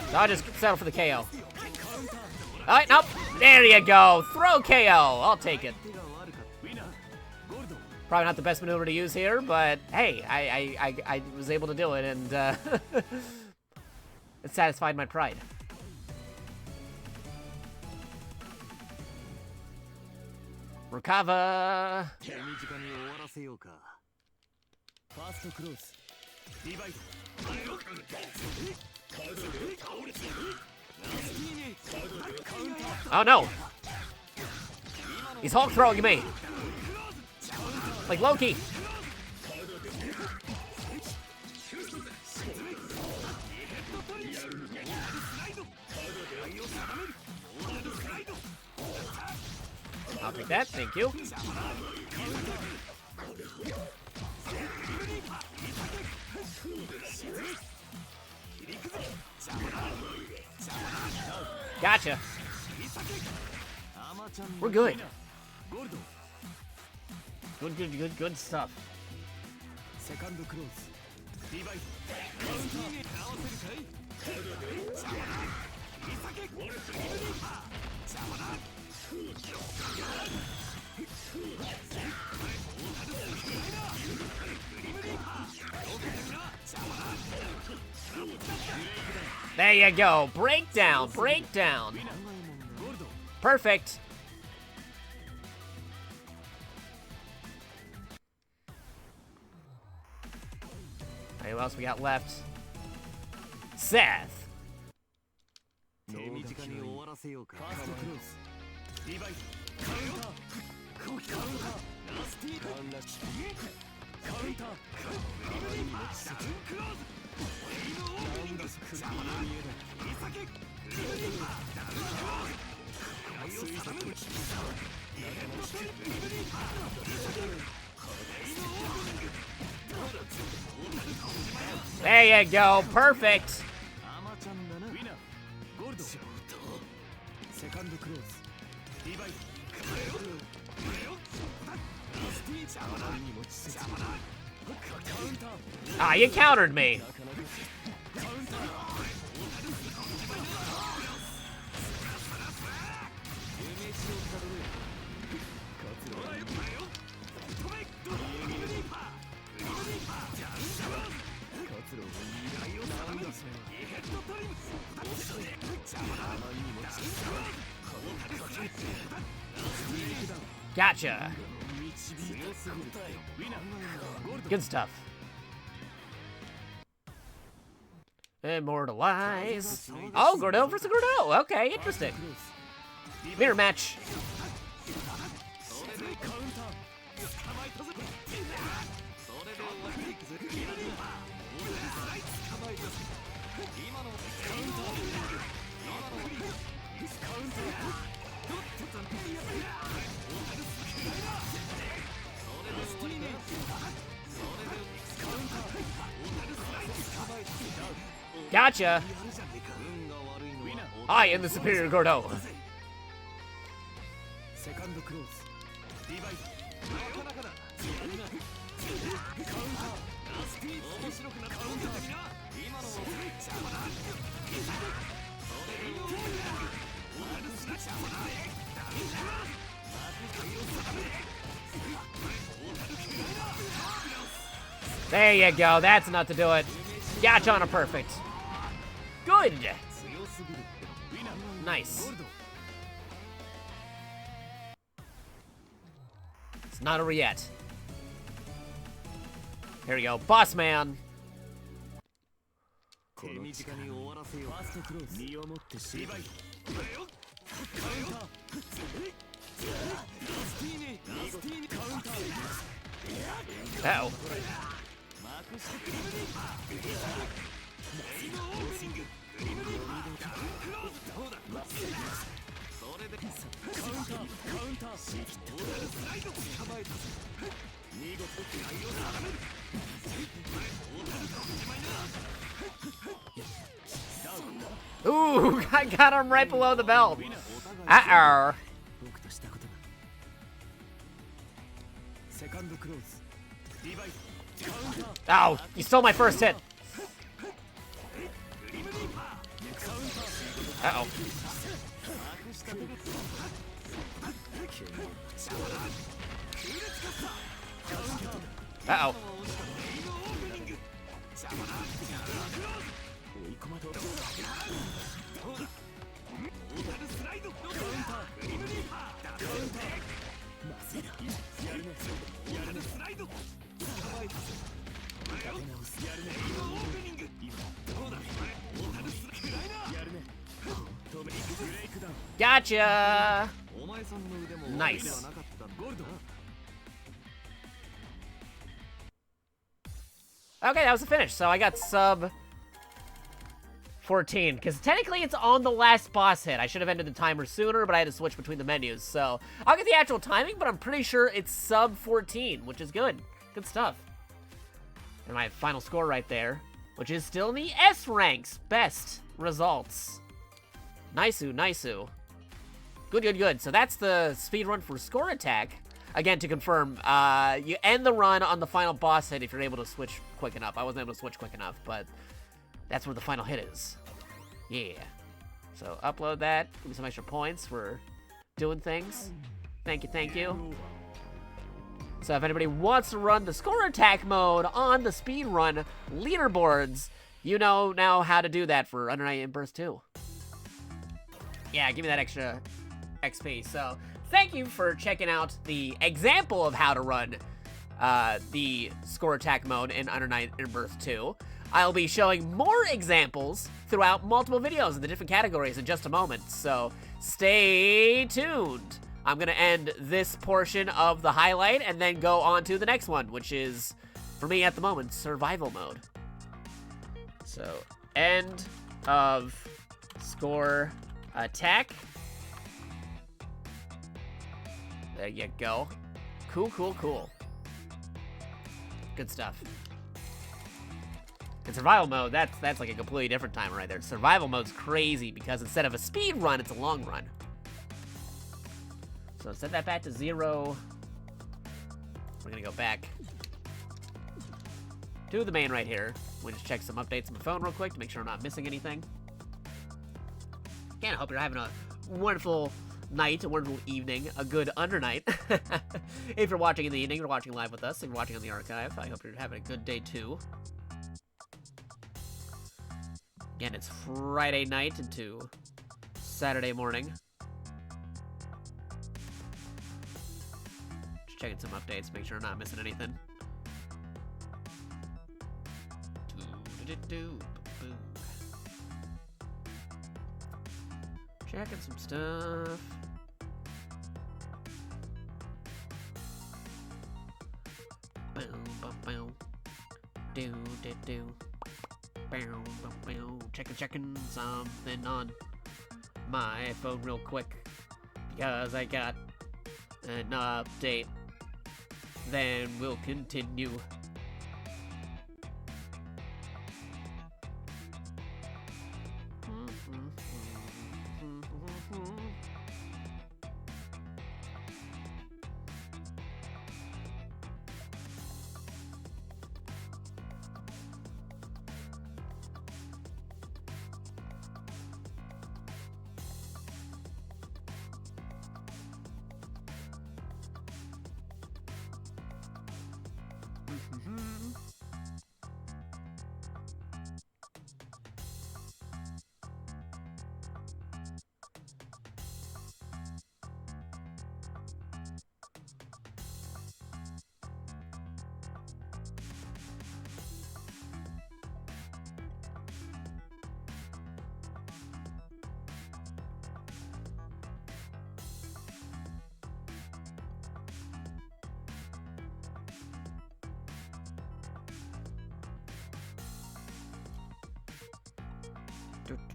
So I'll just settle for the KO. Alright, nope. There you go. Throw KO. I'll take it. Probably not the best maneuver to use here, but hey, I was able to do it, and it satisfied my pride. Recover. Oh no! He's Hulk throwing me! Like Loki! I'll take that, thank you. Gotcha. We're good. Good stuff. There you go. Breakdown, breakdown. Perfect. Alright, who else we got left? Seth. There you go. Perfect. Ah, you countered me. Gotcha. Good stuff. Immortalize. Oh, Gordo versus Gordo. Okay, interesting. Mirror match. Gotcha. I am the superior Gordo. There you go. That's enough to do it. Gotcha on a perfect. Good. Nice. It's not over yet. Here we go. Boss man. Uh-oh. Ooh, I got him right below the belt. Uh-oh. Oh, you stole my first hit. Uh-oh. Uh-oh. Gotcha! Nice. Okay, that was the finish. So I got sub 14, because technically it's on the last boss hit. I should have ended the timer sooner, but I had to switch between the menus. So I'll get the actual timing, but I'm pretty sure it's sub 14, which is good. Good stuff. And my final score right there, which is still in the S ranks. Best results. Nice-oo. Good. So that's the speed run for Score Attack. Again, to confirm, you end the run on the final boss hit if you're able to switch quick enough. I wasn't able to switch quick enough, but that's where the final hit is. Yeah. So upload that. Give me some extra points for doing things. Thank you. So if anybody wants to run the Score Attack mode on the speedrun leaderboards, you know now how to do that for Under Night In-Burst 2. Yeah, give me that extra XP. So thank you for checking out the example of how to run the Score Attack mode in Under Night In-Burst 2. I'll be showing more examples throughout multiple videos in the different categories in just a moment, so stay tuned. I'm gonna end this portion of the highlight and then go on to the next one, which is, for me at the moment, survival mode. So, end of Score Attack. There you go. Cool. Good stuff. In survival mode, that's like a completely different timer right there. Survival mode's crazy because instead of a speed run, it's a long run. So set that back to 0. We're gonna go back to the main right here. We just check some updates on my phone real quick to make sure I'm not missing anything. Again, I hope you're having a wonderful night, a wonderful evening, a good under night. If you're watching in the evening, you're watching live with us. If you're watching on the archive, I hope you're having a good day too. Again, it's Friday night into Saturday morning. Just checking some updates, make sure I'm not missing anything. Checking some stuff. Boom. Do. Checking something on my phone real quick because I got an update. Then we'll continue.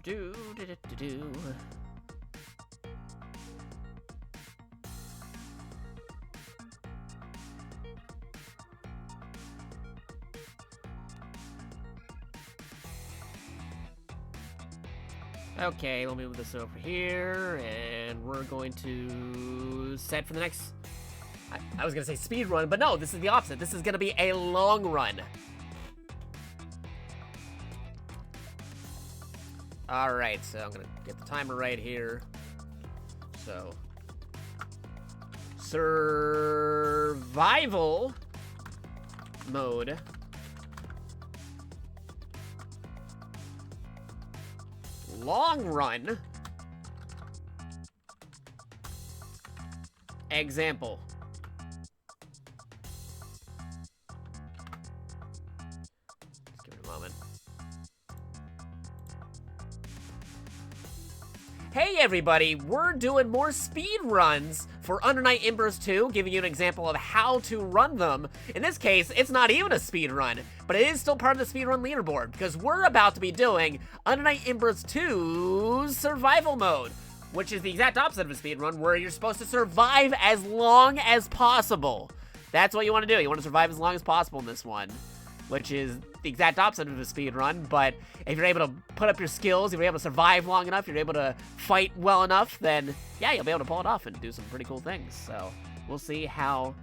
Do. Okay, let me move this over here, and we're going to set for the next... I was gonna say speed run, but no, this is the opposite. This is gonna be a long run. Alright, so I'm gonna get the timer right here. So, survival mode. Long run. Example. Let's give it a moment. Hey everybody, we're doing more speed runs for Under Night In-Burst 2, giving you an example of how to run them. In this case, it's not even a speed run, but it is still part of the speed run leaderboard, because we're about to be doing Under Night In-Burst 2's survival mode, which is the exact opposite of a speed run, where you're supposed to survive as long as possible. That's what you want to do. You want to survive as long as possible in this one, which is the exact opposite of a speed run. But if you're able to put up your skills, if you're able to survive long enough, you're able to fight well enough, then yeah, you'll be able to pull it off and do some pretty cool things. So we'll see how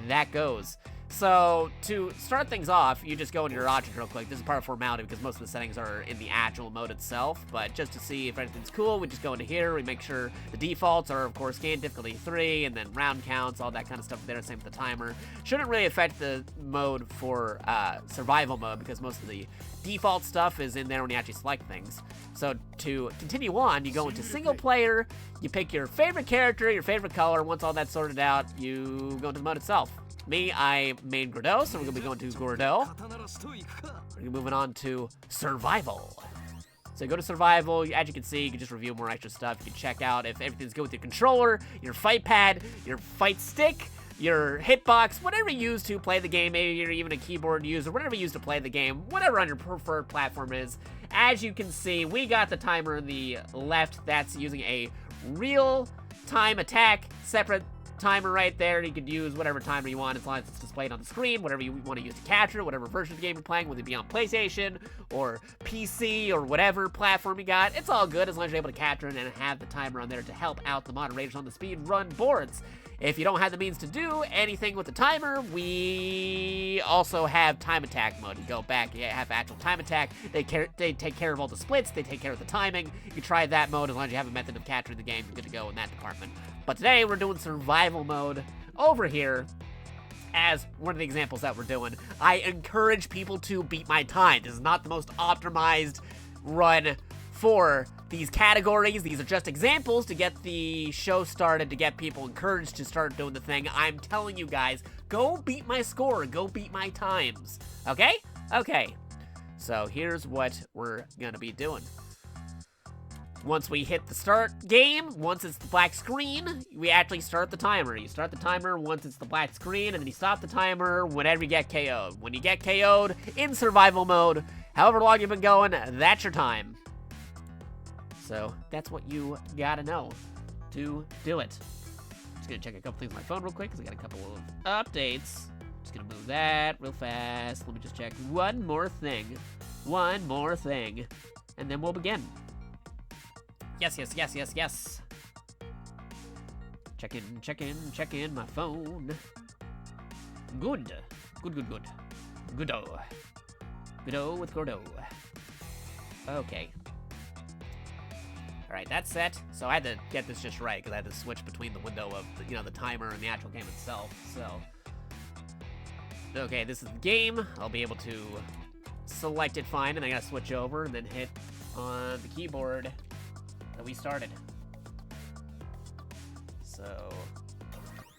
that goes. So to start things off, you just go into your options real quick. This is part of formality because most of the settings are in the actual mode itself. But just to see if anything's cool, we just go into here. We make sure the defaults are, of course, game difficulty 3, and then round counts, all that kind of stuff there. Same with the timer. Shouldn't really affect the mode for survival mode because most of the default stuff is in there when you actually select things. So to continue on, you go into single player. You pick your favorite character, your favorite color. Once all that's sorted out, you go into the mode itself. Me, I main Gordeau, so we're going to be going to Gordeau. We're moving on to Survival. So go to Survival. As you can see, you can just review more extra stuff. You can check out if everything's good with your controller, your fight pad, your fight stick, your hitbox, whatever you use to play the game. Maybe you're even a keyboard user, whatever you use to play the game, whatever on your preferred platform is. As you can see, we got the timer on the left. That's using a real-time attack, separate timer right there. You could use whatever timer you want as long as it's displayed on the screen, whatever you want to use to capture, whatever version of the game you're playing, whether it be on PlayStation or PC or whatever platform you got. It's all good as long as you're able to capture it and have the timer on there to help out the moderators on the speedrun boards. If you don't have the means to do anything with the timer, we also have time attack mode. You go back, you have actual time attack. They take care of all the splits, they take care of the timing. You can try that mode as long as you have a method of capturing the game. You're good to go in that department. But today we're doing survival mode over here as one of the examples that we're doing. I encourage people to beat my time. This is not the most optimized run for these categories. These are just examples to get the show started, to get people encouraged to start doing the thing. I'm telling you guys, go beat my score, go beat my times, okay? Okay, so here's what we're gonna be doing. Once we hit the start game, once it's the black screen, we actually start the timer. You start the timer once it's the black screen, and then you stop the timer whenever you get KO'd. When you get KO'd in survival mode, however long you've been going, that's your time. So that's what you gotta know to do it. Just gonna check a couple things on my phone real quick because I got a couple of updates. Just gonna move that real fast. Let me just check one more thing. One more thing. And then we'll begin. Yes, yes, yes, yes, yes. Check in my phone. Good. Good. Goodo. Goodo with Gordeau. Okay. Alright, that's set. So I had to get this just right, because I had to switch between the window of, the timer and the actual game itself, so. Okay, this is the game. I'll be able to select it fine, and I gotta switch over, and then hit on the keyboard that we started. So,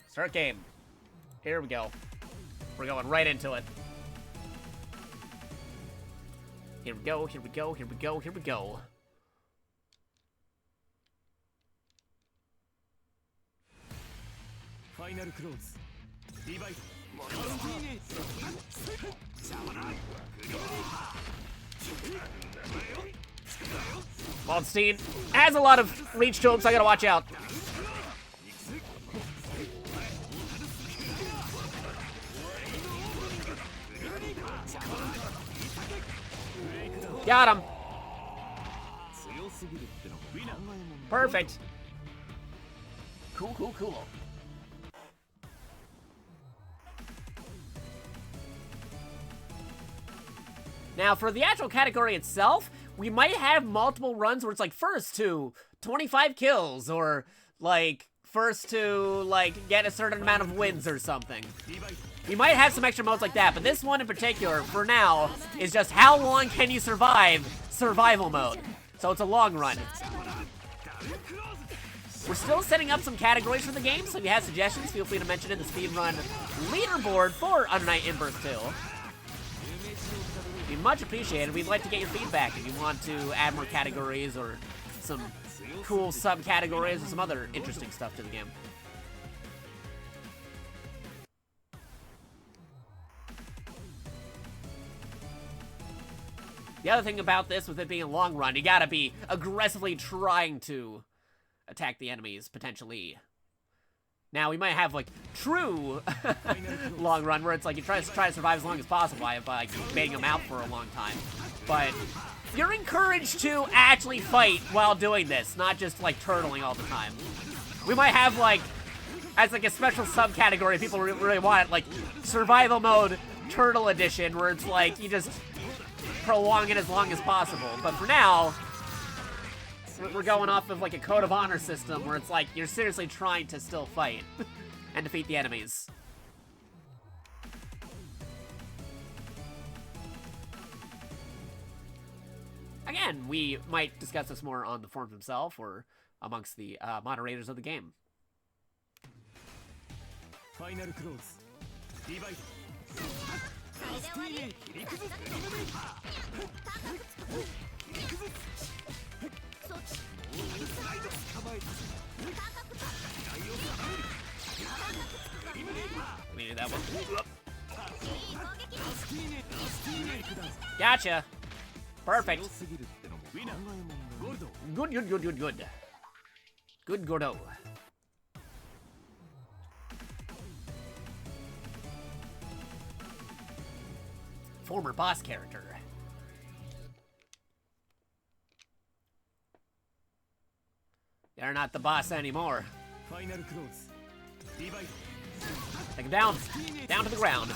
start game. Here we go. We're going right into it. Here we go. Final close. Divide. Waldstein has a lot of reach to him, so I gotta watch out. Got him. Perfect. Cool. Now, for the actual category itself, we might have multiple runs where it's like first to 25 kills, or like first to like get a certain amount of wins or something. We might have some extra modes like that, but this one in particular, for now, is just how long can you survive survival mode. So it's a long run. We're still setting up some categories for the game, so if you have suggestions, feel free to mention it in the speedrun leaderboard for Under Night In-Birth 2. It'd be much appreciated. We'd like to get your feedback if you want to add more categories or some cool subcategories or some other interesting stuff to the game. The other thing about this, with it being a long run, you gotta be aggressively trying to attack the enemies, potentially Now we might have like true long run where it's like you try to survive as long as possible by like baiting them out for a long time. But you're encouraged to actually fight while doing this, not just like turtling all the time. We might have like, as like a special subcategory, people really want it, like survival mode turtle edition, where it's like you just prolong it as long as possible. But for now, we're going off of like a code of honor system where it's like you're seriously trying to still fight and defeat the enemies. Again, we might discuss this more on the forums himself or amongst the moderators of the game. Final close. Divide. それで終わり We needed that one. Gotcha. Perfect. Good, good, good, good, good. Good, Gordo. Former boss character. You're not the boss anymore. Final close. Divide. Take him down. Down to the ground.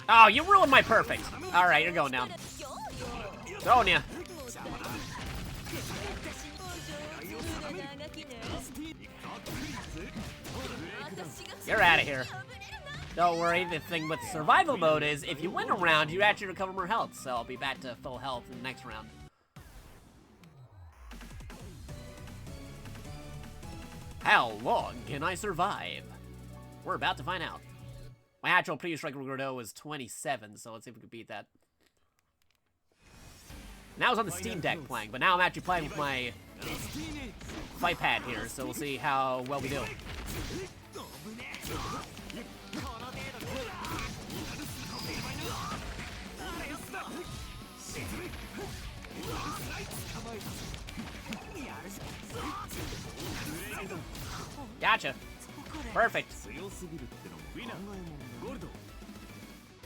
Oh, you ruined my perfect. Alright, you're going down. Throwing ya. You're out of here. Don't worry, the thing with survival mode is if you win a round, you actually recover more health, so I'll be back to full health in the next round. How long can I survive? We're about to find out. My actual previous record was 27, so let's see if we can beat that. Now I was on the Steam Deck playing, but now I'm actually playing with my fight pad here, so we'll see how well we do. Gotcha. Perfect.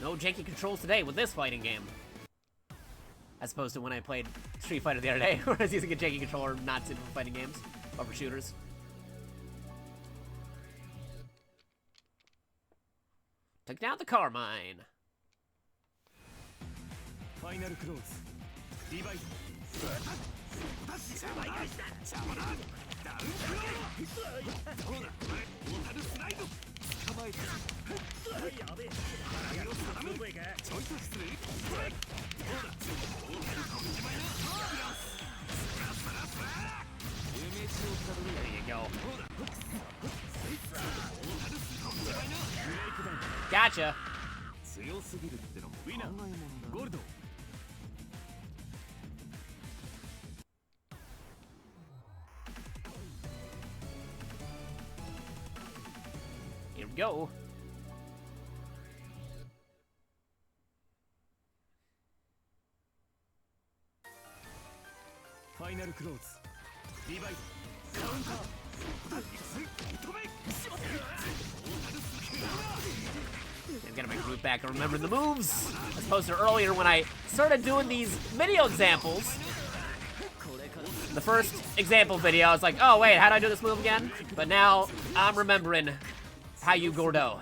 No janky controls today with this fighting game. As opposed to when I played Street Fighter the other day, where I was using a janky controller not suited for fighting games, or for shooters. Took down the Carmine. Final close. Divide. There you go. Gotcha. Here we go. Final close. Divide. I'm gonna make root back and remember the moves. As opposed to earlier when I started doing these video examples. The first example video, I was like, oh wait, how do I do this move again? But now I'm remembering how you Gordo.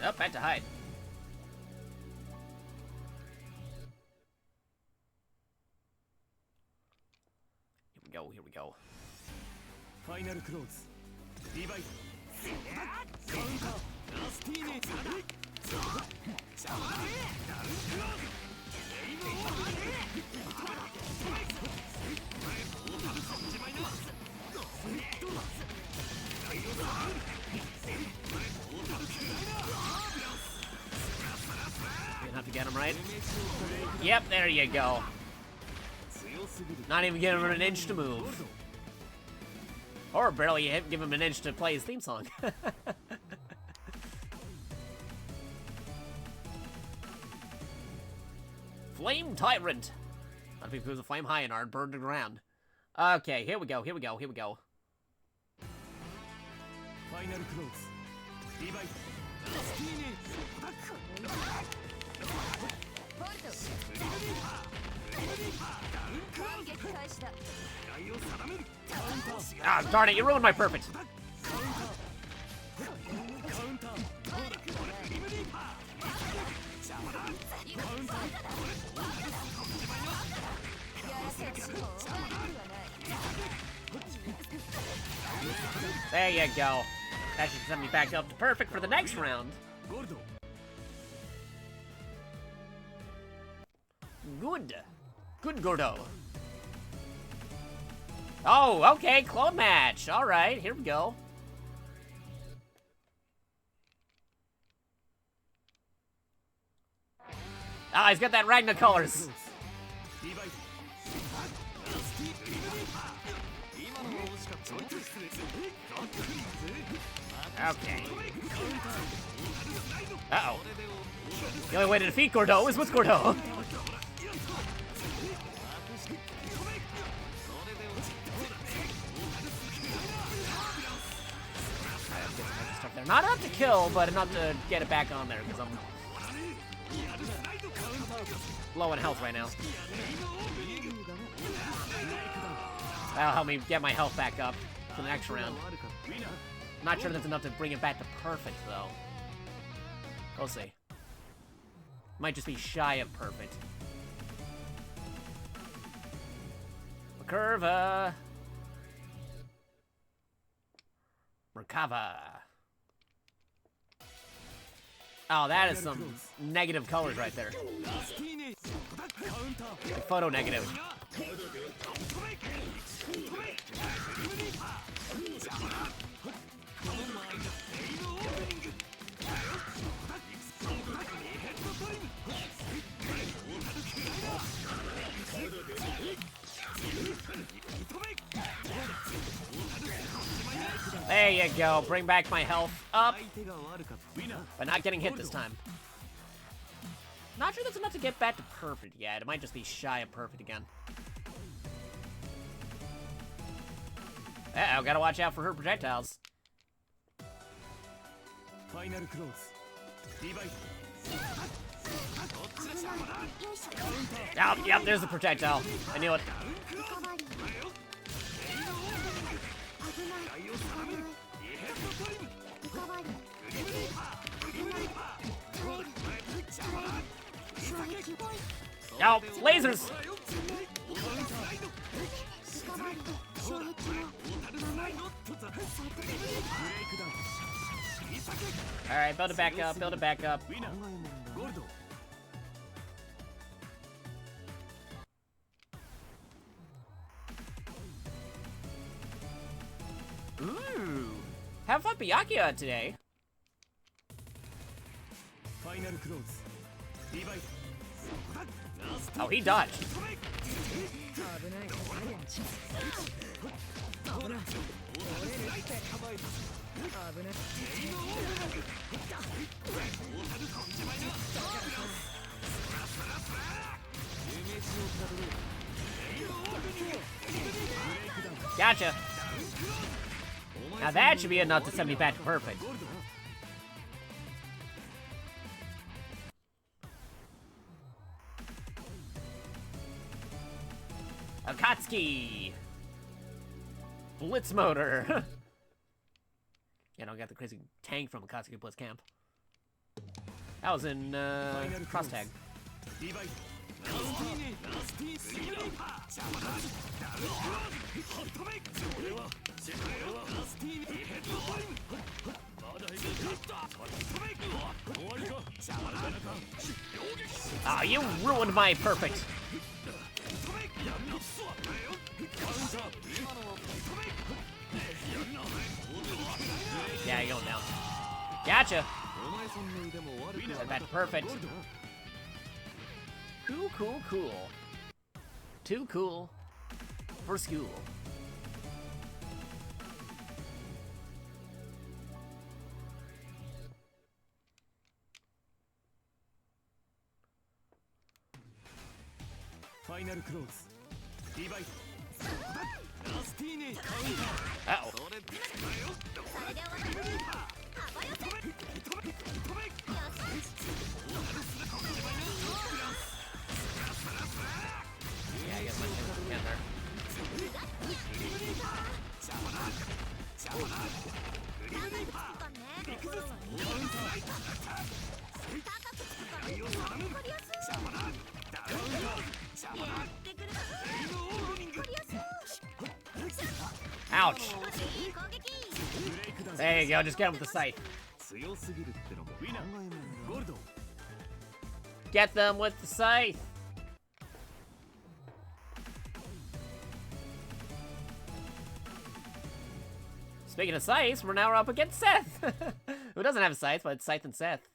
Oh, back to hide. Here we go. Final close. Divide. Gonna have to get him right. Yep, there you go. Not even giving him an inch to move. Or barely give him an inch to play his theme song. Flame Tyrant. A lot of people use a Flame High and burned to the ground. Okay, here we go, here we go, here we go. Final close. Divide. 撃開始だ Ah, darn it, you ruined my perfect. There you go. That should send me back up to perfect for the next round. Good. Good, Gordo. Oh, okay, clone match. All right, here we go. Ah, he's got that Ragna colors. Okay. Uh-oh. The only way to defeat Gordo is with Gordo. They're not enough to kill, but enough to get it back on there, because I'm low in health right now. That'll help me get my health back up for the next round. Not sure that's enough to bring it back to perfect, though. We'll see. Might just be shy of perfect. Curva. Merkava. Oh, that is some negative colors right there. Like photo negative. There you go. Bring back my health up. But not getting hit this time. Not sure that's enough to get back to perfect yet. It might just be shy of perfect again. Uh-oh, gotta watch out for her projectiles. Final close. Divide. Oh, yep, there's the projectile. I knew it. Oh, lasers! Alright, build it back up, build it back up. Ooh! Have fun Byakuya today. Final close. Divide. Oh, he dodged. Gotcha. Now that should be enough to send me back to perfect. Akatsuki! Blitz motor! Yeah, I got the crazy tank from Akatsuki Blitz Camp. That was in, Cross Tag. Ah, you ruined my perfect! Yeah, you're going down. Gotcha! Set that to perfect. Cool, cool, cool. Too cool for school. ァイナルクローズリバイトラスティーネカウンター Uh-oh. それだよそれで終わり幅寄せよしYeah, I guess my thing in there. ブ Ouch. There you go, just get him with the scythe. 強すぎるってのも考えもんだゴールド Get them with the scythe. Speaking of scythes, we're now up against Seth. Who doesn't have a scythe, but it's Scythe and Seth.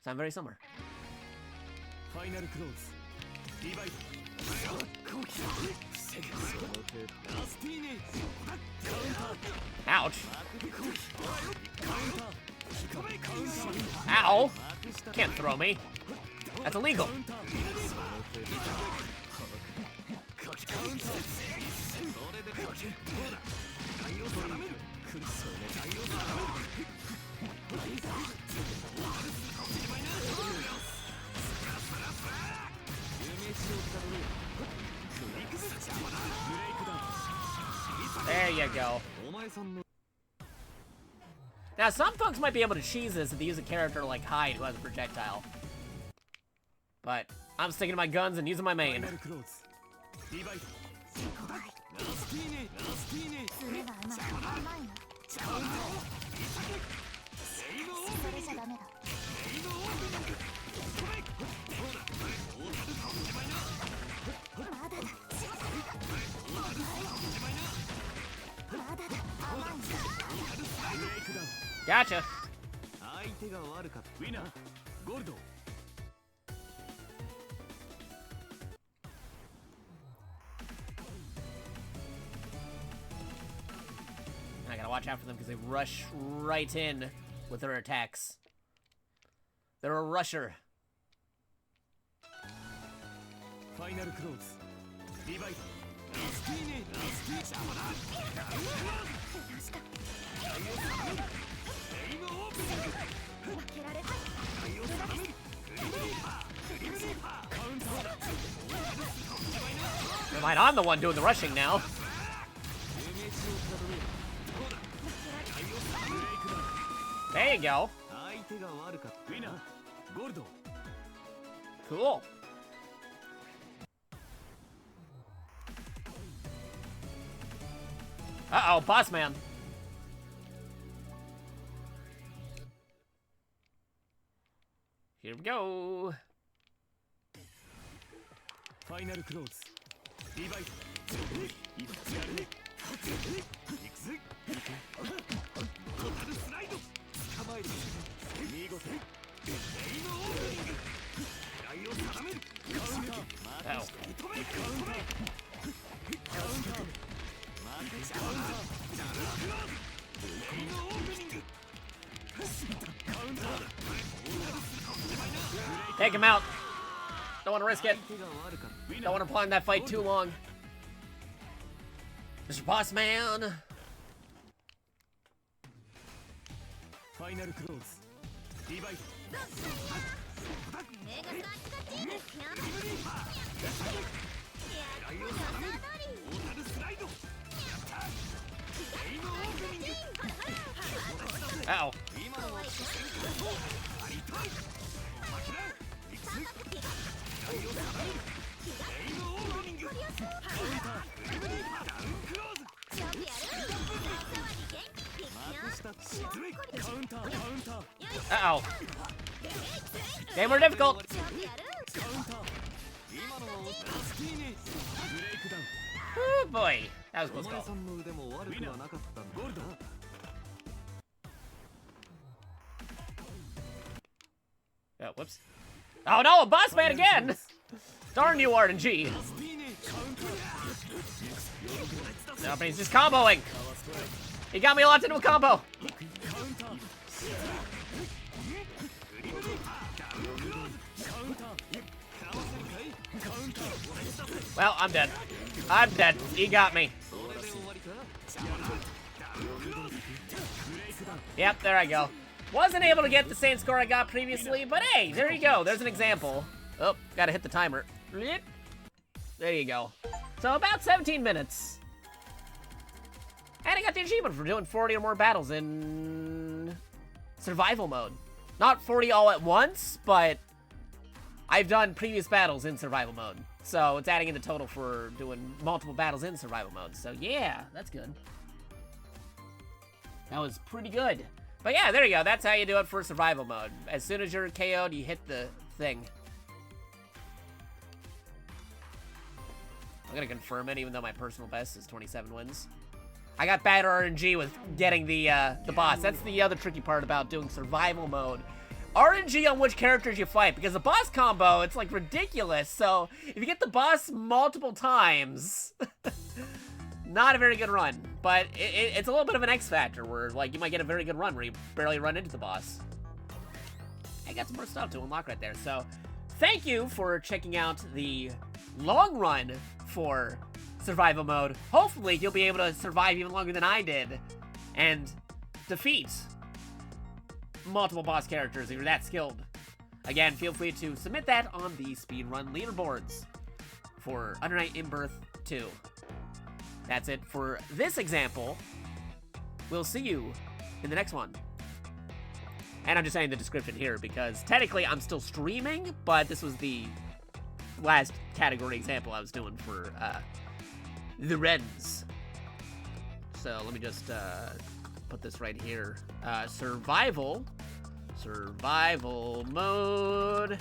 Sound very similar. ファイナルクローズリバイトラスティーネカウンター Ouch. Ow. Can't throw me. That's illegal. 夢 There you go. お前さんの Now, some folks might be able to cheese this if they use a character like Hyde who has a projectile. But I'm sticking to my guns and using my ファイ main. ナルクローズリバイトラスティーネラスティーネ爪が甘い甘いのカウンターセイムオープニングそれじゃダメだセイムオープニングどうだ大樽かもしれないなまだだ大樽かもしれないなまだだ甘いのブレイクダウン Gotcha. 相手が悪かったウィナーゴールド I gotta watch out for them because they rush right in with their attacks. They're a rusher. ファイナルクローズリバイトラスティーネラスティー邪魔だセイムオープニング負けられないクリーパークリーパーカウンターだ Never mind, I'm the one doing the rushing now. 夢地をたどれどうだブレイクダウン There you go. 相手が悪かったウィナーゴールド Cool. Uh-oh, boss man. Here we go. ファイナルクローズリバイト一発やるねいくぜトタルスライド捕まえる見事セイムオープニング狙いを定めるカウンター Uh-oh. 止めカウンターカウンターマークカウンターダルクローズセイムオープニングカウンターだ Take him out. Don't want to risk it. 相手が悪かった Don't want to prolong that fight too long. Mr. Boss Man. ファイナルクローズリバイト目がカチカチや狙いを定めるトータルスライドやったセイムオープニング Uh-oh. 今のはやりたい負けないいくぜ狙いを定めるセイムオープニングカウンターグリムリーパーダウンクローズよくやるマークしたズレイカウンターカウンター Uh-oh. They were difficult. カウンター今のはラスティーネブレイクダウン Oh boy. That was お close 前 call. さんの腕も悪くはなかったんだゴールド Oh, whoops. Oh no, a boss man again! Darn you, RNG. ラスティーネカウンター No, but he's just comboing. He got me locked into a combo. カウンターグリムリーパーダウンクローズカウンター Well, I'm dead. I'm dead. He got me. Yep, there I go. Wasn't able to get the same score I got previously, but hey, there you go. There's an example. Oh, gotta hit the timer. There you go. So about 17 minutes. And I got the achievement for doing 40 or more battles in survival mode. Not 40 all at once, but I've done previous battles in survival mode. So it's adding in the total for doing multiple battles in survival mode. So yeah, that's good. That was pretty good. But yeah, there you go. That's how you do it for survival mode. As soon as you're KO'd, you hit the thing. I'm gonna confirm it, even though my personal best is 27 wins. I got bad RNG with getting the boss. That's the other tricky part about doing survival mode. RNG on which characters you fight, because the boss combo, it's like ridiculous. So if you get the boss multiple times, not a very good run. But it's a little bit of an X factor where like you might get a very good run where you barely run into the boss. I got some more stuff to unlock right there. So thank you for checking out the long run for survival mode. Hopefully you'll be able to survive even longer than I did and defeat multiple boss characters if you're that skilled. Again, feel free to submit that on the speedrun leaderboards for Under Night in Birth 2. That's it for this example. We'll see you in the next one. And I'm just saying the description here because technically I'm still streaming, but this was the last category example I was doing for the Reds. So let me just put this right here. Survival mode,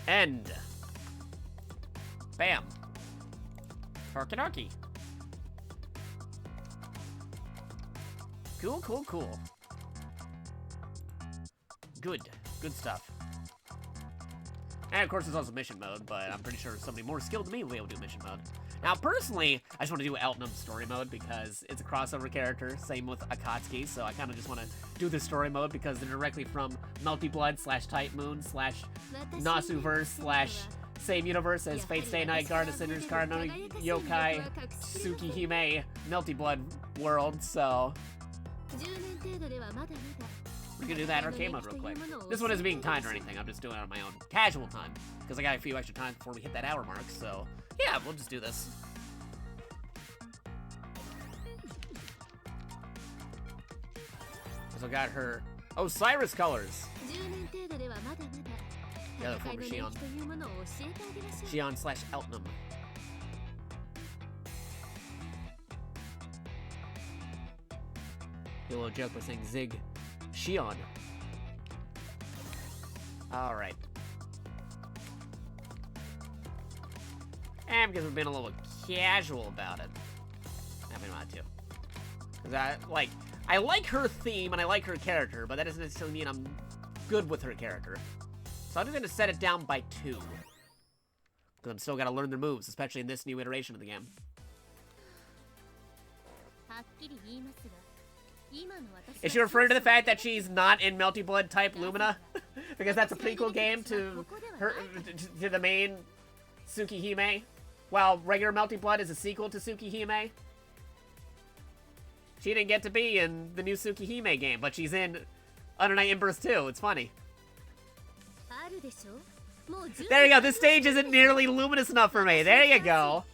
end. Bam. Okie. Cool. Good stuff. And of course there's also mission mode, but I'm pretty sure somebody more skilled than me will be able to do mission mode. Now, personally, I just want to do Eltonum story mode because it's a crossover character, same with Akatsuki, so I kind of just want to do the story mode because they're directly from Melty Blood / Type Moon / Nasuverse / same universe as Fate Stay Night, Guard of Sinners, Card no Yokai, Tsukihime, Melty Blood world, so we're gonna do that arcade mode real quick. This one isn't being timed or anything, I'm just doing it on my own casual time because I got a few extra times before we hit that hour mark, so yeah, we'll just do this. Also got her Osiris colors. The other form of Shion. Shion / Eltonum. A little joke by saying Zig Shion. Alright. And because we're being a little casual about it. I mean, not too. Because I like her theme and I like her character, but that doesn't necessarily mean I'm good with her character. So I'm just going to set it down by 2. Because I'm still got to learn their moves, especially in this new iteration of the game. Is she referring to the fact that she's not in Melty Blood type Lumina? Because that's a prequel game to her, to the main Tsukihime? While regular Melty Blood is a sequel to Tsukihime? She didn't get to be in the new Tsukihime game, but she's in Under Night in Birth 2. It's funny. There you go. This stage isn't nearly luminous enough for me. There you go.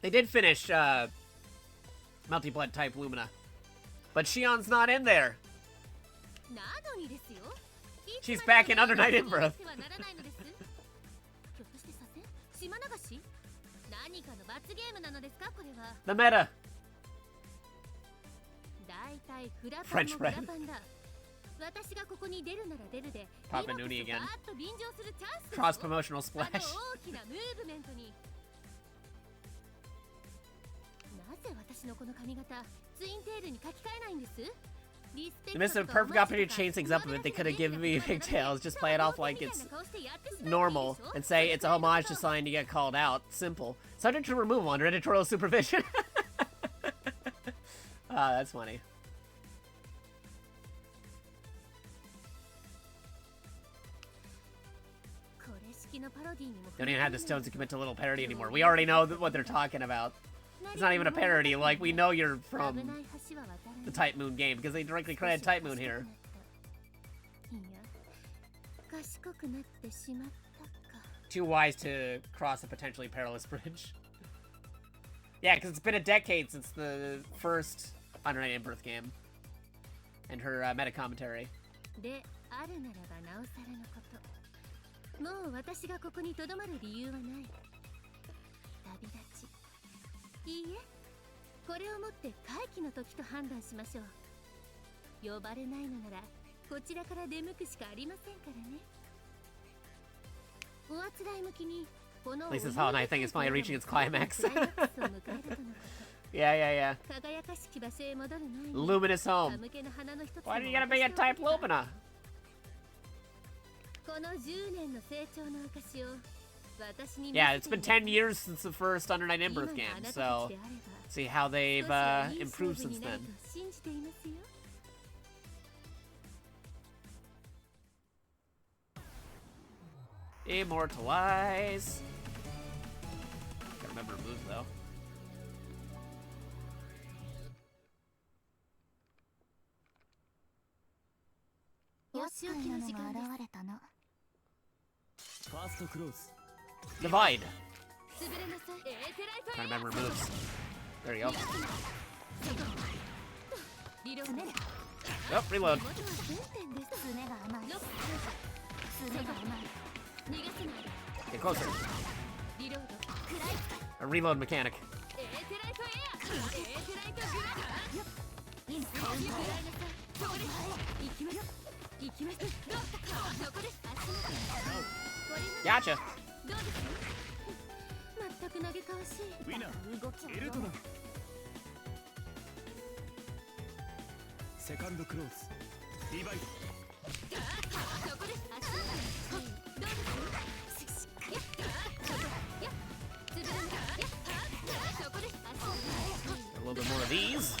They did finish Melty Blood type Lumina, but Shion's not in there. She's back in Under Night in Birth. The meta. French bread. Papa Nooney again. Cross promotional splash. They missed a perfect opportunity to change things up a bit. They could have given me pigtails. Just play it off like it's normal and say it's a homage to something to get called out. Simple. Subject to removal under editorial supervision. Ah, that's funny. Don't even have the stones to commit to a little parody anymore. We already know what they're talking about. It's not even a parody. Like, we know you're from the Type Moon game because they directly credited Type Moon here. Too wise to cross a potentially perilous bridge. Yeah, because it's been a decade since the first Under Night In-Birth game. And her meta commentary. もう私がここに留まる理由はない。旅立ち。いいえ、これをもって会期の時と判断しましょう。呼ばれないのならこちらから出向くしかありませんからね。おあつらい向きにこの At least this Hollow Knight thing is finally reaching its climax. Yeah. 輝かしき場所へ戻る前に Luminous home. Why do you gotta be a Type Lumina? この10年の成長の証を私に Yeah, it's been 10 years since the first Under Night In-Birth game, so see how they've improved since then. Immortalize. Gotta remember her moves though. Divide. Trying to remember her moves. There you go. Yep, reload. Get closer. A reload mechanic. Gotcha. Second close. Divide. A little bit more of these.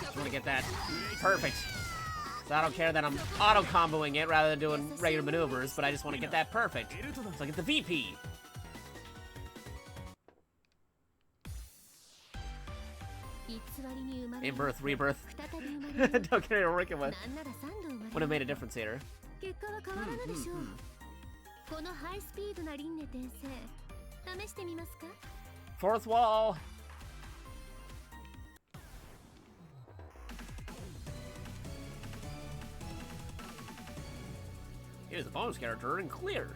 Just want to get that perfect. So I don't care that I'm auto-comboing it rather than doing regular maneuvers, but I just want to get that perfect. So I get the VP. In-birth, rebirth. Don't care what you're working with. Would have made a difference here. Fourth wall. Here's a bonus character in clear.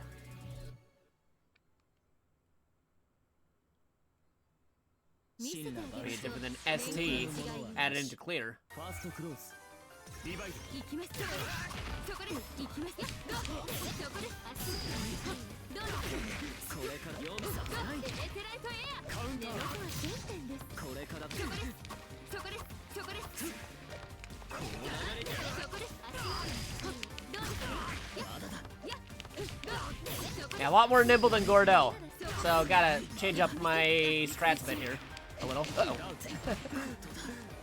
Be different than ST added into clear. Yeah, a lot more nimble than Gordel, so gotta change up my strats a bit here. A little. Uh-oh.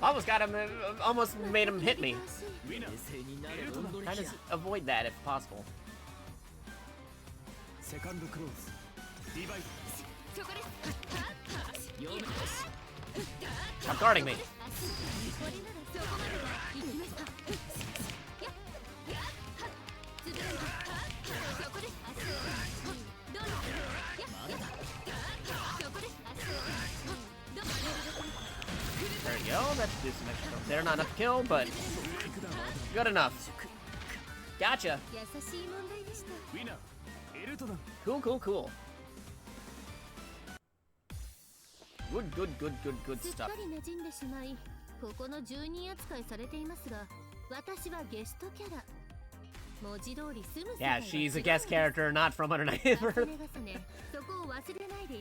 Almost got him, almost made him hit me. Try to avoid that if possible. Stop guarding me. There you go, that should do some extra stuff there. Not enough to kill, but good enough. Gotcha. Cool. Good stuff. Yeah, she's a guest character, not from Under Night In-Birth.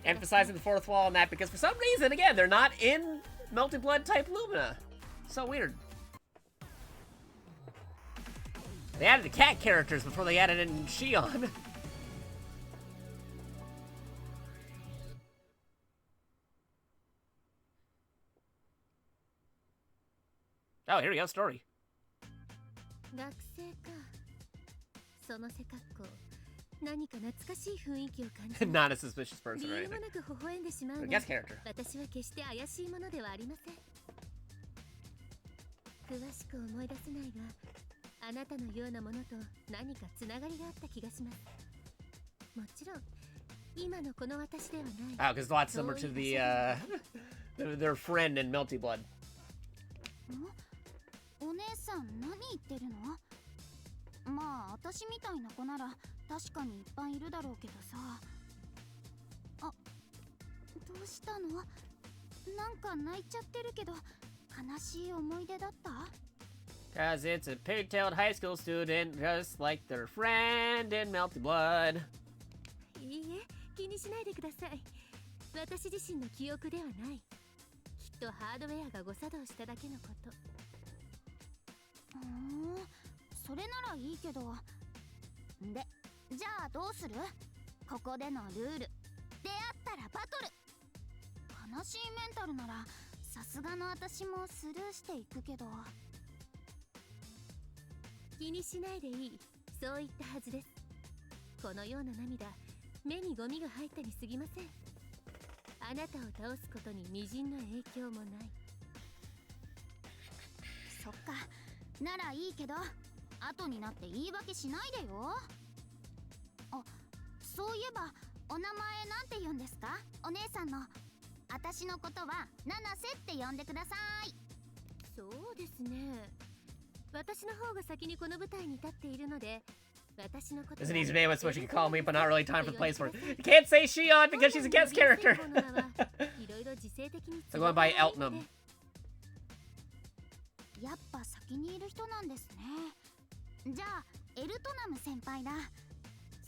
Emphasizing the fourth wall on that because for some reason, again, they're not in Multi-Blood type Lumina. So weird. They added the cat characters before they added in Shion. here we go, story. 学生か。その背格好、何か懐かしい雰囲気を感じる。 Not a suspicious person 理 or 由も anything. なく微笑んでしまう But が guest character. 私は決して怪しいものではありません。詳しく思い出せないが、あなたのようなものと何かつながりがあった気がします。もちろん今のこの私ではない。 Oh, because lots similar to the their friend in Melty Blood. お姉さん何言ってるの？まあ私みたいな子なら確かにいっぱいいるだろうけどさ。あ、どうしたの？なんか泣いちゃってるけど悲しい思い出だった？ Cause it's a pigtailed high school student just like their friend in Melty Blood. いいえ、気にしないでください。私自身の記憶ではない。きっとハードウェアが誤作動しただけのこと。それならいいけど。で、じゃあどうする？ここでのルール。出会ったらバトル。悲しいメンタルならさすがの私もスルーしていくけど。気にしないでいい。そう言ったはずです。このような涙、目にゴミが入ったに過ぎません。あなたを倒すことに微塵の影響もない。そっか、ならいいけど後になって言い訳しないでよ。あ、そういえばお名前なんて言うんですか？お姉さんの。私のことは七瀬って呼んでください。そうですね。私の方が先にこの舞台に立っているので、私のこと。 There's an easy name, it's what you can call me, but not really time for the place for it. You can't say Shion because she's a guest character. So going by Eltnum. やっぱ先にいる人なんですね。じゃあエルトナム先輩だ。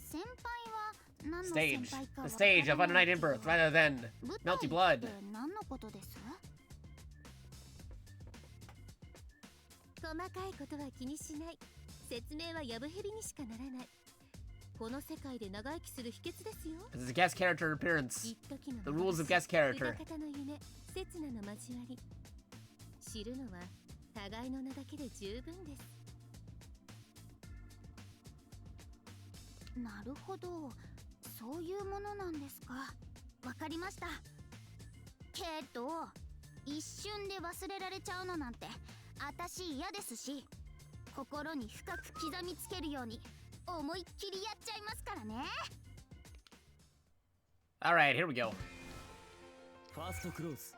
先輩は何の先 Stage. 輩か The stage of Under Night in Birth rather than 舞台 Melty Blood. って何のことです？細かいことは気にしない。説明はやぶへびにしかならない。この世界で長生きする秘訣ですよ。This is a guest character appearance. 一時の The rules of guest character. 裏方の夢、刹那の交わり。知るのは互いの名だけで十分です。なるほど、そういうものなんですか。わかりました。けど一瞬で忘れられちゃうのなんて私嫌ですし、心に深く刻みつけるように思いっきりやっちゃいますからね。 Alright, here we go. ファーストクローズ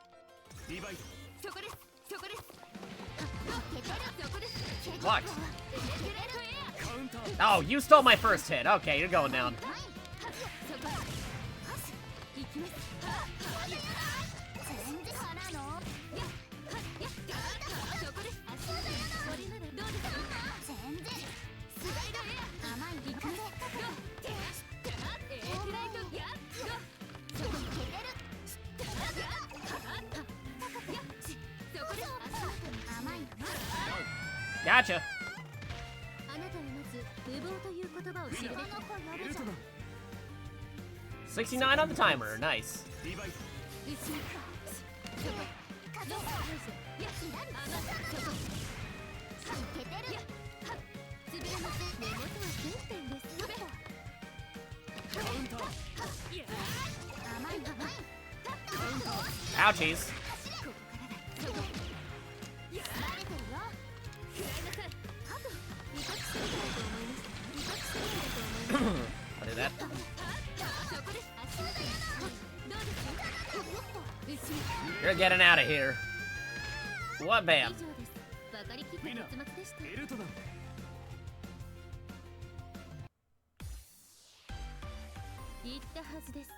リバイト。そこです、そこです。 What? カウンター Oh, you stole my first hit. Okay, you're going down. あ Gotcha. なたはまず無謀という言葉を知るべき。 69 on the timer. Nice. リバイト。Ouchies. I'll do that. You're getting out of here. What bam? ウィナーエルトナム。言ったはずです。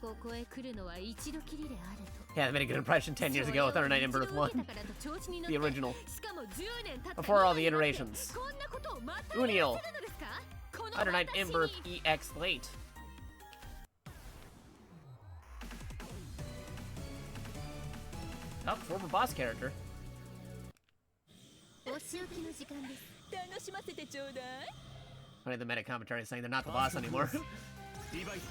ここへ来るのは一度きりであると。 Yeah, I made a good impression 10 years ago with Under Night in Birth 1. The original. Before all the iterations. Uniel. Under Night in Birth EX late. Oh, former boss character. お仕置きの時間です。楽しませてちょうだい。 Funny, the meta commentary is saying they're not the boss anymore. リバイト。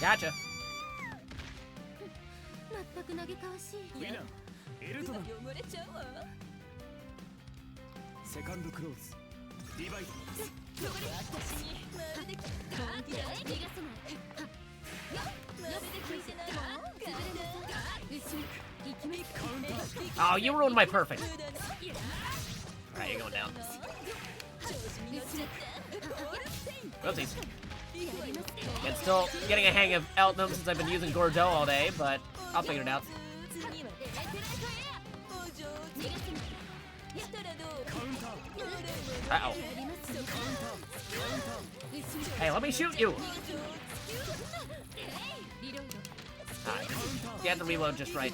Gotcha. 全く嘆かわしい。ウィナーエルトナ汚れちゃうわ。セカンドクローズリバイト私にまるで本気だ。逃がさない。まるで聞いてないわ。Oh, you ruined my perfect. Alright, you're going down. Oopsies. And still getting a hang of Eltnum since I've been using Gordeau all day, but I'll figure it out. Uh-oh. Hey, let me shoot you! Alright. You have to reload just right.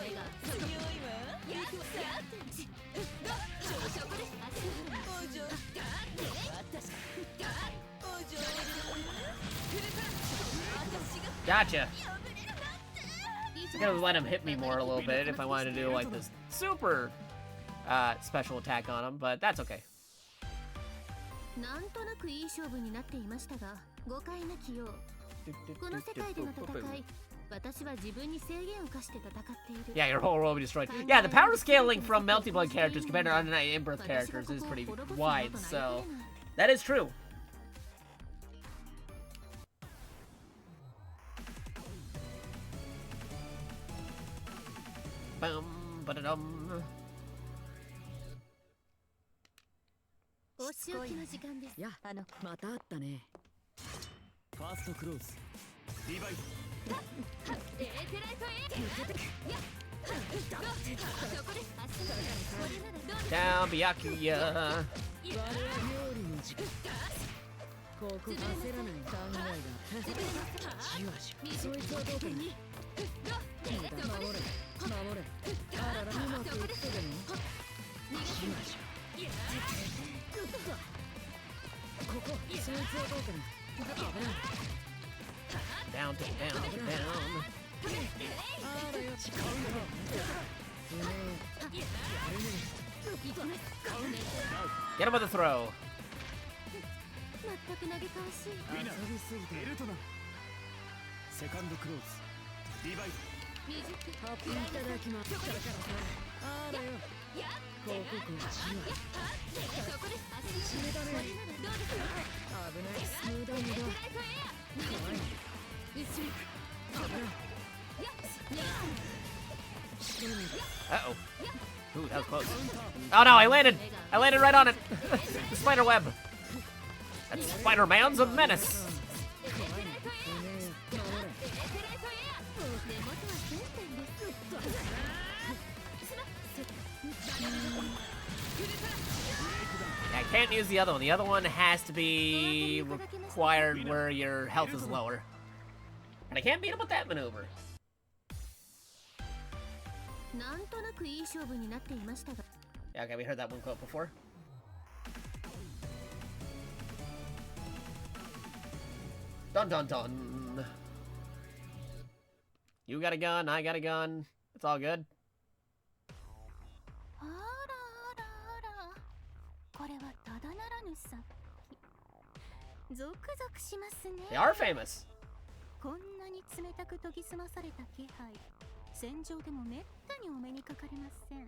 Gotcha. I'm gonna let him hit me more a little bit if I wanted to do like this super special attack on him, but that's okay. なんとなくいい勝負になっていましたが、誤解なきよう。この世界での戦い、私は自分に制限を課して戦っている。 Yeah, your whole world will be destroyed. Yeah, the power scaling from Melty Blood characters compared to Undying In-Birth characters is pretty wide, so that is true. Bum, ba-da-dum. お仕置きの時間です。や、またあったね。ファーストクローズリバイト Down, Byakuya. ここ焦らない考えが。じわじわ。そいつはどうかに。守れ、守れ。あらら、うまくいってでも。じわじわ。ここ、そいつはどうかな。危ない。 Down, down, down. Get him with a throw. 全く嘆かわしい。ウィナーエルトナセカンドクローズリバイトハッピーいただきます。あらよ。ここじわ。死ねだね。危ない。無駄無駄。怖い。Uh-oh. Ooh, that was close. Oh no, I landed right on it. The spider web. That Spider-Man's a menace. I can't use the other one. The other one has to be required where your health is lower. And I can't beat him with that maneuver. なんとなくいい勝負になっていましたが。Yeah, okay, we heard that one quote before. Dun dun dun. You got a gun, I got a gun. It's all good. あらあらあら。これはただならぬさ。ゾクゾクしますね。 They are famous. こんなに冷たく研ぎ澄まされた気配、戦場でもめったにお目にかかれません。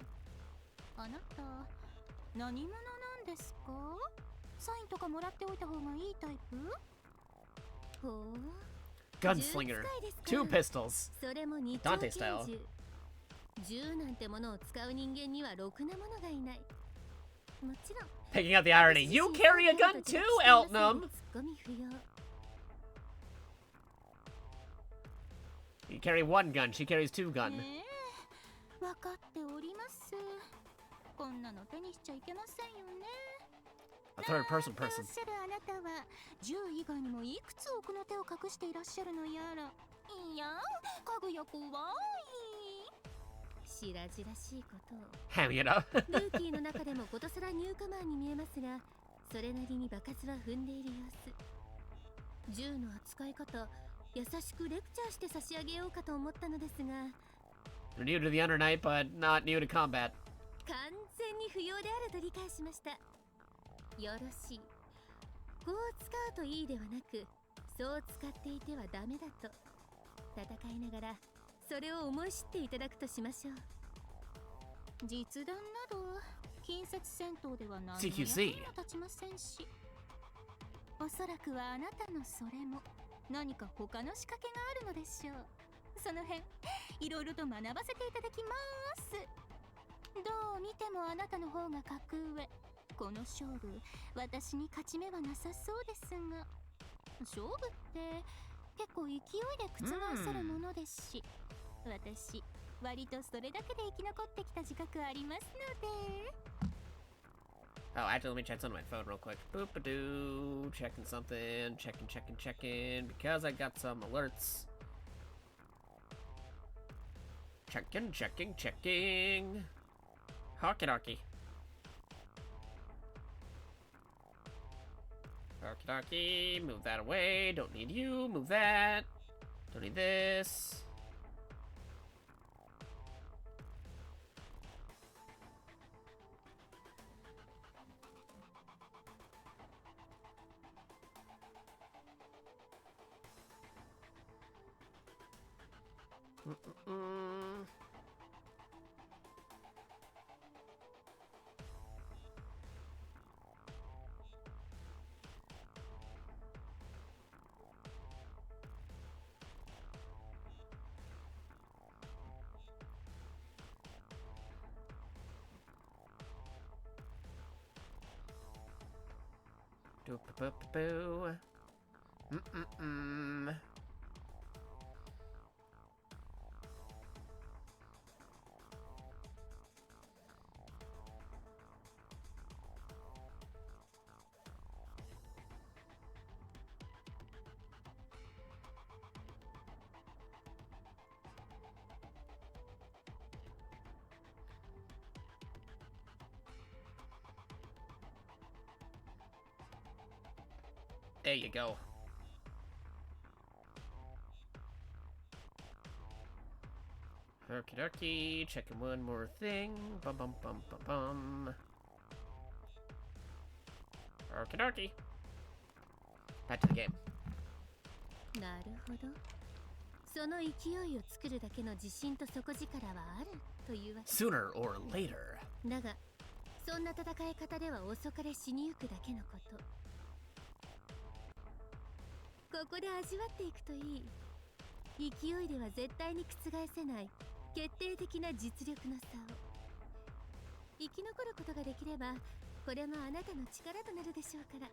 あなた、何者なんですか？サインとかもらっておいた方がいいタイプ？ほう。Gunslinger. 2 pistols. それも二丁拳銃。銃なんてものを使う人間にはろくなものがいない。もちろん。Picking out the irony. You carry a gun too, Eltnum. You carry 1 gun, she carries 2 guns. わかっております。こんなの手にしちゃいけませんよね。A third person person. おっしゃるあなたは銃以外にもいくつ奥の手を隠していらっしゃるのやら。いや、かぐや怖い。白々しいことを。Hell, you know. ルーキーの中でもことさらニューカマーに見えますが、それなりに場数は踏んでいる様子。銃の扱い方、優しくレクチャーして差し上げようかと思ったのですが、 You're new to the Undernight, but not new to combat. 完全に不要であると理解しました。よろしい。こう使うといいではなく、そう使っていてはダメだと。戦いながらそれを思い知っていただくとしましょう。実弾など近接戦闘では何の役にも立ちませんし、おそらくはあなたのそれも何か他の仕掛けがあるのでしょう。その辺いろいろと学ばせていただきます。どう見てもあなたの方が格上。この勝負、私に勝ち目はなさそうですが、勝負って結構勢いで覆せるものですし、私割とそれだけで生き残ってきた自覚ありますので。 Oh, actually, let me check something on my phone real quick. Boop-a-doo. Checking something. Checking. Because I got some alerts. Checking. Hockey-docky. Hockey-docky. Move that away. Don't need you. Move that. Don't need this. Doop-a-boop-a-boo. There you go. Okie dokie, checking one more thing. Bum bum bum bum bum. Okie dokie. Back to the game. なるほど。その勢いを作るだけの自信と底力はあるというわけ。 Sooner or later. だが、そんな戦い方では遅かれ死にゆくだけのこと。ここで味わっていくといい。勢いでは絶対に覆せない決定的な実力の差を。生き残ることができれば、これもあなたの力となるでしょうから。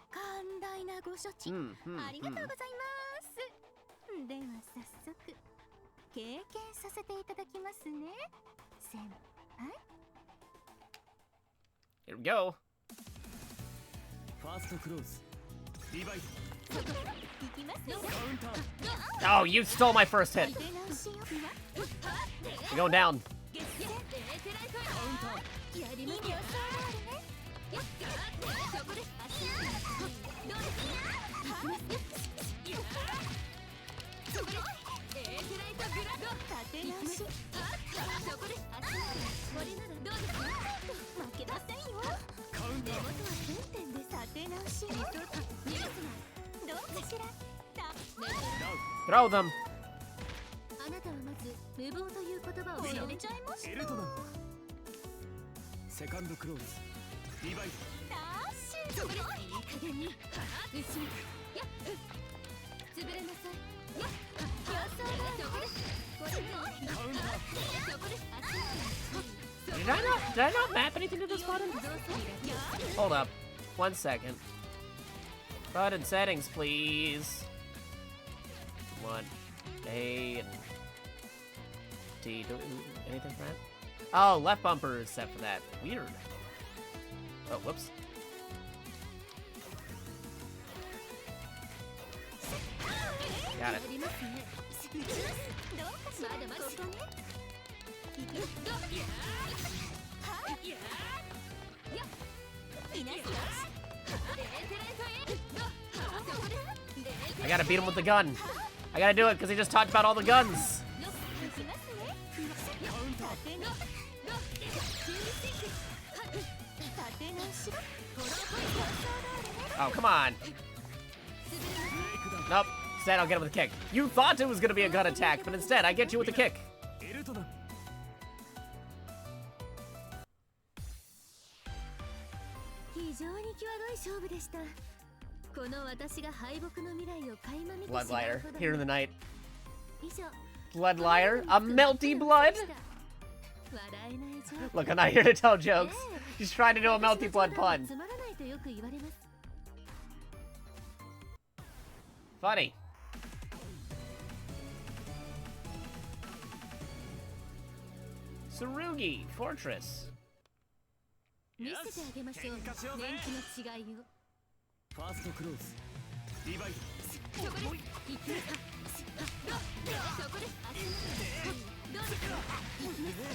寛大なご処置、ありがとうございます。では早速経験させていただきますね、先輩。 Here we go. ファーストクローズリバイトいきますよ。カウンター Oh, you stole my first hit. You're going down. やりますよ。そこでどうですか。エーテライトグラド立て直し。そこでこれならどうですか。負けませんよ。カウンター手元は1000点で立て直し。ニュースがどうかしら。 Throw them. あなたはまず無謀という言葉をやめちゃいました。エルトナンセカンドクローズリバイトダッシュ。そこでいい加減に後ろやっ潰れなさい。やっ予想だ。そこでこれもカウンター そこで Did I not map anything to this button? Hold up. 1 second. Button settings, please. 1 A and D. Do anything for that? Oh, left bumper is set for that. Weird. Oh, whoops. Got it. い I gotta beat him with the gun. I gotta do it because he just talked about all the guns. Oh, come on. Nope. Instead, I'll get him with a kick. You thought it was gonna be a gun attack, but instead, I get you with a kick. 非常に際どい勝負でした。この私が敗北の未来を垣間見てしまう Blood liar. ほど Here in the night. 以上 Blood liar? A melty blood? 笑えないジョーク Look, I'm not here to tell jokes. He's trying to do a melty blood pun. つまらないとよく言われます。 Funny. Tsurugi Fortress. 見せてあげましょう。年季の違いを。 ファーストクローズリバイそこです。行きます。そこです。足元。どうですか。行きます。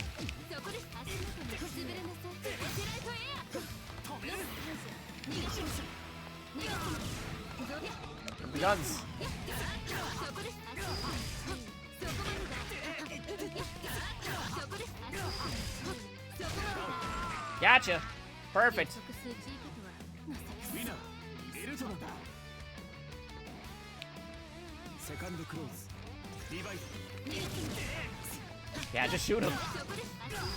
そこです。足元に潰れなさい。エテライトエア。ロス解除。逃がしましょう。逃がします。どうです。 The guns. そこです。足元。そこまでだ。そこです。足元。そこまでだ。 Gotcha. Perfect. 約束数値以下とは情けない。ウィナーエルトナセカンドクローズリバイ Yeah, just shoot him. そこです。足元。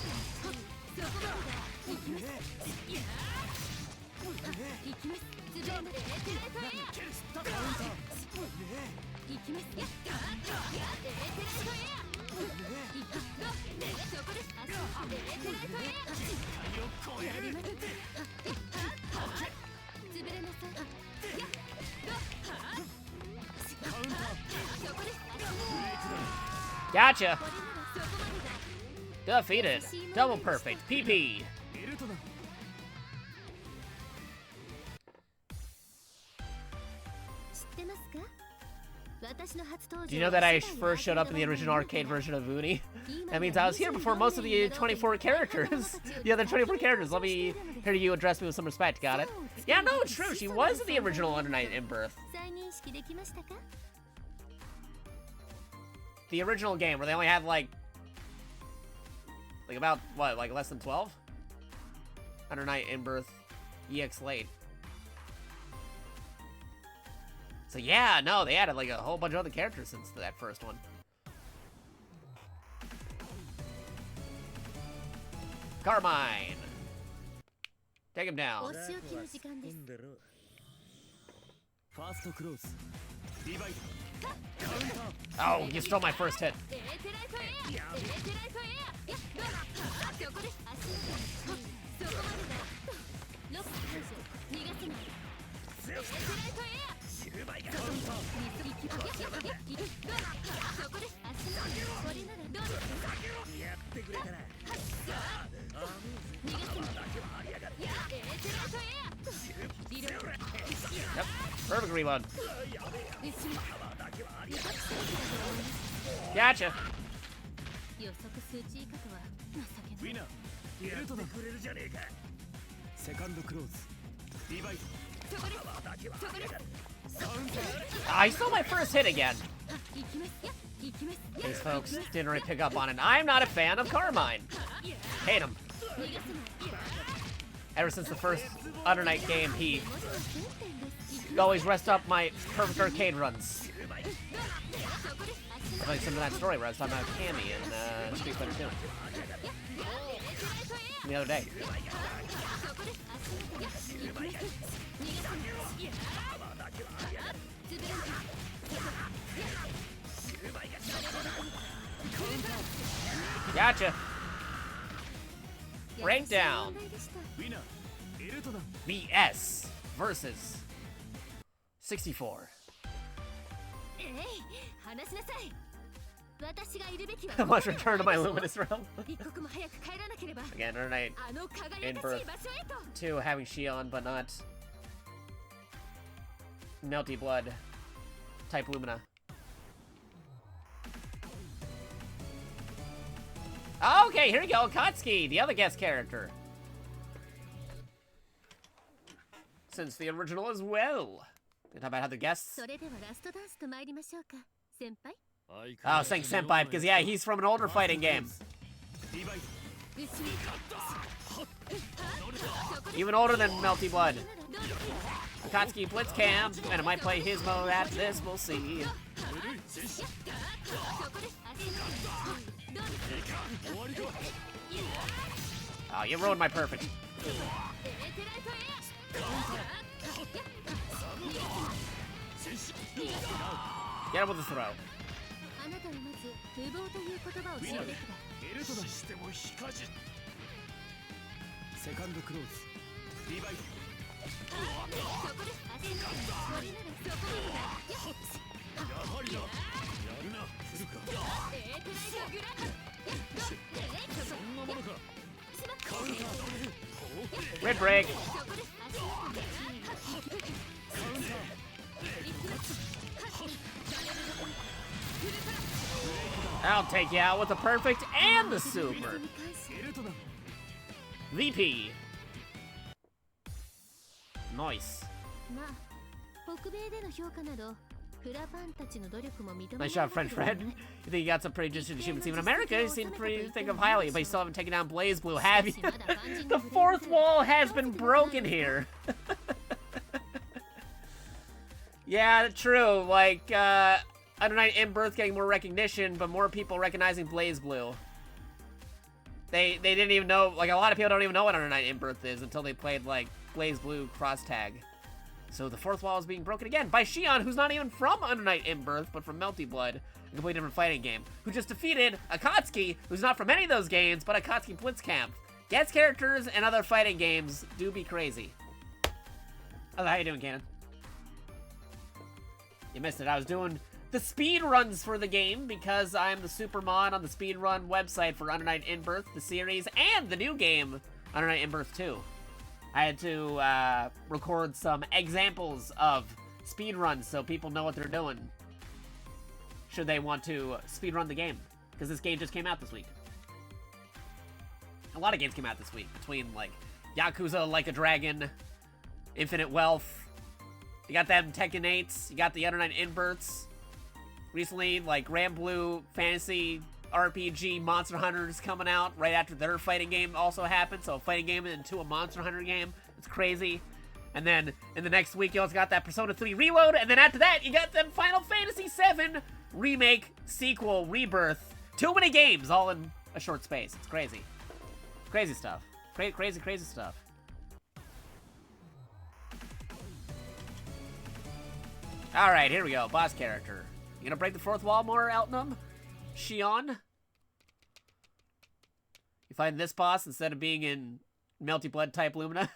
そこまでだ。行きます。行きます。潰れなさい。エテライトエア。行きます。エテライトエア。そこです。足元。エテライトエア。やります。潰れなさい。カウンター そこです。 Gotcha. これならそこまでだ。 Defeated. Double perfect. PP. エルトナ知ってますか？私の初登場 Do you know that I first showed up in the original arcade version of Uni? That means I was here before most of the 24 characters. The other 24 characters. Let me hear you address me with some respect. Got it? Yeah, no, it's true. She was in the original Under Night in Birth. 再認識できましたか？ The original game where they only had like about what, like less than 12? Under Night in Birth EX late. So yeah, no, they added like a whole bunch of other characters since that first one. Carmine. Take him お down. 仕置きの時間です。ファーストクローズリバイカウンター Oh, you stole my first hit. エテライトエア。エテライトエア。そこです。足元。そこまでだ。ロック解除。逃がせない。エテライトエア。 カウンター そこです。足元。これならどうですか？やってくれたら 逃がせない。エテライトエア。リロード。 Yep. Perfect rebound. Gotcha. 予測数値以下とは情けない。ウィナーエルトナくれるじゃねえかセカンドクローズリバイそこです。そこです。 I stole my first hit again. 行きます。行きます。 These folks didn't really pick up on it. I'm not a fan of Carmine. Hate him. 逃がせない。 Ever since the first Under Night game, he 文字の接点です。 always messed up my perfect arcade runs. そこです。足 It's like some of that story where I was talking about Cammy in Street Fighter 2 the other day. そこです。足元。行きます。逃がせない。潰れない。 Gotcha. Breakdown. ウィナーエルトナ VS versus 64. えい、話しなさい。私がいるべきは I must return to my luminous realm. 一刻も早く帰らなければ。 Again, Under Night あの輝かしい場所へと。 2 having Shion, but not Melty Blood type Lumina. Okay, here we go. Katsuki, the other guest character. since the original as well. They talk about how the guests. それではラストダンスと参りましょうか先輩 Oh, saying senpai because yeah, he's from an older fighting game. Even older than Melty Blood. Akatsuki Blitzcam, and it might play his mode after this, we'll see. Oh, you ruined my perfect. Get him with the throw. あなたはまず無謀という言葉を知るべきだベルトだしても引かじセカンドクローズリバイトそこで足これならそこまでだやはりなやるな来るかテライトグラそんなものかカウンター Red break. そこで足カウンター I'll take you out with the perfect and the super. VP. Nice. まあ北米での評価などフラファンたちの努力も認め Nice shot, French Fred. You think you got some pretty interesting achievements even in America? You seem pretty think of highly, but you still haven't taken down Blaze Blue, have you? The fourth wall has been broken here. Yeah, true. Like, Under Night in Birth getting more recognition, but more people recognizing Blaze Blue. They didn't even know, like, a lot of people don't even know what Under Night in Birth is until they played, like, Blaze Blue Cross Tag. So the fourth wall is being broken again by Shion, who's not even from Under Night in Birth, but from Melty Blood, a completely different fighting game, who just defeated Akatsuki, who's not from any of those games, but Akatsuki Blitzcamp. Guest characters and other fighting games do be crazy. Oh, how you doing, Cannon? You missed it. I was doing the speed runs for the game because I'm the super mod on the speedrun website for Under Night in Birth, the series, and the new game, Under Night in Birth 2. I had to record some examples of speedruns so people know what they're doing should they want to speedrun the game, because this game just came out this week. A lot of games came out this week, between, like, Yakuza Like a Dragon, Infinite Wealth. You got them Tekken 8s, you got the Under Night in Births. Recently, like, Grand Blue Fantasy RPG Monster Hunters coming out right after their fighting game also happened. So a fighting game into a Monster Hunter game. It's crazy. And then in the next week, you also got that Persona 3 Reload. And then after that, you got them Final Fantasy 7 Remake, Sequel, Rebirth. Too many games all in a short space. It's crazy. Crazy stuff. Crazy stuff. Alright, here we go. Boss character. You gonna break the fourth wall more, Eltnum? Shion? You find this boss instead of being in Melty Blood type Lumina?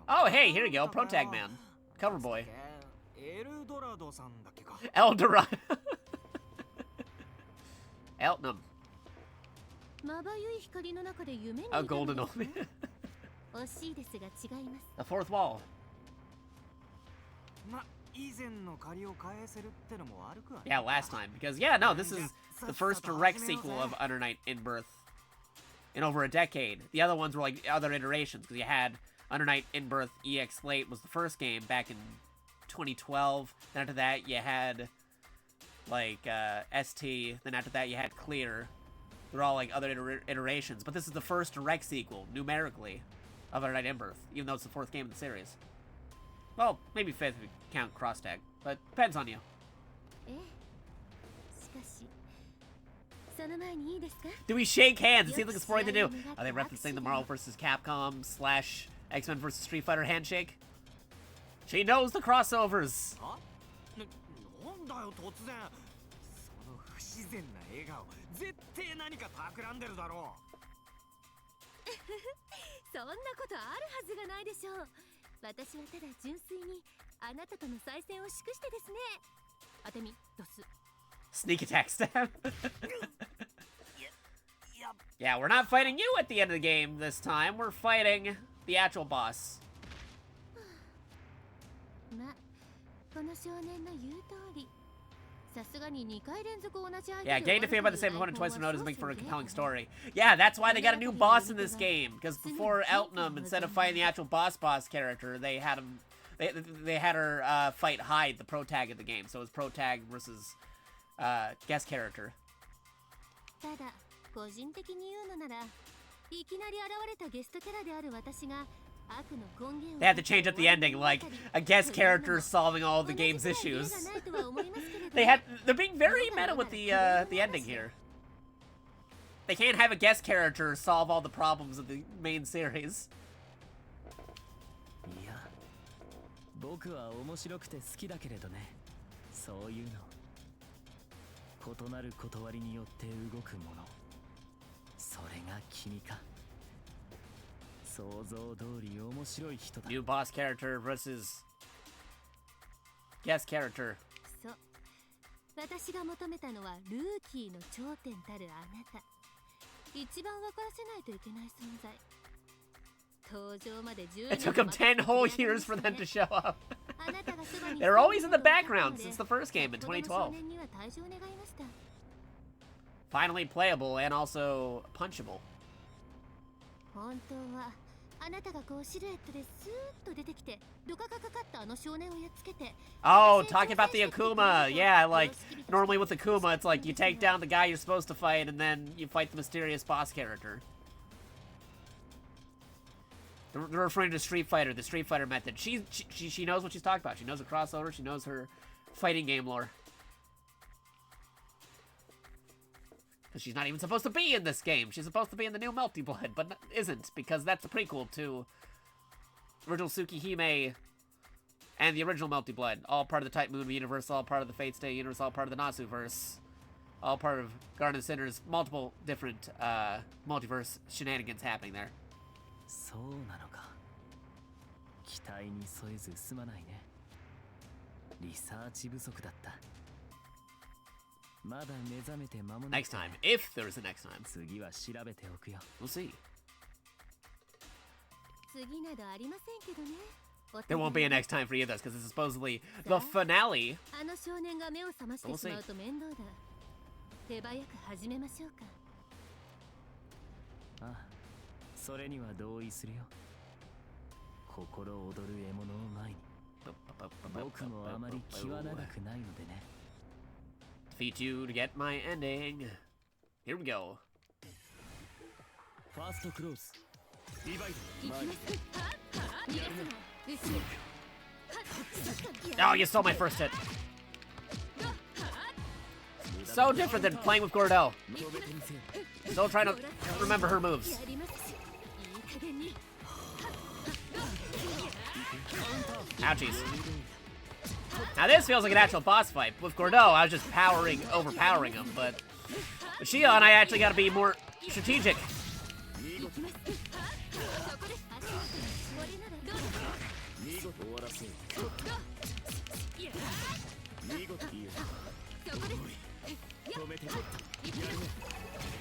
Oh, hey, here we go. Pro Tag Man. Cover boy. Eldorado. Eltnum. A golden omen. The fourth wall. Yeah, last time. Because, yeah, no, this is the first direct sequel of Under Night in Birth in over a decade. The other ones were, like, other iterations, because you had Under Night in Birth EX Late was the first game back in 2012. Then after that, you had, like, ST. Then after that, you had Clear. They're all, like, other iterations. But this is the first direct sequel, numerically, of Under Night in Birth, even though it's the fourth game in the series. Well, maybe fifth if you count Cross Tag, but depends on you. Do we shake hands? It seems like it's boring to do. Are they referencing the Marvel vs. Capcom / X-Men vs. Street Fighter handshake? She knows the crossovers. そんなことあるはずがないでしょう。私はただ純粋にあなたとの再戦を祝してですね。あてみドス。 Sneak attack stab. Yeah, we're not fighting you at the end of the game this time. We're fighting the actual boss. ま、この少年の言う通り、Yeah, getting defeated by the same opponent twice in a row doesn't make for a compelling story. Yeah, that's why they got a new boss in this game. Because before Eltonum, instead of fighting the actual boss character, they had him. They had her fight Hyde, the pro tag of the game. So it was pro tag versus guest character. They had to change up the ending, like a guest character solving all the game's issues. They're being very meta with the ending here. They can't have a guest character solve all the problems of the main series. 僕は面白くて好きだけれどね。そういうの。異なる断りによって動くもの。それが君か。想像通り面白い人だ。New boss character versus guest character. そう。私が求めたのはルーキーの頂点たるあなた。一番分からせないといけない存在。It took them 10 whole years for them to show up. They're always in the background since the first game in 2012. Finally playable and also punchable. Oh, talking about the Akuma. Yeah, like, normally with Akuma, it's like you take down the guy you're supposed to fight and then you fight the mysterious boss character. They're referring to Street Fighter, the Street Fighter method. She knows what she's talking about. She knows her crossover. She knows her fighting game lore. Because she's not even supposed to be in this game. She's supposed to be in the new Melty Blood, but isn't, because that's the prequel to original Tsukihime and the original Melty Blood. All part of the Type Moon universe, all part of the Fate Stay universe, all part of the Natsuverse. All part of Garden of Sinners. Multiple different multiverse shenanigans happening there. そうなのか。期待に添えずすまないね。リサーチ不足だった。まだ目覚めて間もない。Next time, if there's a next time. 次は調べておくよ。We'll see. 次などありませんけどね。There won't be a next time for either of us because this is supposedly the finale. あの少年が目を覚ましてしまうと面倒だ。手早く始めましょうか。ああ。それには同意するよ。心躍る獲物を前に。僕もあまり気は長くないのでね。Defeat you to get my ending. Here we go. ファーストクローズ。リバイド。Oh, you stole my first hit. So different than playing with Gordell. Still trying to remember her moves. Ouchies. Now this feels like an actual boss fight. With Gordell, I was just overpowering him, but with Shion, I actually gotta be more strategic.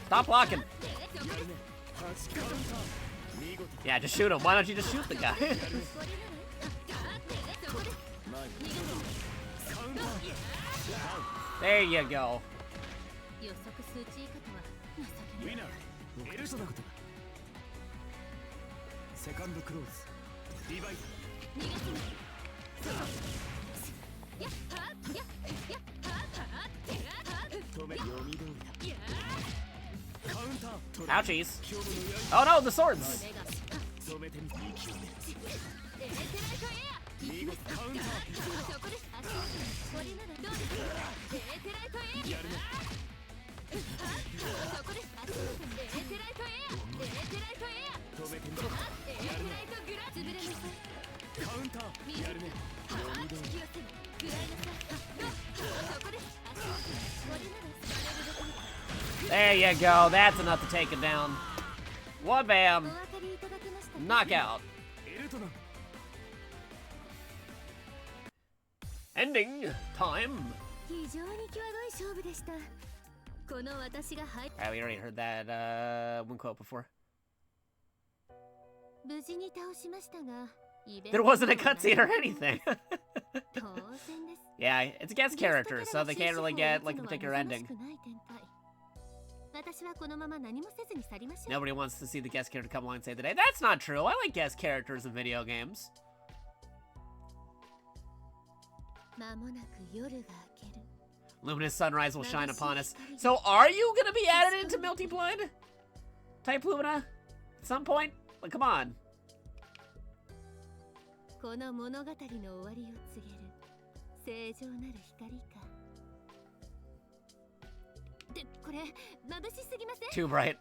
Stop blocking. Yeah, just shoot him. Why don't you just shoot the guy? There you go. Ouchies. Oh no, the swords. There you go. That's enough to take it down. One bam. Knockout. Ending time. Alright, we already heard that one quote before. There wasn't a cutscene or anything. Yeah, it's a guest character, so they can't really get like a particular ending. Nobody wants to see the guest character come along and save the day. That's not true. I like guest characters in video games. Luminous sunrise will shine upon us. So are you gonna be added into Multi-Blood? Type Lumina? At some point? Like, come on. Too bright.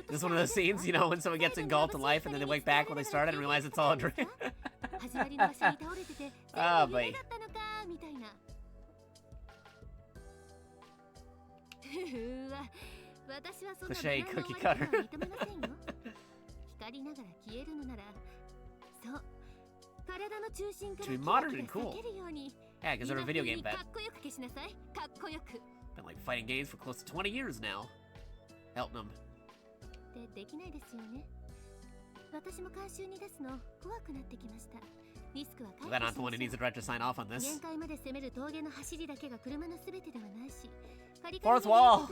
This is one of those scenes, you know, when someone gets engulfed in life and then they wake back when they started and realize it's all a dream. Oh, boy. Cliche cookie cutter. To be modern and cool. Yeah, because they're a video game vet. Been like fighting games for close to 20 years now. Helping them. Then I'm the one who needs a director to sign off on this. Fourth wall!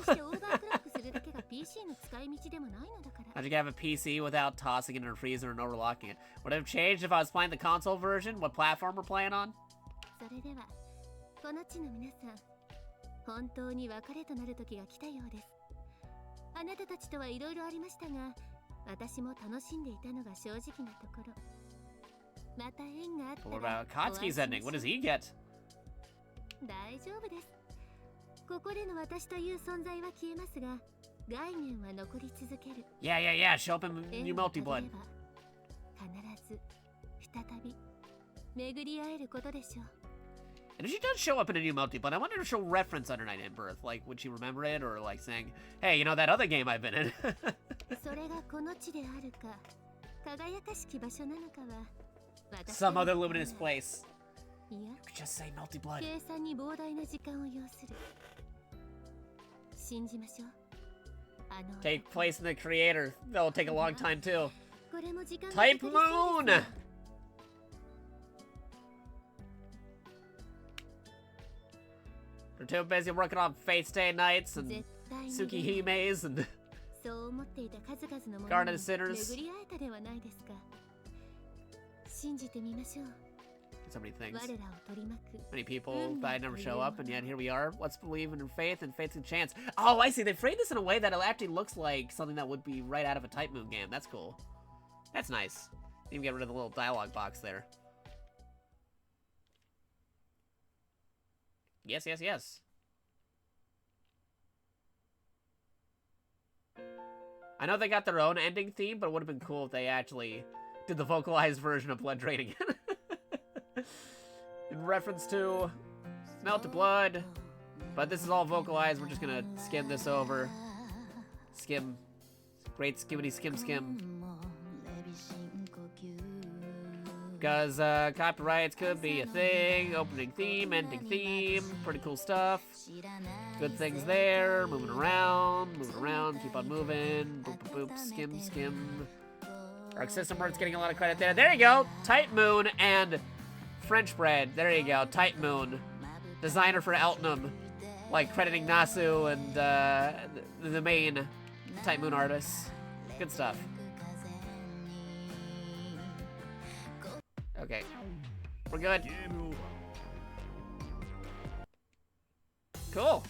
How'd you have a PC without tossing it in a freezer and overlocking it? Would it have changed if I was playing the console version? What platform we're playing on? What about Katsuki's ending? What does he get? Yeah, show up in new Multi-Blood. And if she does show up in a new Multi-Blood, I wonder if she'll reference Under Night in Birth. Like, would she remember it? Or like saying, hey, you know that other game I've been in? Some other luminous place. You could just say Multi-Blood. Take place in the creator. That'll take a long time too. Type Moon! They're too busy working on Fate Stay Nights and Tsukihime's and Garden of Sinners. So many things. Many people that never show up, and yet here we are. Let's believe in faith and faith's a chance. Oh, I see. They framed this in a way that it actually looks like something that would be right out of a Type Moon game. That's cool. That's nice. Even get rid of the little dialogue box there. Yes. I know they got their own ending theme, but it would have been cool if they actually did the vocalized version of Blood Draining. In reference to Melt of Blood. But this is all vocalized. We're just gonna skim this over. Skim. Great skimmity skim. Because copyrights could be a thing. Opening theme, ending theme. Pretty cool stuff. Good things there. Moving around. Keep on moving. Boop. Skim. Arc System Works getting a lot of credit there. There you go. Type Moon and French Bread. There you go. Type Moon. Designer for Eltonum. Like crediting Nasu and the main Type Moon artists. Good stuff. Okay. We're good. Cool.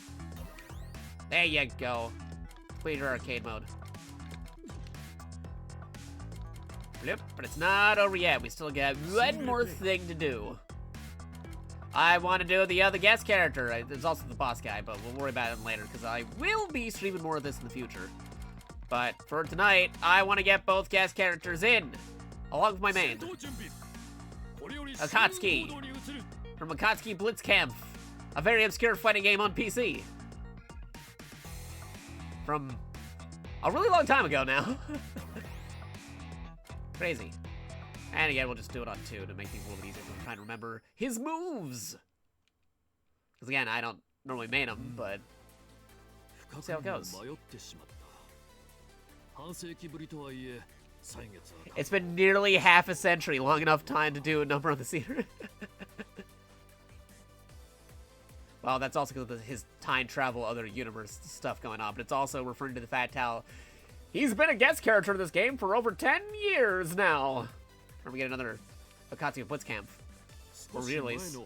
There you go. Complete your arcade mode. Yep, but it's not over yet. We still got one more thing to do. I want to do the other guest character. There's also the boss guy, but we'll worry about him later because I will be streaming more of this in the future. But for tonight, I want to get both guest characters in, along with my main. Akatsuki from Akatsuki Blitzkampf, a very obscure fighting game on PC. From a really long time ago now. Crazy. And again, we'll just do it on 2 to make things a little bit easier for trying to remember his moves. Because again, I don't normally main him, but we'll see how it goes. It's been nearly half a century, long enough time to do a number on the scene. Well, that's also because of his time travel, other universe stuff going on, but it's also referring to the fact how he's been a guest character in this game for over 10 years now. Or we get another Akatsuki Blitzcamp or release.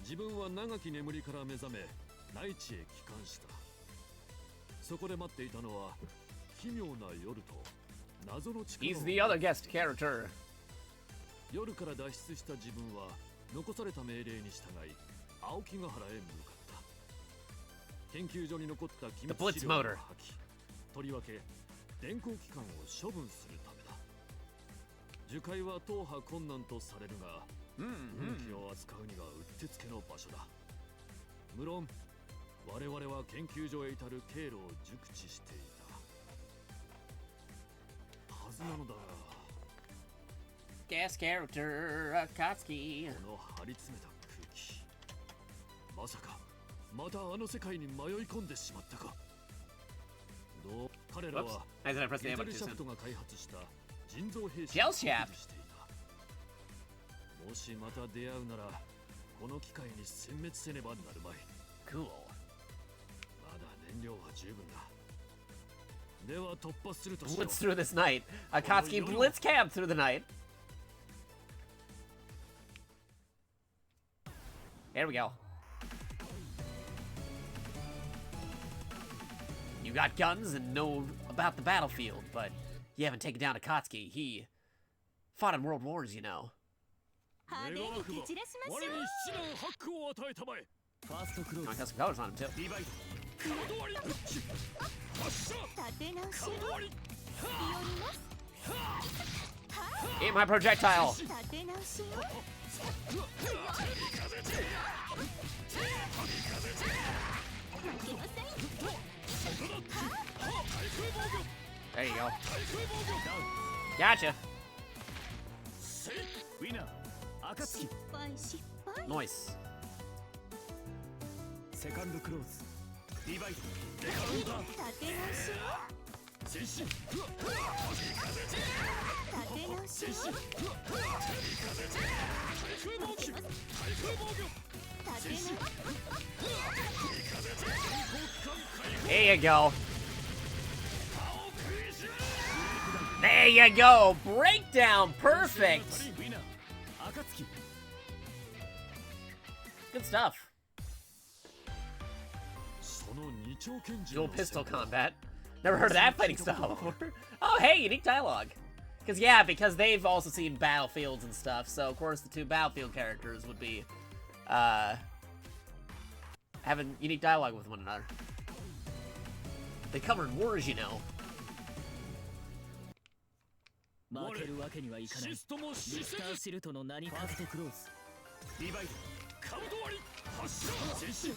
自分は長き眠りから目覚め内地へ帰還した。そこで待っていたのは奇妙な夜と謎の力。 He's the other guest character. 夜から脱出した自分は残された命令に従い青木ヶ原へ向かった。研究所に残った機密資料を破棄、とりわけ電光機関を処分するためだ。樹海は踏破困難とされるが、運気を扱うにはうってつけの場所だ。無論我々は研究所へ至る経路を熟知していたはずなのだが、 Guest character Akatsuki. この張り詰めた空気、まさかまたあの世界に迷い込んでしまったか。どう彼らはメタルシャフトが開発した人造兵士をジェルシャフトしていた。もしまた出会うならこの機会に殲滅せねばなるまい。 Cool. まだ燃料は十分だ。では突破するとしよう。 Blitz through this night. Akatsuki Blitzcamp through the night. There we go. You got guns and know about the battlefield, but you haven't taken down Akatsuki. He fought in world wars, you know. 派手に蹴散らしましょう。我に七難八苦を与えたまえ。ファーストクロ Oh, ー I ズ got some colors on him too. リヴァイト断り発射立て直しを断り Eat my projectile. 立て直しを There you go. Gotcha. ウィナー暁失敗失敗 Nice. セカンドクローズリヴァイト立て直しを前進立て直しを There you go. There you go. Breakdown. Perfect. ウィナー暁 Good stuff. その二丁拳銃 Dual pistol combat. Never heard of that fighting style before. Oh, hey, unique dialogue. Because, yeah, because they've also seen battlefields and stuff, so of course the two battlefield characters would be, having unique dialogue with one another. They covered wars, you know. 負けるわけにはいかない。シストもミ死せスターシルトの名にかけてクローズリヴァイトカウント割り発射前進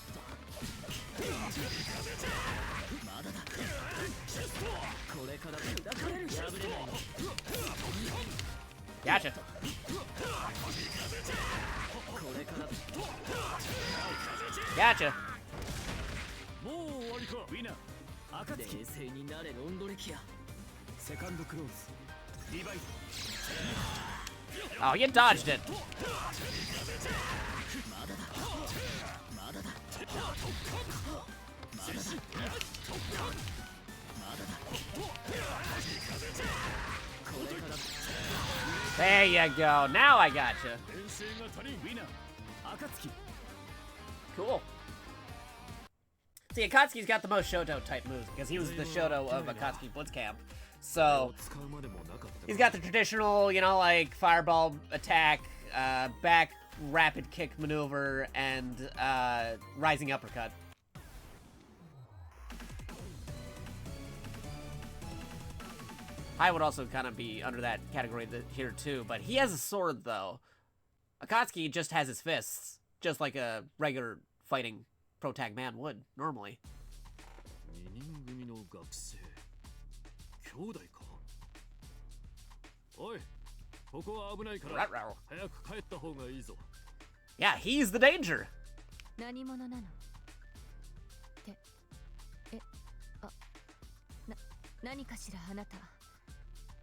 まだだこれから砕かれる破れない Gotcha. これから Gotcha. もう終わりか。ウィナー暁冷静になれロンドレキアセカンドクローズリヴァイト Oh, you dodged it. まだだまだだまだだ There you go. Now I gotcha. 遠征が足りん。ウィナー暁 Cool. See, Akatsuki's got the most Shoto type moves because he was the Shoto of Akatsuki Blitzcamp. So 使うまでもなかった。 he's got the traditional, you know, like fireball attack, back rapid kick maneuver, and rising uppercut. I would also kind of be under that category here too, but he has a sword though. Akatsuki just has his fists, just like a regular fighting pro tag man would normally. 二人組の学生兄弟か。おい、ここは危ないから Ruh-roh. 早く帰った方がいいぞ。 Yeah, he's the danger. 何者なのって何かしらあなた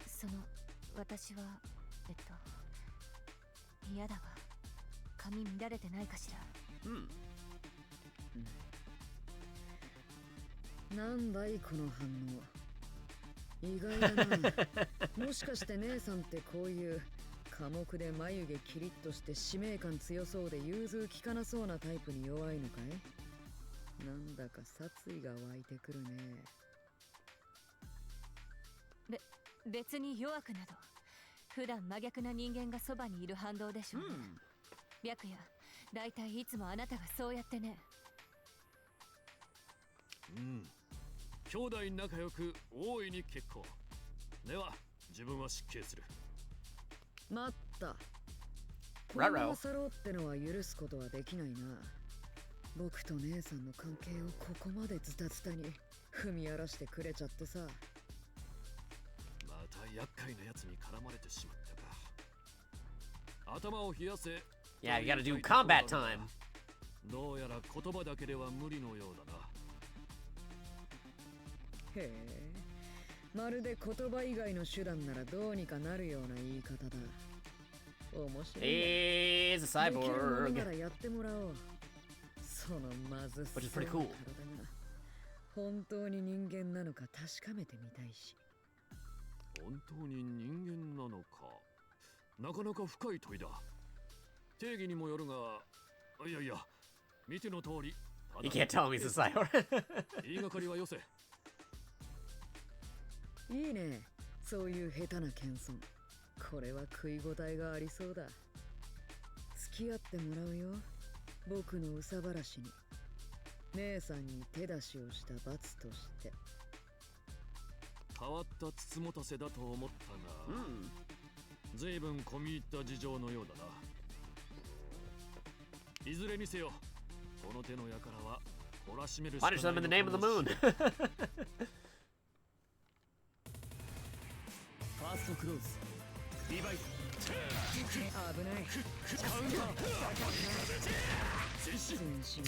その私は嫌だわ髪乱れてないかしら。なんだいこの反応。意外だな。もしかして姉さんってこういう寡黙で眉毛キリッとして使命感強そうで融通きかなそうなタイプに弱いのかい？なんだか殺意が湧いてくるね。別に弱くなど、普段真逆な人間がそばにいる反動でしょうね。白夜、だいたいいつもあなたがそうやってね。兄弟仲良く大いに結構。では自分は失敬する。待った。こんなサロってのは許すことはできないな。僕と姉さんの関係をここまでズタズタに踏み荒らしてくれちゃってさ。また厄介なやつに絡まれてしまったか。頭を冷やせ。Yeah, you gotta do combat time. どうやら言葉だけでは無理のようだな。へえ、まるで言葉以外の手段ならどうにかなるような言い方だ。面白い。He's a できるもの cyborg. ならやってもらおう。そのまずそうな Which is 体 pretty が cool. 本当に人間なのか確かめてみたいし。本当に人間なのか。なかなか深い問いだ。定義にもよるが、いやいや、見ての通り。You can't tell me he's a cyborg. 言いがかりはよせ。いいね、そういう下手な謙遜。これは食い応えがありそうだ。付き合ってもらうよ、僕の憂さ晴らしに。姉さんに手出しをした罰として。変わったつつもたせだと思ったが、随分込み入った事情のようだな。いずれにせよ、この手の輩は懲らしめるしかない Punish them in the name of the moon. ファーストクローズ。リバイト。危ない。カウンター。前進。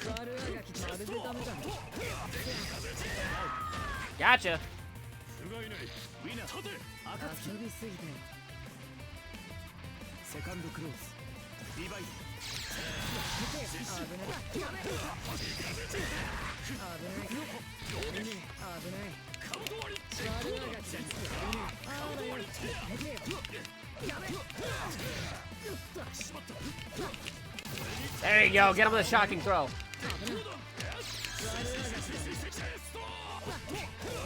悪あがきまるでダメだ。 Gotcha. 不甲斐ない。ウィナー。立て。遊びすぎて。セカンドクローズ。リバイト。There you go. Get him with a shocking throw.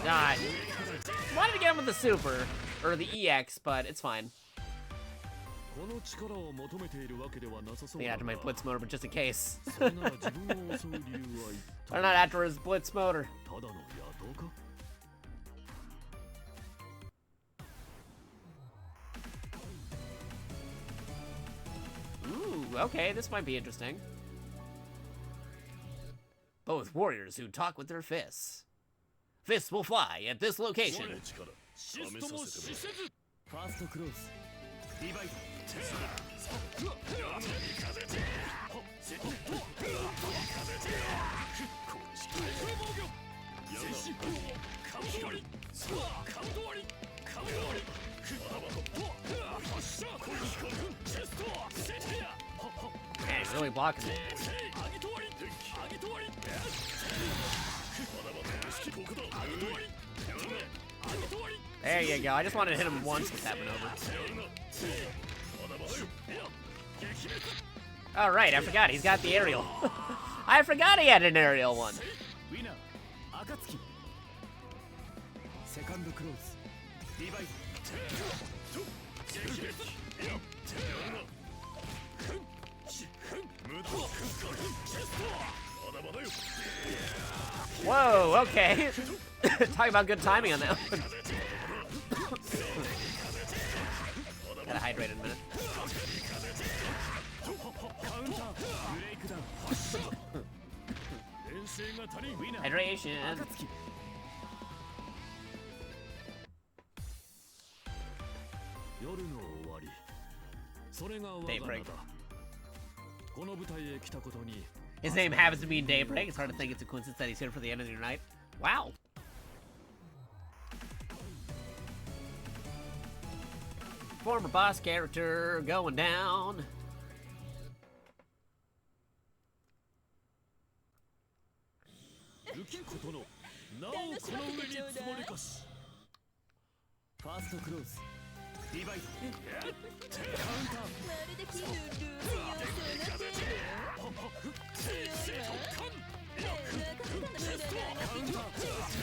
God. Wanted to get him with the super or the EX, but it's fine. この力を求めているわけではなさそう They だ after my が。 blitz motor, but just in case. それなら自分を襲う理由は一 They're 体 not after his blitz motor. ただの野党か。 Ooh, okay, this might be interesting. Both warriors who talk with their fists. Fists will fly at this location. シストも死せず。ファーストクローズ。リバイト。Man, he's really blocking it. There you go. I just wanted to hit him once with that maneuver. All right, I forgot. He's got the aerial. I forgot he had an aerial one. ウィナー暁。セカンドクローズ。リバイト。 Whoa, okay. Talk about good timing on that one. Gotta hydrate in a minute. カウンター。ブレイクダウン。 遠征が足りん。 Hydration. 暁。 夜の終わり。それが我が名だ。 Daybreak. この舞台へ来たことに。 His name happens to be Daybreak. It's hard to think it's a coincidence that he's here for the end of your night. Wow. Former boss character going down.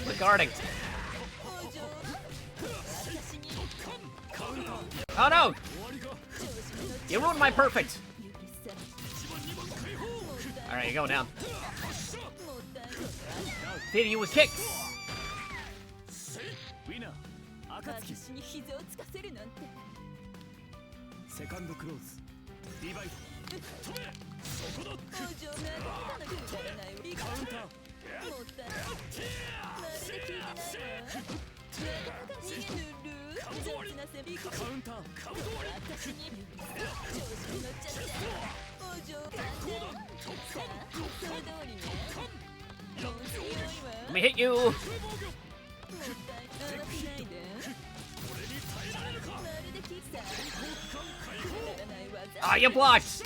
Regarding. Oh no! You ruined my perfect! Alright, you're going down. Feeding you with kicks! Let me hit you! Ah, you blocked!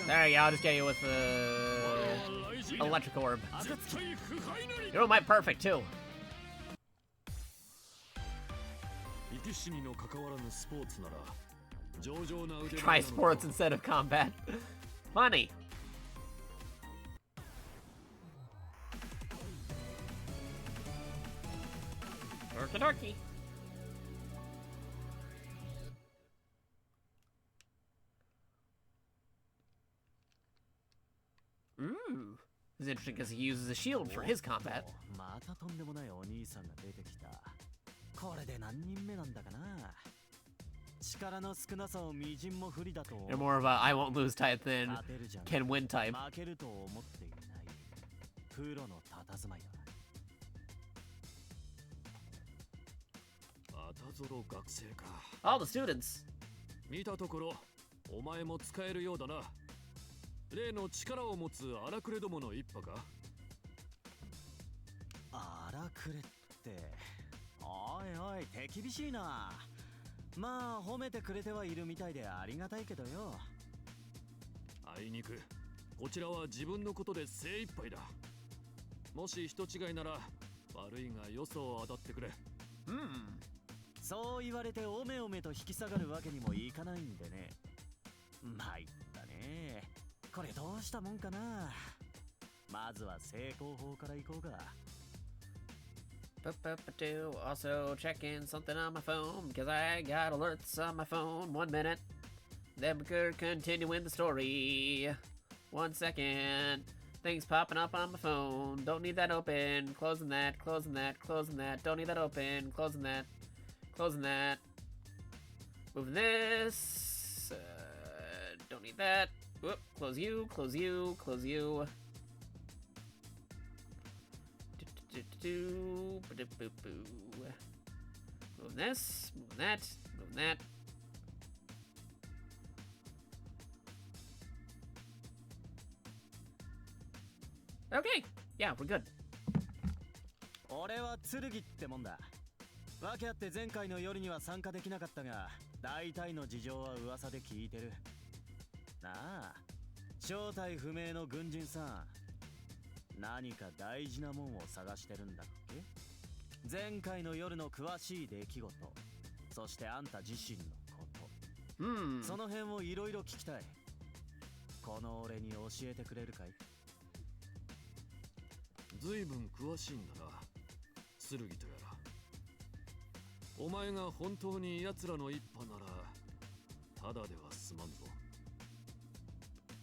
There you go, I'll just get you with the electric orb. You're my perfect too. Try sports instead of combat. Funny. Dorky. Ooh. This is interesting because he uses a shield for his combat. You're more of a I won't lose type than can win type. All the students. 見たところ、お前も使えるようだな。例の力を持つ荒くれどもの一派か？荒くれって、おいおい手厳しいな。まあ褒めてくれてはいるみたいでありがたいけどよ。あいにく、こちらは自分のことで精一杯だ。もし人違いなら悪いがよそを当たってくれ。そう言われておめおめと引き下がるわけにもいかないんでね。参ったね。これどうしたもんかな。まずは成功法からいこうか。Also checking something on my phone because I got alerts on my phone. 1 minute. Then we could continue in the story. 1 second. Things popping up on my phone. Don't need that open. Closing that. Closing that. Closing that. Don't need that open. Closing that. Closing that. Moving this. Don't need that. Whoop. Close you. Close you. Close you. Moving this. Moving that. Moving that. Okay. Yeah, we're good. 俺は剣ってもんだ。訳あって前回の夜には参加できなかったが、大体の事情は噂で聞いてる。なあ、正体不明の軍人さん。何か大事なもんを探してるんだっけ？前回の夜の詳しい出来事、そしてあんた自身のこと。その辺をいろいろ聞きたい。この俺に教えてくれるかい？ずいぶん詳しいんだな、剣とやら。お前が本当に奴らの一派なら、ただでは済まんぞ。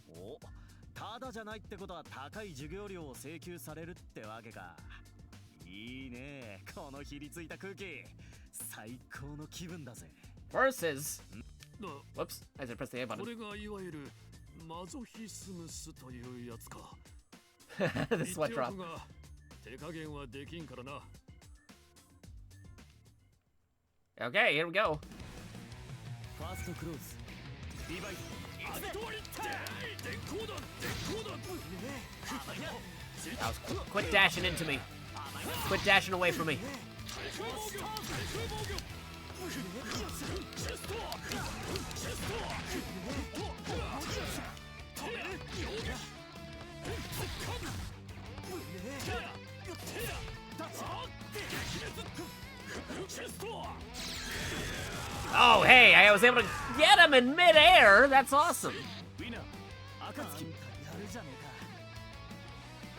お、ただじゃないってことは高い授業料を請求されるってわけか。いいね、このひりついた空気。最高の気分だぜ。Versus. Whoops, I just pressed the A button. これがいわゆるマゾヒスムスというやつか。The sweat drop. 手加減はできんからな。Okay, here we go. ファーストクローズ。リバイト。アデトワリッテ。電光弾。Quit dashing into me. Quit dashing away from me. Oh, hey, I was able to get him in midair. That's awesome.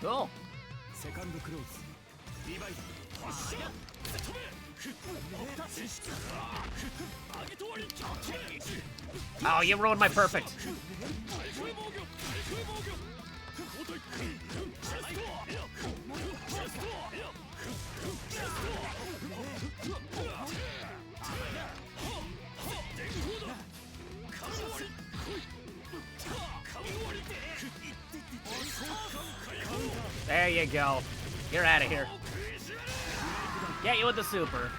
Cool. Oh, you ruined my perfect. There you go. You're out of here. Get you with the super.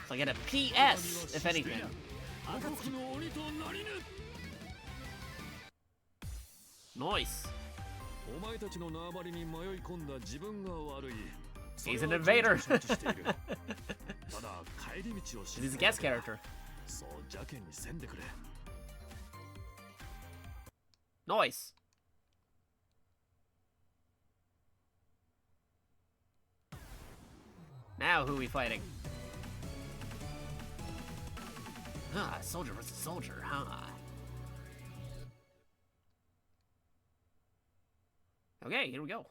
So I get a PS, if anything. Nice. He's an invader. He's a guest character. Nice. Now who are we fighting? Ah, soldier versus soldier, huh? Okay, here we go.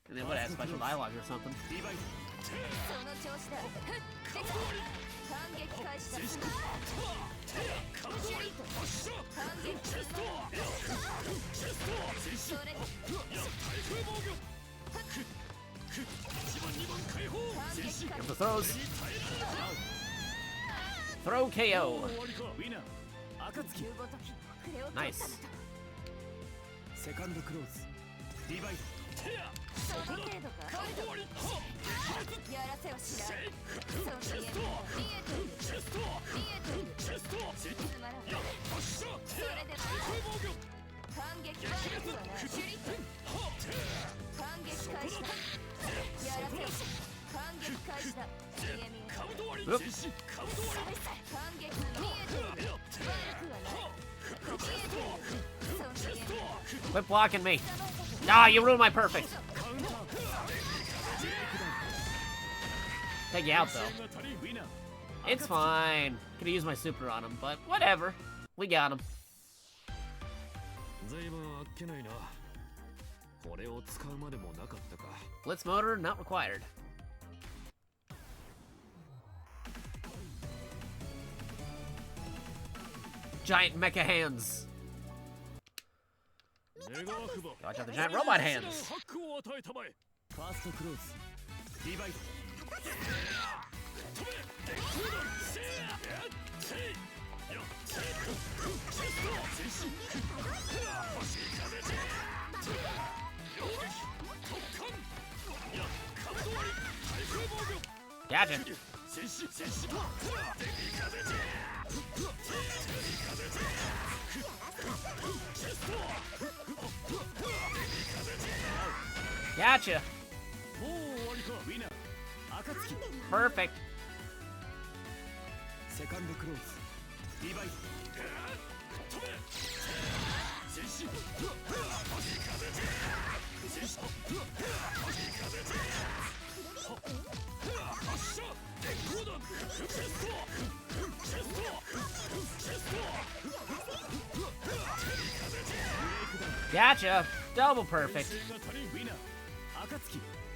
And they would have special dialogue or something. Give the throws. Throw KO. Nice. Oop. Quit blocking me. Ah, you ruined my perfect. Take you out, though. It's fine. Could've used my super on him, but whatever. We got him. Blitz motor not required. Giant mecha hands. Watch out the giant robot hands. Gotcha. Gotcha. Perfect. Gotcha. Double perfect.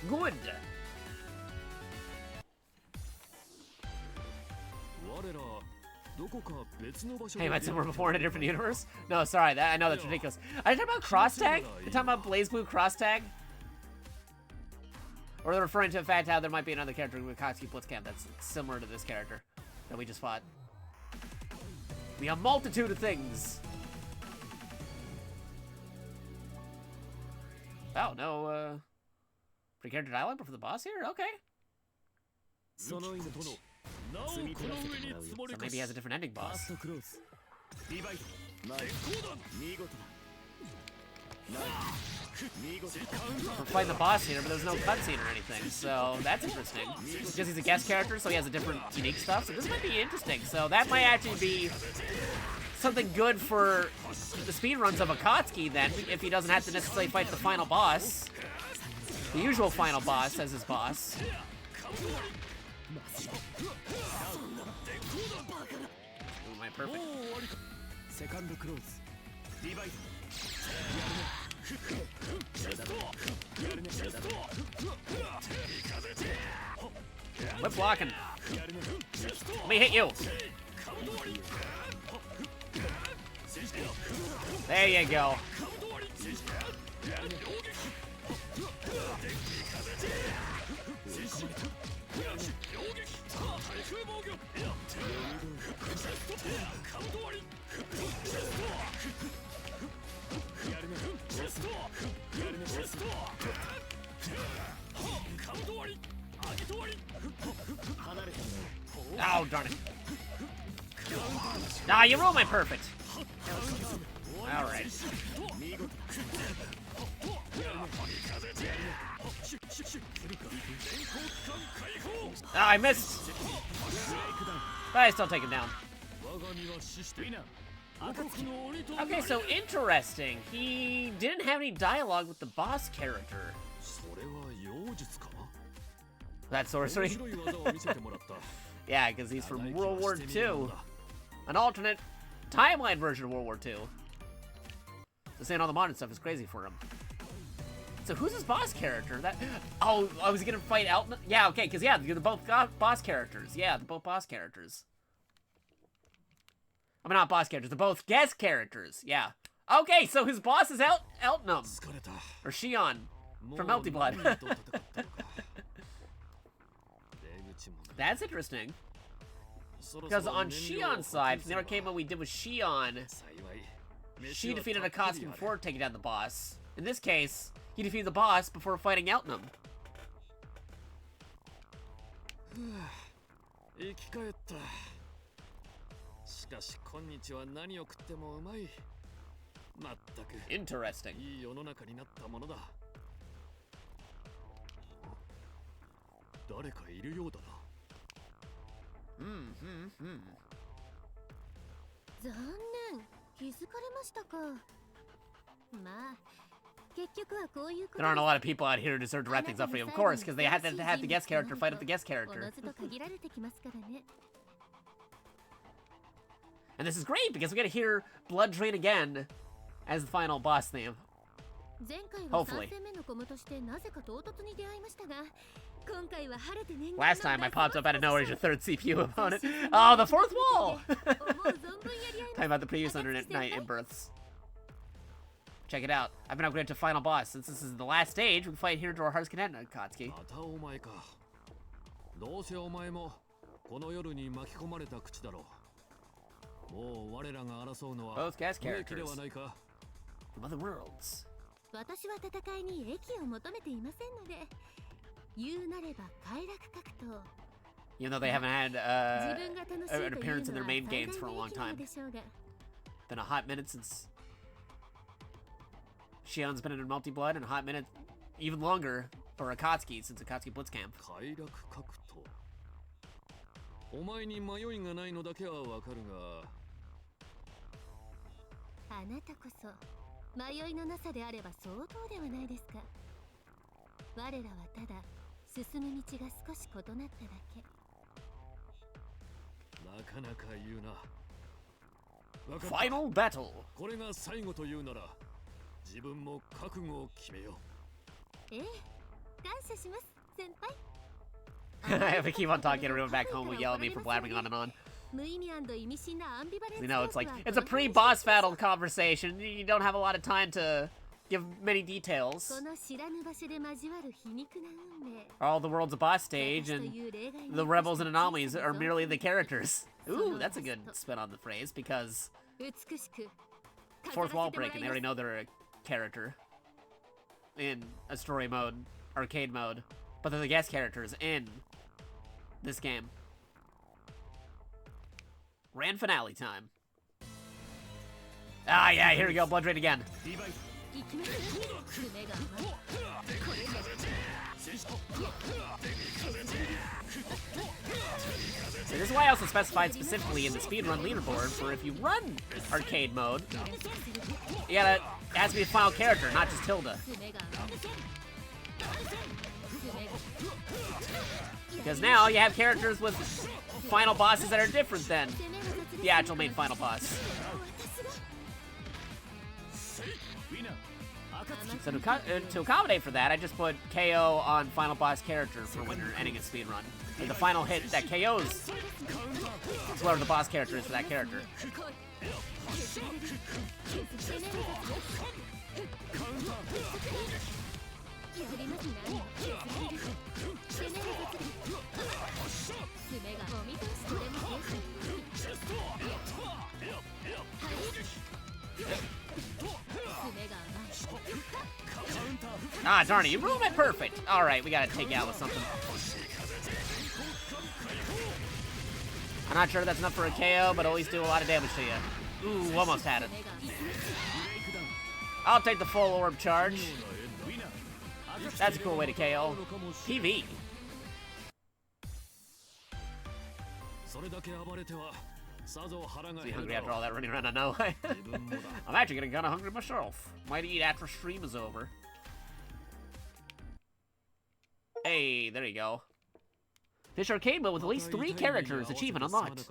Good. Hey, am I somewhere before in a different universe? No, sorry, I know that's ridiculous. Are you talking about cross tag? You're talking about BlazBlue cross tag? Or they're referring to the fact how there might be another character with Akatsuki Blitzcamp that's similar to this character that we just fought. We have a multitude of things. Oh, no, pre-character dialogue for the boss here? Okay. So maybe he has a different ending boss. We're fighting the boss here, but there's no cutscene or anything, so that's interesting. Because he's a guest character, so he has a different, unique stuff, so this might be interesting. So that might actually be something good for the speedruns of Akatsuki, then, if he doesn't have to necessarily fight the final boss. The usual final boss as his boss. Ooh, my perfect. Quit blocking. Let me hit you. There you go. Oh, darn it. Nah, you ruined my perfect. Alright. Ah, I missed. But I still take him down. Okay, so interesting. He didn't have any dialogue with the boss character. That's sorcery? Yeah, because he's from World War II. An alternate timeline version of World War II. So saying all the modern stuff is crazy for him. So who's his boss character? Oh, I was gonna fight Elton? Yeah, okay, because yeah, they're both boss characters. Yeah, they're both boss characters. I mean, not boss characters, they're both guest characters. Yeah. Okay, so his boss is Eltonum. Or Shion from Melty Blood. That's interesting. Because on Shion's side, from the arcade mode we did with Shion, she defeated Akatsuki before taking down the boss. In this case, he defeated the boss before fighting Eltonum. Interesting. There aren't a lot of people out here who deserve to wrap things up for you, of course, because they had to have the guest character fight up the guest character. And this is great, because we get to hear Blood Drain again as the final boss theme. Hopefully. Last time I popped up out of nowhere as your third CPU opponent. Oh, the fourth wall! Talking about the previous night in births. Check it out. I've been upgraded to final boss. Since this is the last stage, we can fight here to our heart's content, Akatsuki. Both guest characters from other worlds. Even though they haven't had an appearance in their main games for a long time. Been a hot minute since Shion's been in Melty Blood, and a hot minute even longer for Akatsuki since Akatsuki Blitzcamp. Final battle. If I keep on talking, everyone back home will yell at me for blabbering on and on. You know, it's a pre-boss battle conversation. You don't have a lot of time to give many details. All the world's a boss stage, and the rebels and anomalies are merely the characters. Ooh, that's a good spin on the phrase, because fourth wall break, and they already know they're a character in a story mode, arcade mode, but they're the guest characters in this game. Grand finale time. Ah, yeah, here we go, Blood Drain again. 行きます爪が甘いこれが So this is why I also specified specifically in the speedrun leaderboard for if you run arcade mode, you gotta, it has to be a final character, not just Hilda. Because now you have characters with final bosses that are different than the actual main final boss. So to accommodate for that, I just put KO on final boss character for when you're ending a speedrun. Like the final hit that KOs whoever the boss character is for that character. Ah, darn it, you ruined it perfect. Alright, we gotta take you out with something. I'm not sure that's enough for a KO, but at least do a lot of damage to you. Ooh, almost had it. I'll take the full orb charge. That's a cool way to KO. PV. So you hungry after all that running around? I know. I'm actually getting kind of hungry myself. Might eat after stream is over. Hey, there you go. Fish arcade mode with at least 3 characters. Achievement unlocked. See,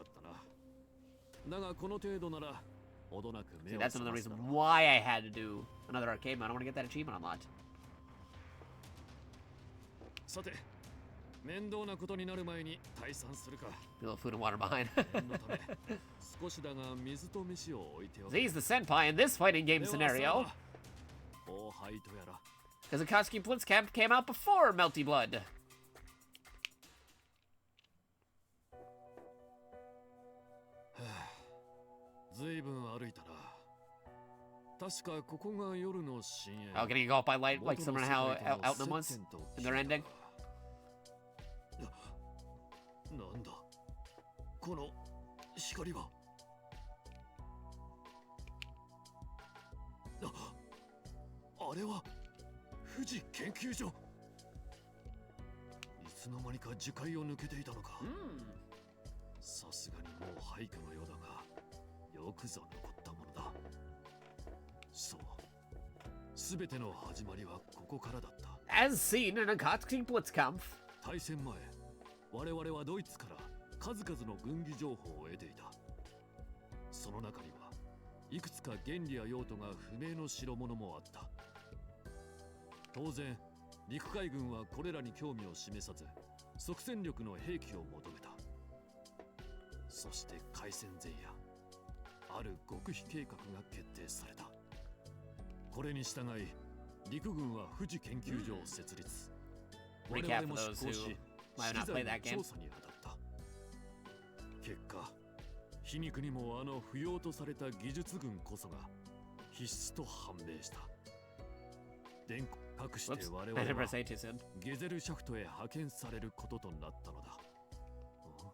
that's another reason why I had to do another arcade mode. I want to get that achievement unlocked. A little food and water behind. He's the senpai in this fighting game scenario. Because Akatsuki Blitzcamp came out before Melty Blood. Oh, getting engulfed by light like similar to how Outnum was in their ending. As seen in Akatsuki Blitzkampf. 我々はドイツから数々の軍事情報を得ていた。その中にはいくつか原理や用途が不明の代物もあった。当然、陸海軍はこれらに興味を示さず、即戦力の兵器を求めた。そして開戦前夜、ある極秘計画が決定された。これに従い、陸軍は富士研究所を設立。我々も出航し、 Might not play that game. 結果、皮肉にもあの不要とされた技術軍こそが必須と判明した。電光隠して我々はゲゼルシャフトへ派遣されることとなったのだ。こ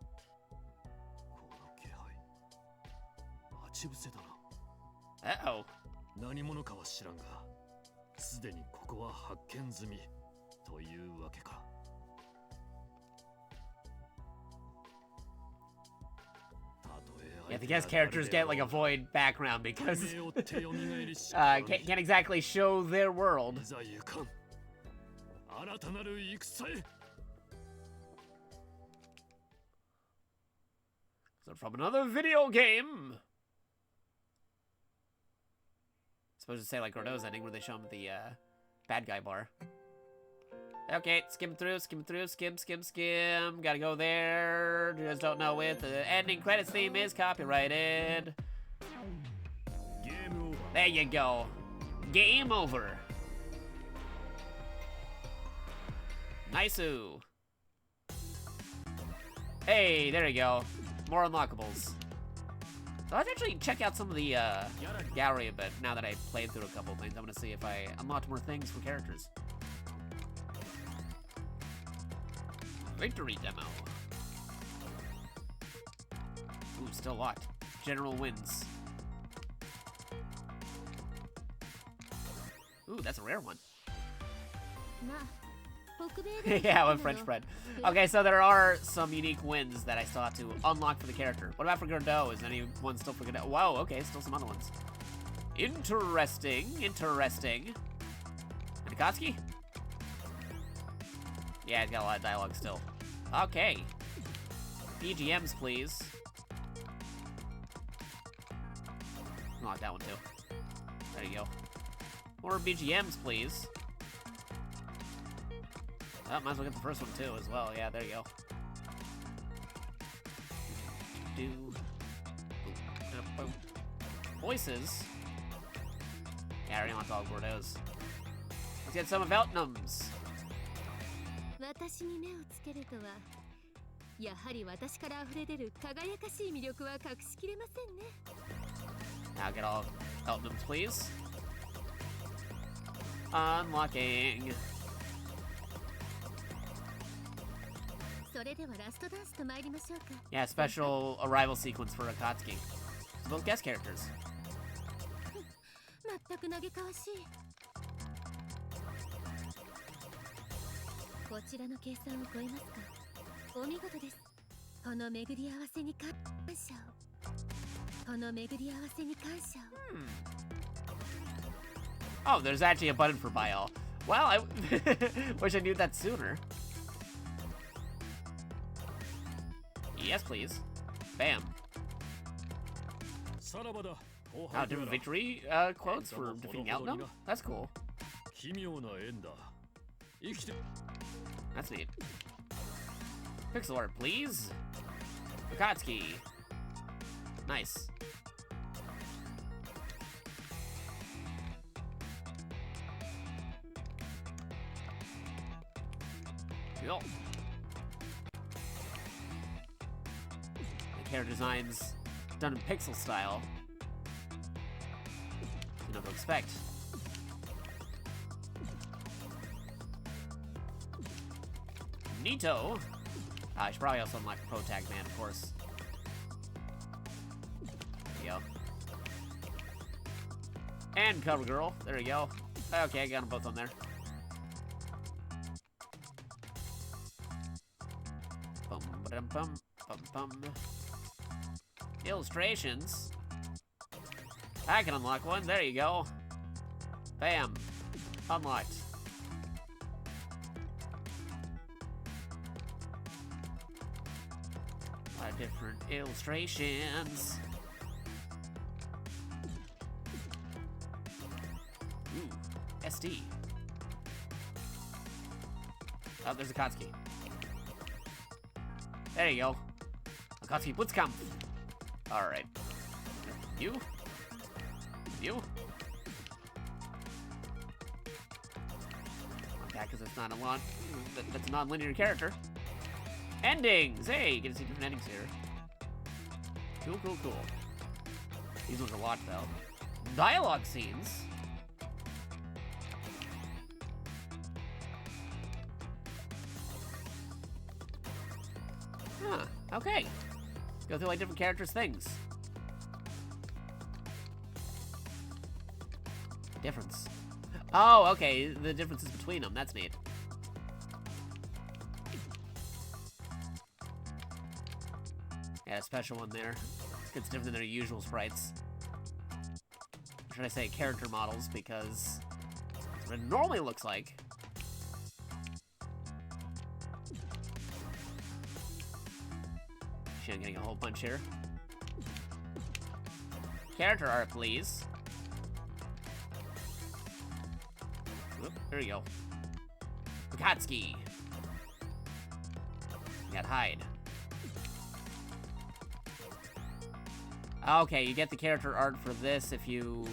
の気配、待ち伏せだな。何者かは知らんが、すでにここは発見済みというわけか。 Yeah, the guest characters get like a void background because can't exactly show their world. So from another video game. Supposed to say like Gordo's ending where they show him the bad guy bar. Okay, skim through, skim. Gotta go there. Just don't know it. The ending credits theme is copyrighted. There you go. Game over. Nice-oo. Hey, there you go. More unlockables. So let's actually check out some of the gallery a bit now that I played through a couple things. I'm gonna see if I unlocked more things for characters. Victory demo. Ooh, still locked. General wins. that's a rare one. まあ北米で Yeah, with French bread. Okay, so there are some unique wins that I still have to unlock for the character. What about for Godot? Is anyone still for Godot? Wow, okay, still some other ones. Interesting, interesting. And Akatsuki? Yeah, he's got a lot of dialogue still. Okay. BGMs, please. Unlock that one too. There you go. More BGMs, please. Oh, might as well get the first one too as well. Yeah, there you go. Voices. Yeah, I already want all Gordos. Let's get some of Eltnums. 私に目をつけるとはやはり私から溢れ出る輝かしい魅力は隠しきれませんね Now get all Eltnums, please. Unlocking. それではラストダンスと参りましょうか Yeah, special arrival sequence for Akatsuki. So both guest characters. 全く嘆かわしいこちらの計算を超えますかお見事ですこの巡り合わせに感謝をこの巡り合わせに感謝を Oh, there's actually a button for buy all. Well, I wish I knew that sooner. Yes, please. Bam. さらばだ Oh, different victory quotes for defeating Outnum? That's cool. 奇妙な縁だ生きて That's neat. Pixel art, please. Akatsuki. Nice. Cool. The character designs done in pixel style. You know what to expect. Neato. I should probably also unlock Pro Tag Man, of course. There you go. And Cover Girl. There you go. Okay, I got them both on there. Bum, ba-dum, bum, bum, bum. Illustrations. I can unlock one. There you go. Bam. Unlocked. A lot of different illustrations. Ooh, SD. Oh, there's Akatsuki. There you go. Akatsuki Blitzkampf. Alright. You? You? Yeah, because it's not a that's a non-linear character. Endings! Hey, you get to see different endings here. Cool, cool, cool. These ones are locked, though. Dialogue scenes. Huh, okay. Go through, like, different characters' things. Difference. Oh, okay, the differences between them. That's neat. Yeah, a special one there. It's different than their usual sprites. Or should I say character models, because that's what it normally looks like. Actually, I'm getting a whole bunch here. Character art, please. Whoop, there you go. Akatsuki. Got Hyde. Okay, you get the character art for this if you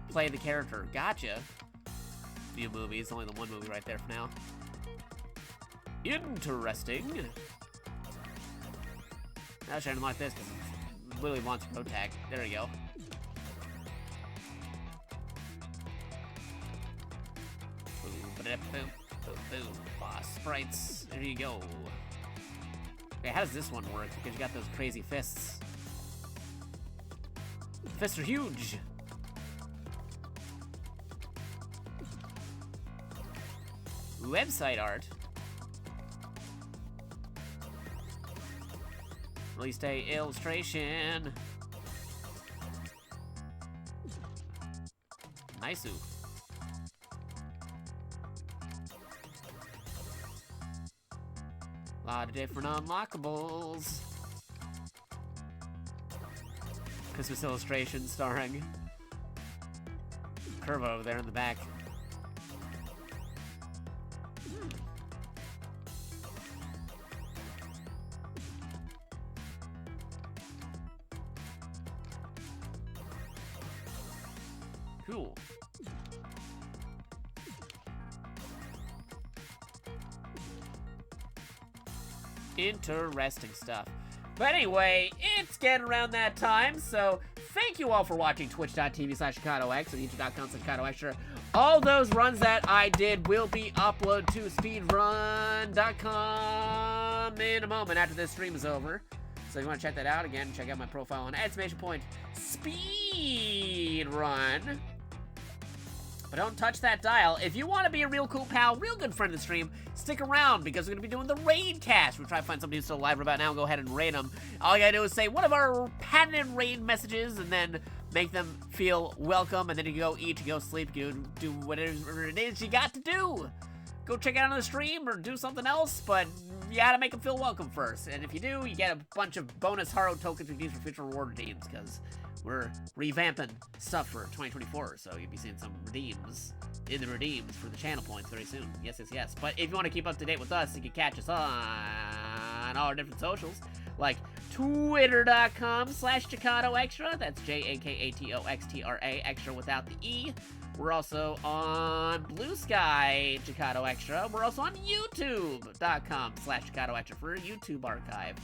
play the character. Gotcha. Few movies, only the one movie right there for now. Interesting. Now should I unlock this because it literally wants Pro Tag. There we go. Boom, boom, boom, boom. Boss sprites. There you go. Okay, how does this one work? Because you got those crazy fists. Fists are huge. website art. Release day illustration. Nice. A lot of different unlockables. Christmas illustration starring Curvo over there in the back. Cool. Interesting stuff. But anyway, it's getting around that time, so thank you all for watching twitch.tv/JakatoX or youtube.com/JakatoX. All those runs that I did will be uploaded to speedrun.com in a moment after this stream is over. So if you want to check that out, again, check out my profile on !speedrun. But don't touch that dial. If you want to be a real cool pal, real good friend of the stream, stick around because we're going to be doing the raid cast. We'll try to find somebody who's still alive about now and go ahead and raid them. All you got to do is say one of our patented raid messages and then make them feel welcome. And then you go eat, you go sleep, you do whatever it is you got to do. Go check out on the stream or do something else, but you got to make them feel welcome first. And if you do, you get a bunch of bonus Haro tokens we can use for future reward redeems because we're revamping stuff for 2024, so you'll be seeing some redeems in the redeems for the channel points very soon. Yes, yes, yes. But if you want to keep up to date with us, you can catch us on all our different socials, like twitter.com/JakatoXtra. That's JakatoXtra, extra without the E. We're also on Blue Sky JakatoXtra. We're also on YouTube.com/JakatoXtra for YouTube archive.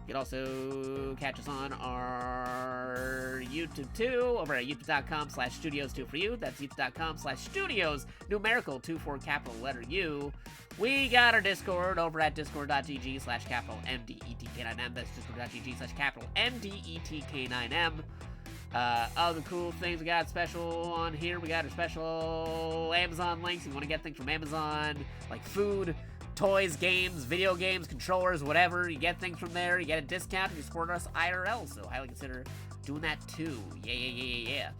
You can also catch us on our YouTube too, over at youtube.com/studios2for you. That's youtube.com/studios, numerical 2 for capital letter U. We got our Discord over at discord.gg/MDETK9M. That's discord.gg/MDETK9M. Other cool things we got special on here. We got our special Amazon links. If you want to get things from Amazon, like food, toys, games, video games, controllers, whatever. You get things from there. You get a discount if you support us IRL, so highly consider doing that too. Yeah.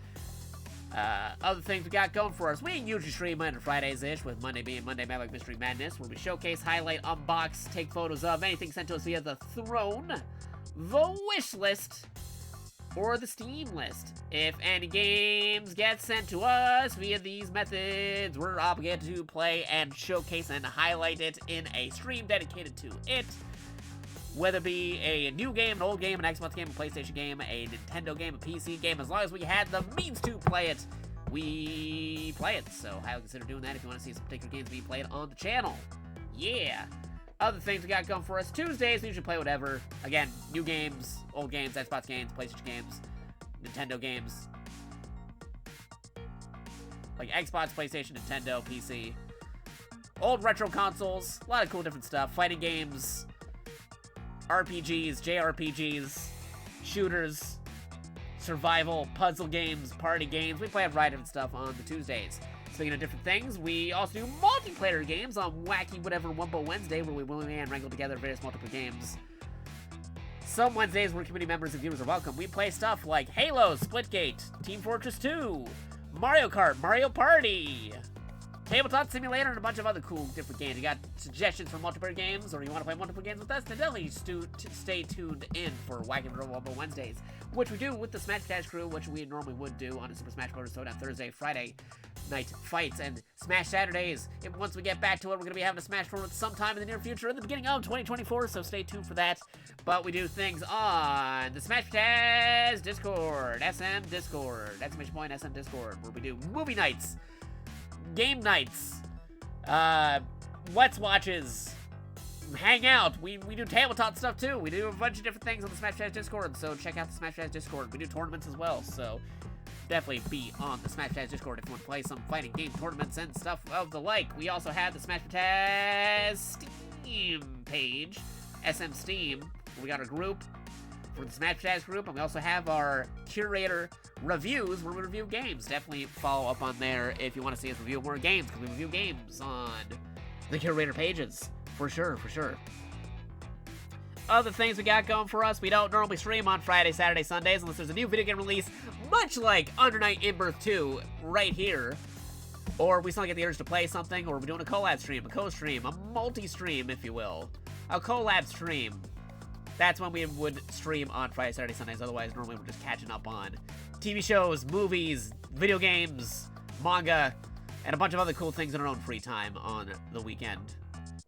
Other things we got going for us. We usually stream Monday to Fridays-ish, with Monday being Monday Mad Like Mystery Madness, where we showcase, highlight, unbox, take photos of anything sent to us via the Throne, the Wish List, or the Steam list. If any games get sent to us via these methods, we're obligated to play and showcase and highlight it in a stream dedicated to it. Whether it be a new game, an old game, an Xbox game, a PlayStation game, a Nintendo game, a PC game, as long as we had the means to play it, we play it. So highly consider doing that if you want to see some particular games being played on the channel. Yeah. Other things we got going for us. Tuesdays, we usually play whatever. Again, new games, old games, Xbox games, PlayStation games, Nintendo games. Like Xbox, PlayStation, Nintendo, PC. Old retro consoles. A lot of cool different stuff. Fighting games, RPGs, JRPGs, shooters, survival, puzzle games, party games. We play a variety of stuff on the Tuesdays. Speaking of different things, we also do multiplayer games on Wacky Whatever Wumbo Wednesday, where we willingly and wrangle together various multiplayer games. Some Wednesdays where community members and viewers are welcome. We play stuff like Halo, Splitgate, Team Fortress 2, Mario Kart, Mario Party, Tabletop Simulator, and a bunch of other cool different games. You got suggestions for multiplayer games, or you want to play multiplayer games with us, then definitely stay tuned in for Wacky Wumbo Wednesdays, which we do with the Smash Dash crew, which we normally would do on a Super Smash Bros. Showdown Thursday, Friday night fights, and Smash Saturdays. And once we get back to it, we're going to be having a Smash tournament sometime in the near future, in the beginning of 2024, so stay tuned for that. But we do things on the Smash Taz Discord, SM Discord, exclamation point SM Discord, where we do movie nights, game nights, Let's Watches, hang out. We do tabletop stuff too. We do a bunch of different things on the Smash Dash Discord, so check out the Smash Dash Discord. We do tournaments as well, so definitely be on the Smash Dash Discord if you want to play some fighting game tournaments and stuff of the like. We also have the Smash Taz Steam page, SM Steam. We got a group for the Smash Taz group, and we also have our curator reviews where we review games. Definitely follow up on there if you want to see us review more games, because we review games on the curator pages. For sure, for sure. Other things we got going for us, we don't normally stream on Friday, Saturday, Sundays unless there's a new video game release, much like Under Night in Birth 2 right here. Or we suddenly get the urge to play something, or we're doing a collab stream, a co-stream, a multi-stream, if you will. A collab stream. That's when we would stream on Friday, Saturday, Sundays. Otherwise, normally we're just catching up on TV shows, movies, video games, manga, and a bunch of other cool things in our own free time on the weekend.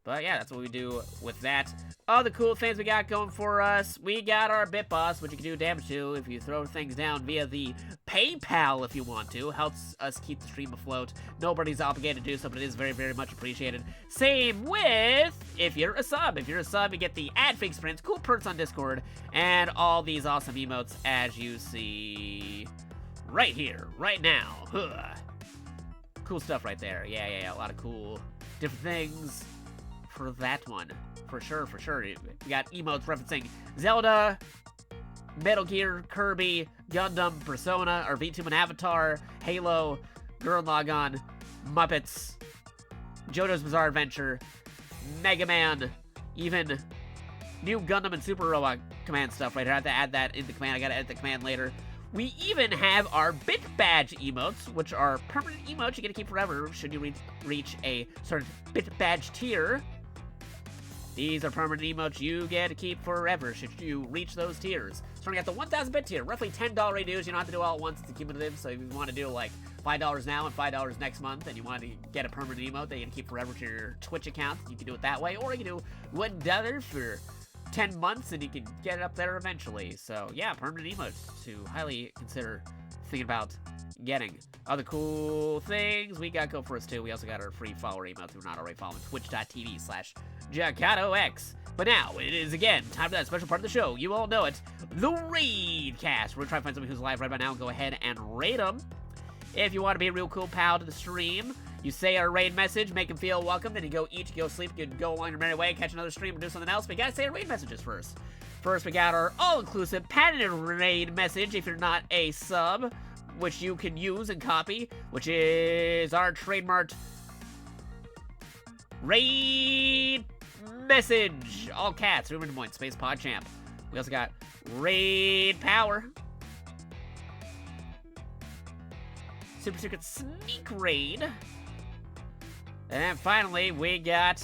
But yeah, that's what we do with that. Other cool things we got going for us. We got our Bit Boss, which you can do damage to if you throw things down via the PayPal if you want to. Helps us keep the stream afloat. Nobody's obligated to do so, but it is very, very much appreciated. Same with if you're a sub. If you're a sub, you get the ad-free experience, cool perks on Discord, and all these awesome emotes as you see right here, right now. Huh. Cool stuff right there. Yeah, a lot of cool different things for that one. For sure, for sure. We got emotes referencing Zelda, Metal Gear, Kirby, Gundam, Persona, or VTuber and Avatar, Halo, Gurren Lagann, Muppets, JoJo's Bizarre Adventure, Mega Man, even new Gundam and Super Robot command stuff right here. I have to add that in the command. I gotta edit the command later. We even have our Bit Badge emotes, which are permanent emotes you get to keep forever should you reach a certain Bit Badge tier. These are permanent emotes you get to keep forever should you reach those tiers. Starting at the 1,000 bit tier, roughly $10 dues. You don't have to do it all at once, it's cumulative. So if you want to do like $5 now and $5 next month, and you want to get a permanent emote that you can keep forever to your Twitch account, you can do it that way. Or you can do $1 for 10 months and you can get it up there eventually. So yeah, permanent emotes to highly consider thinking about getting. Other cool things we got go for us too. We also got our free follower email if you're not already following twitch.tv/JakatoX. But now it is again time for that special part of the show. You all know it, the Raid Cast. We're gonna try to find somebody who's live right about now and go ahead and raid them. If you want to be a real cool pal to the stream, you say our raid message, make them feel welcome, then you go eat, you go sleep, you can go along your merry way, catch another stream, or do something else. But you gotta say our raid messages first. First, we got our all-inclusive patented raid message if you're not a sub, which you can use and copy, which is our trademarked raid message. All cats, Ruben Des Moines, Space Pod Champ. We also got raid power, super secret sneak raid, and then finally we got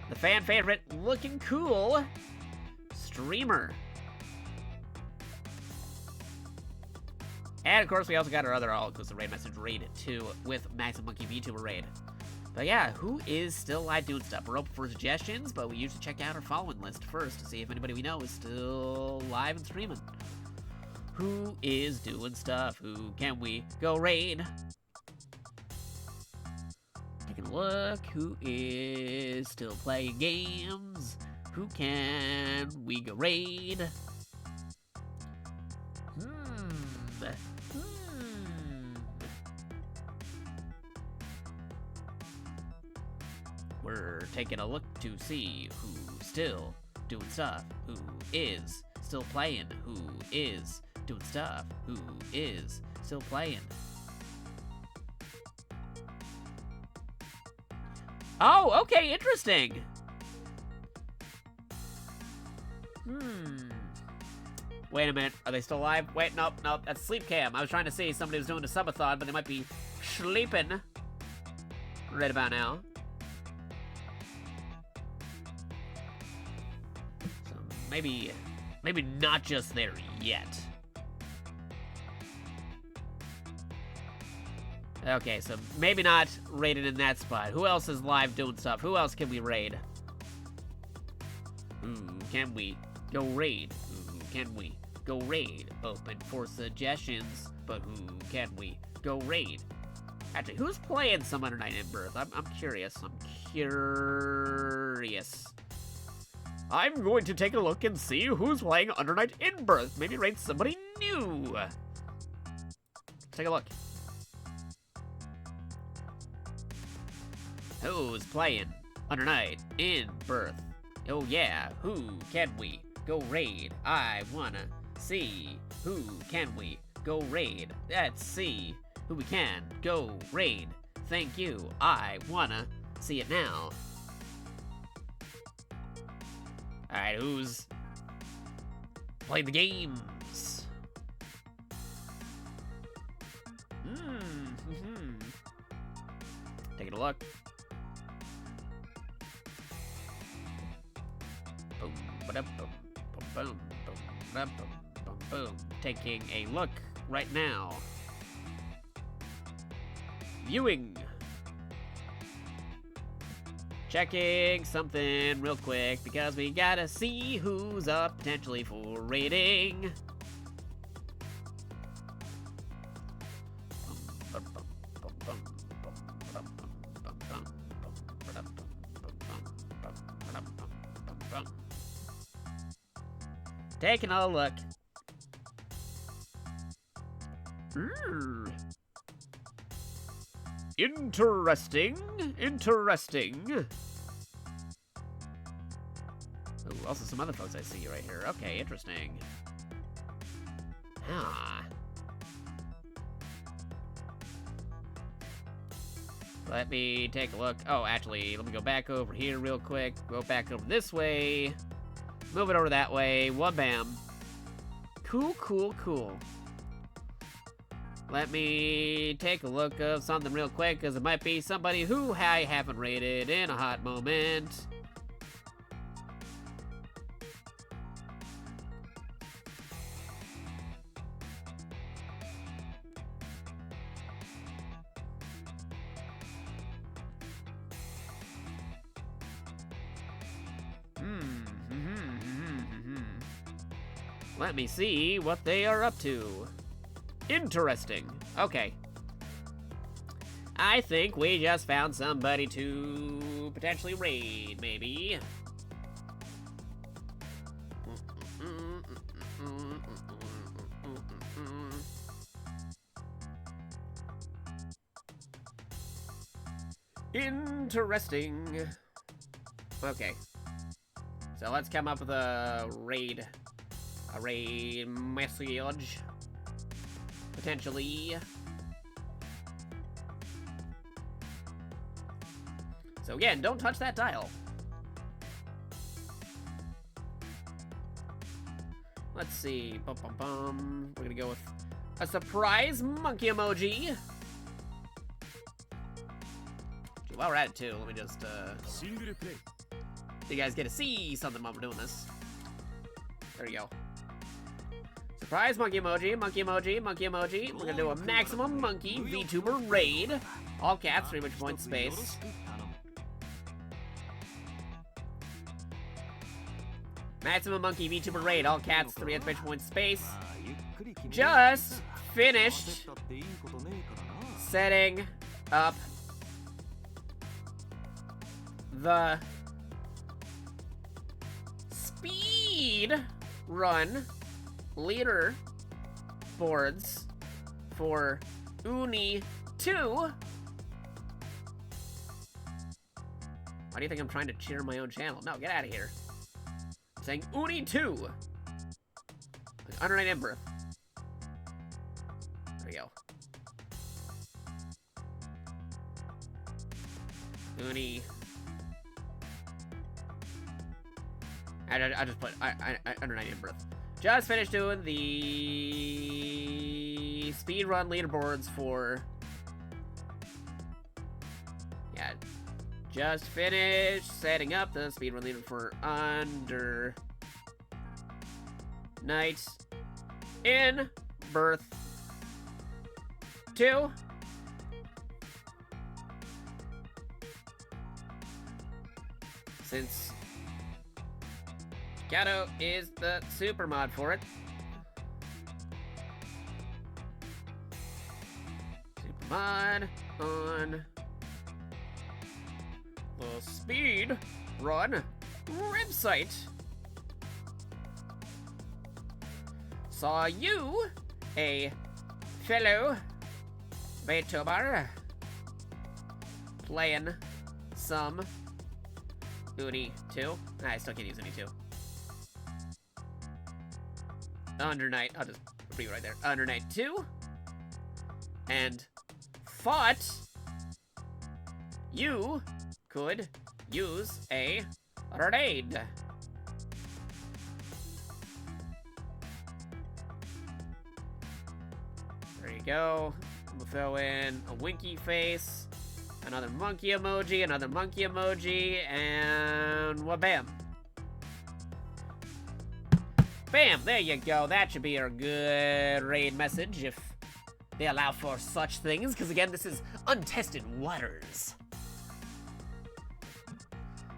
the fan favorite looking cool streamer. And of course, we also got our other all-inclusive raid message, Raid 2, with Max and Monkey VTuber raid. But yeah, who is still live doing stuff? We're open for suggestions, but we usually check out our following list first to see if anybody we know is still live and streaming. Who is doing stuff? Who can we go raid? Taking a look. Who is still playing games? Who can we go raid? We're taking a look to see who's still doing stuff, who is still playing, who is doing stuff, who is still playing. Oh, okay, interesting. Wait a minute, are they still live? Wait, nope, that's sleep cam. I was trying to see somebody was doing a subathon, but they might be sleeping right about now. So maybe not just there yet. Okay, so maybe not raided in that spot. Who else is live doing stuff? Who else can we raid? Who can we go raid? Who can we go raid? Open for suggestions, but who can we go raid? Actually, who's playing some Under Night in Birth? I'm curious. I'm going to take a look and see who's playing Under Night in Birth. Maybe raid somebody new. Take a look. Who's playing Under Night in Birth? Oh yeah, who can we go raid? I wanna see who can we go raid. Let's see who we can go raid. Thank you, I wanna see it now. Alright, who's played the games? Taking a look. Boom, ba-dum, boom, boom, boom, boom, boom, boom. Taking a look right now. Viewing. Checking something real quick because we gotta see who's up potentially for rating. Taking a look. Interesting. Interesting. Ooh, also some other folks I see right here. Okay, interesting. Ah. Let me take a look. Oh, actually, let me go back over here real quick. Go back over this way. Move it over that way. Wha-bam. Cool, cool, cool. Let me take a look of something real quick, because it might be somebody who I haven't rated in a hot moment. Let me see what they are up to. Interesting. Okay. I think we just found somebody to potentially raid, maybe. Interesting. Okay. So let's come up with a raid message. Potentially. So again, don't touch that dial. Let's see. Bum, bum, bum. We're gonna go with a surprise monkey emoji. While we're at it too, let me just so you guys get to see something while we're doing this. There you go. Surprise monkey emoji, monkey emoji, monkey emoji. We're gonna do a maximum monkey VTuber raid. All caps, 3 point space. Maximum monkey VTuber raid, all caps, 3 point space. Just finished setting up the speed run leader boards for Uni 2. Why do you think I'm trying to cheer my own channel? No, get out of here. I'm saying Uni 2. Like Under Night Ember. There we go. Uni. I just put Under Night Ember. Just finished doing the speedrun leaderboards for... Yeah, just finished setting up the speedrun leader for Under Night in Birth 2. Since Jakato is the super mod for it. Super mod on the speed run website. Saw you, a fellow VTuber, playing some Uni 2. I still can't use Uni 2. Under Night, I'll just read it right there. Under Night 2. And thought you could use a raid. go. We'll throw in a winky face, another monkey emoji, and wha-bam. Bam, there you go. That should be our good raid message if they allow for such things, because again, this is untested waters.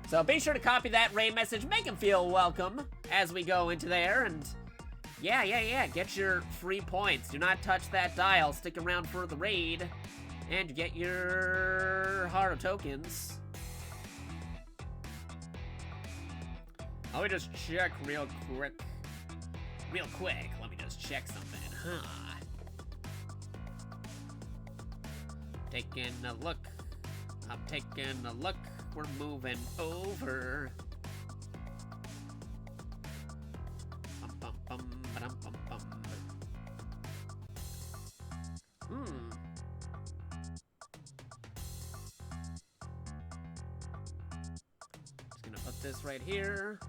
So be sure to copy that raid message, make them feel welcome as we go into there, and yeah, get your free points. Do not touch that dial, stick around for the raid, and you get your Haro tokens. Let me just check real quick. Let me just check something, Taking a look. I'm taking a look. We're moving over. Bum, bum, bum, ba-dum, bum, bum. Just gonna put this right here.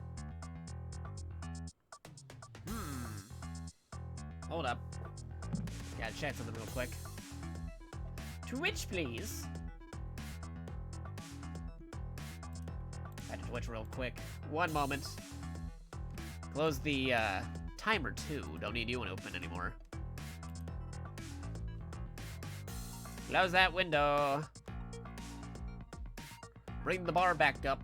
Hold up. Gotta check something real quick. Twitch, please. Back to Twitch real quick. One moment. Close the timer too. Don't need you open anymore. Close that window. Bring the bar back up.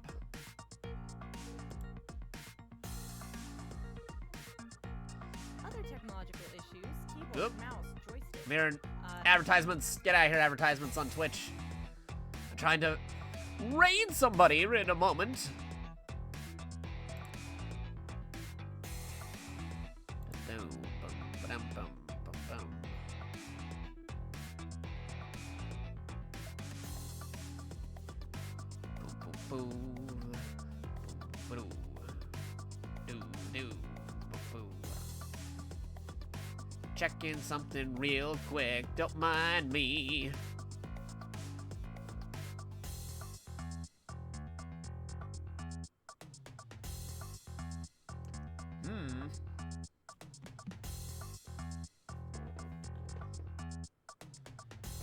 Other technological issues, keyboard, mouse, joystick. Mirror advertisements. Get out of here, advertisements on Twitch. I'm trying to raid somebody in a moment. Checking something real quick, don't mind me.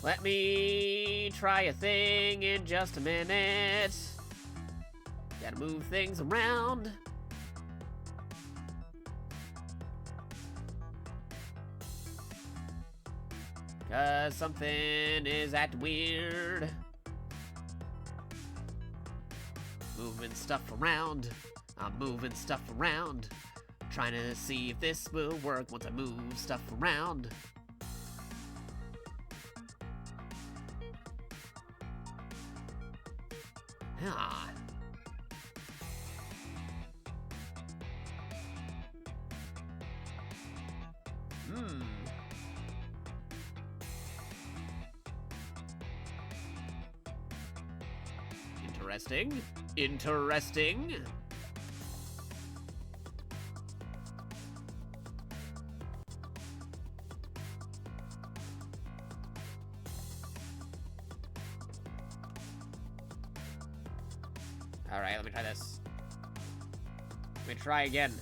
Let me try a thing in just a minute. Gotta move things around. Cause something is acting weird. Moving stuff around. I'm moving stuff around. Trying to see if this will work once I move stuff around. Ah. Interesting. Interesting. All right, let me try this. Let me try again.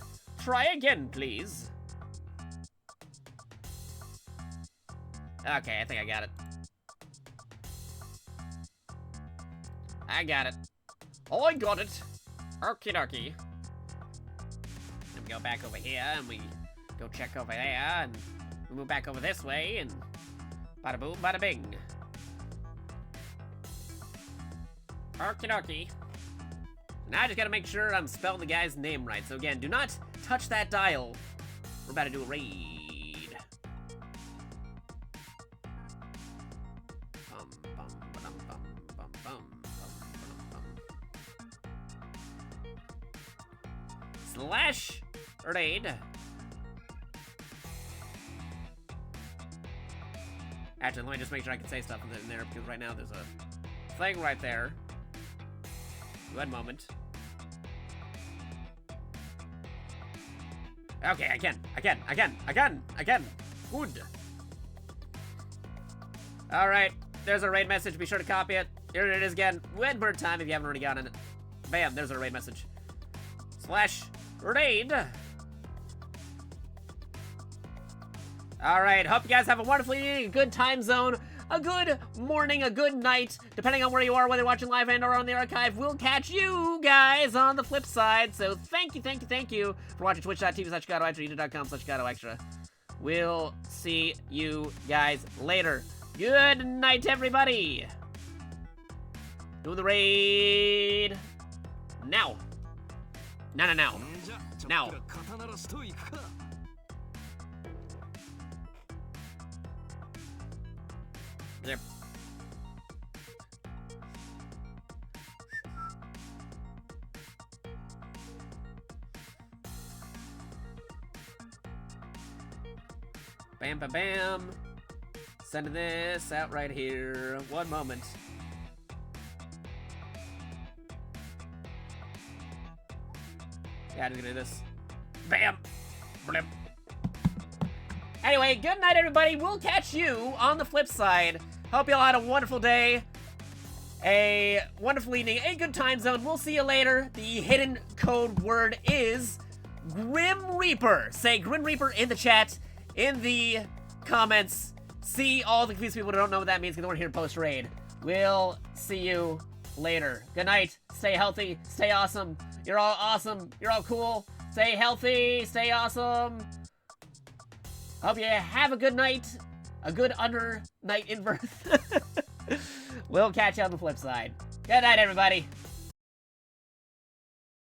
Try again, please. Okay, I think I got it. I got it. Oh, I got it. Okie dokie. Then we go back over here, and we go check over there, and we move back over this way, and bada boom, bada bing. Okie dokie. Now I just gotta make sure I'm spelling the guy's name right. So again, do not touch that dial. We're about to do a raid. Slash raid. Actually, let me just make sure I can say stuff in there, because right now there's a thing right there. One moment. Okay, I can. Good. All right, there's a raid message. Be sure to copy it. Here it is again. One more time if you haven't already gotten it. Bam, there's a raid message. Slash raid. All right, hope you guys have a wonderful evening, a good time zone, a good morning, a good night, depending on where you are, whether you're watching live and or on the archive. We'll catch you guys on the flip side. So thank you for watching twitch.tv/JakatoX or youtube.com/JakatoXtra. We'll see you guys later. Good night, everybody. Doing the raid now. Now. Now. There. Bam, bam, bam. Sending this out right here. One moment. Yeah, I'm gonna do this. Bam! Blip. Anyway, good night, everybody. We'll catch you on the flip side. Hope you all had a wonderful day, a wonderful evening, a good time zone. We'll see you later. The hidden code word is Grim Reaper. Say Grim Reaper in the chat, in the comments. See all the confused people who don't know what that means because they weren't here post-raid. We'll see you later. Good night. Stay healthy. Stay awesome. You're all awesome. You're all cool. Stay healthy. Stay awesome. Hope you have a good night. A good night in birth. We'll catch you on the flip side. Good night, everybody.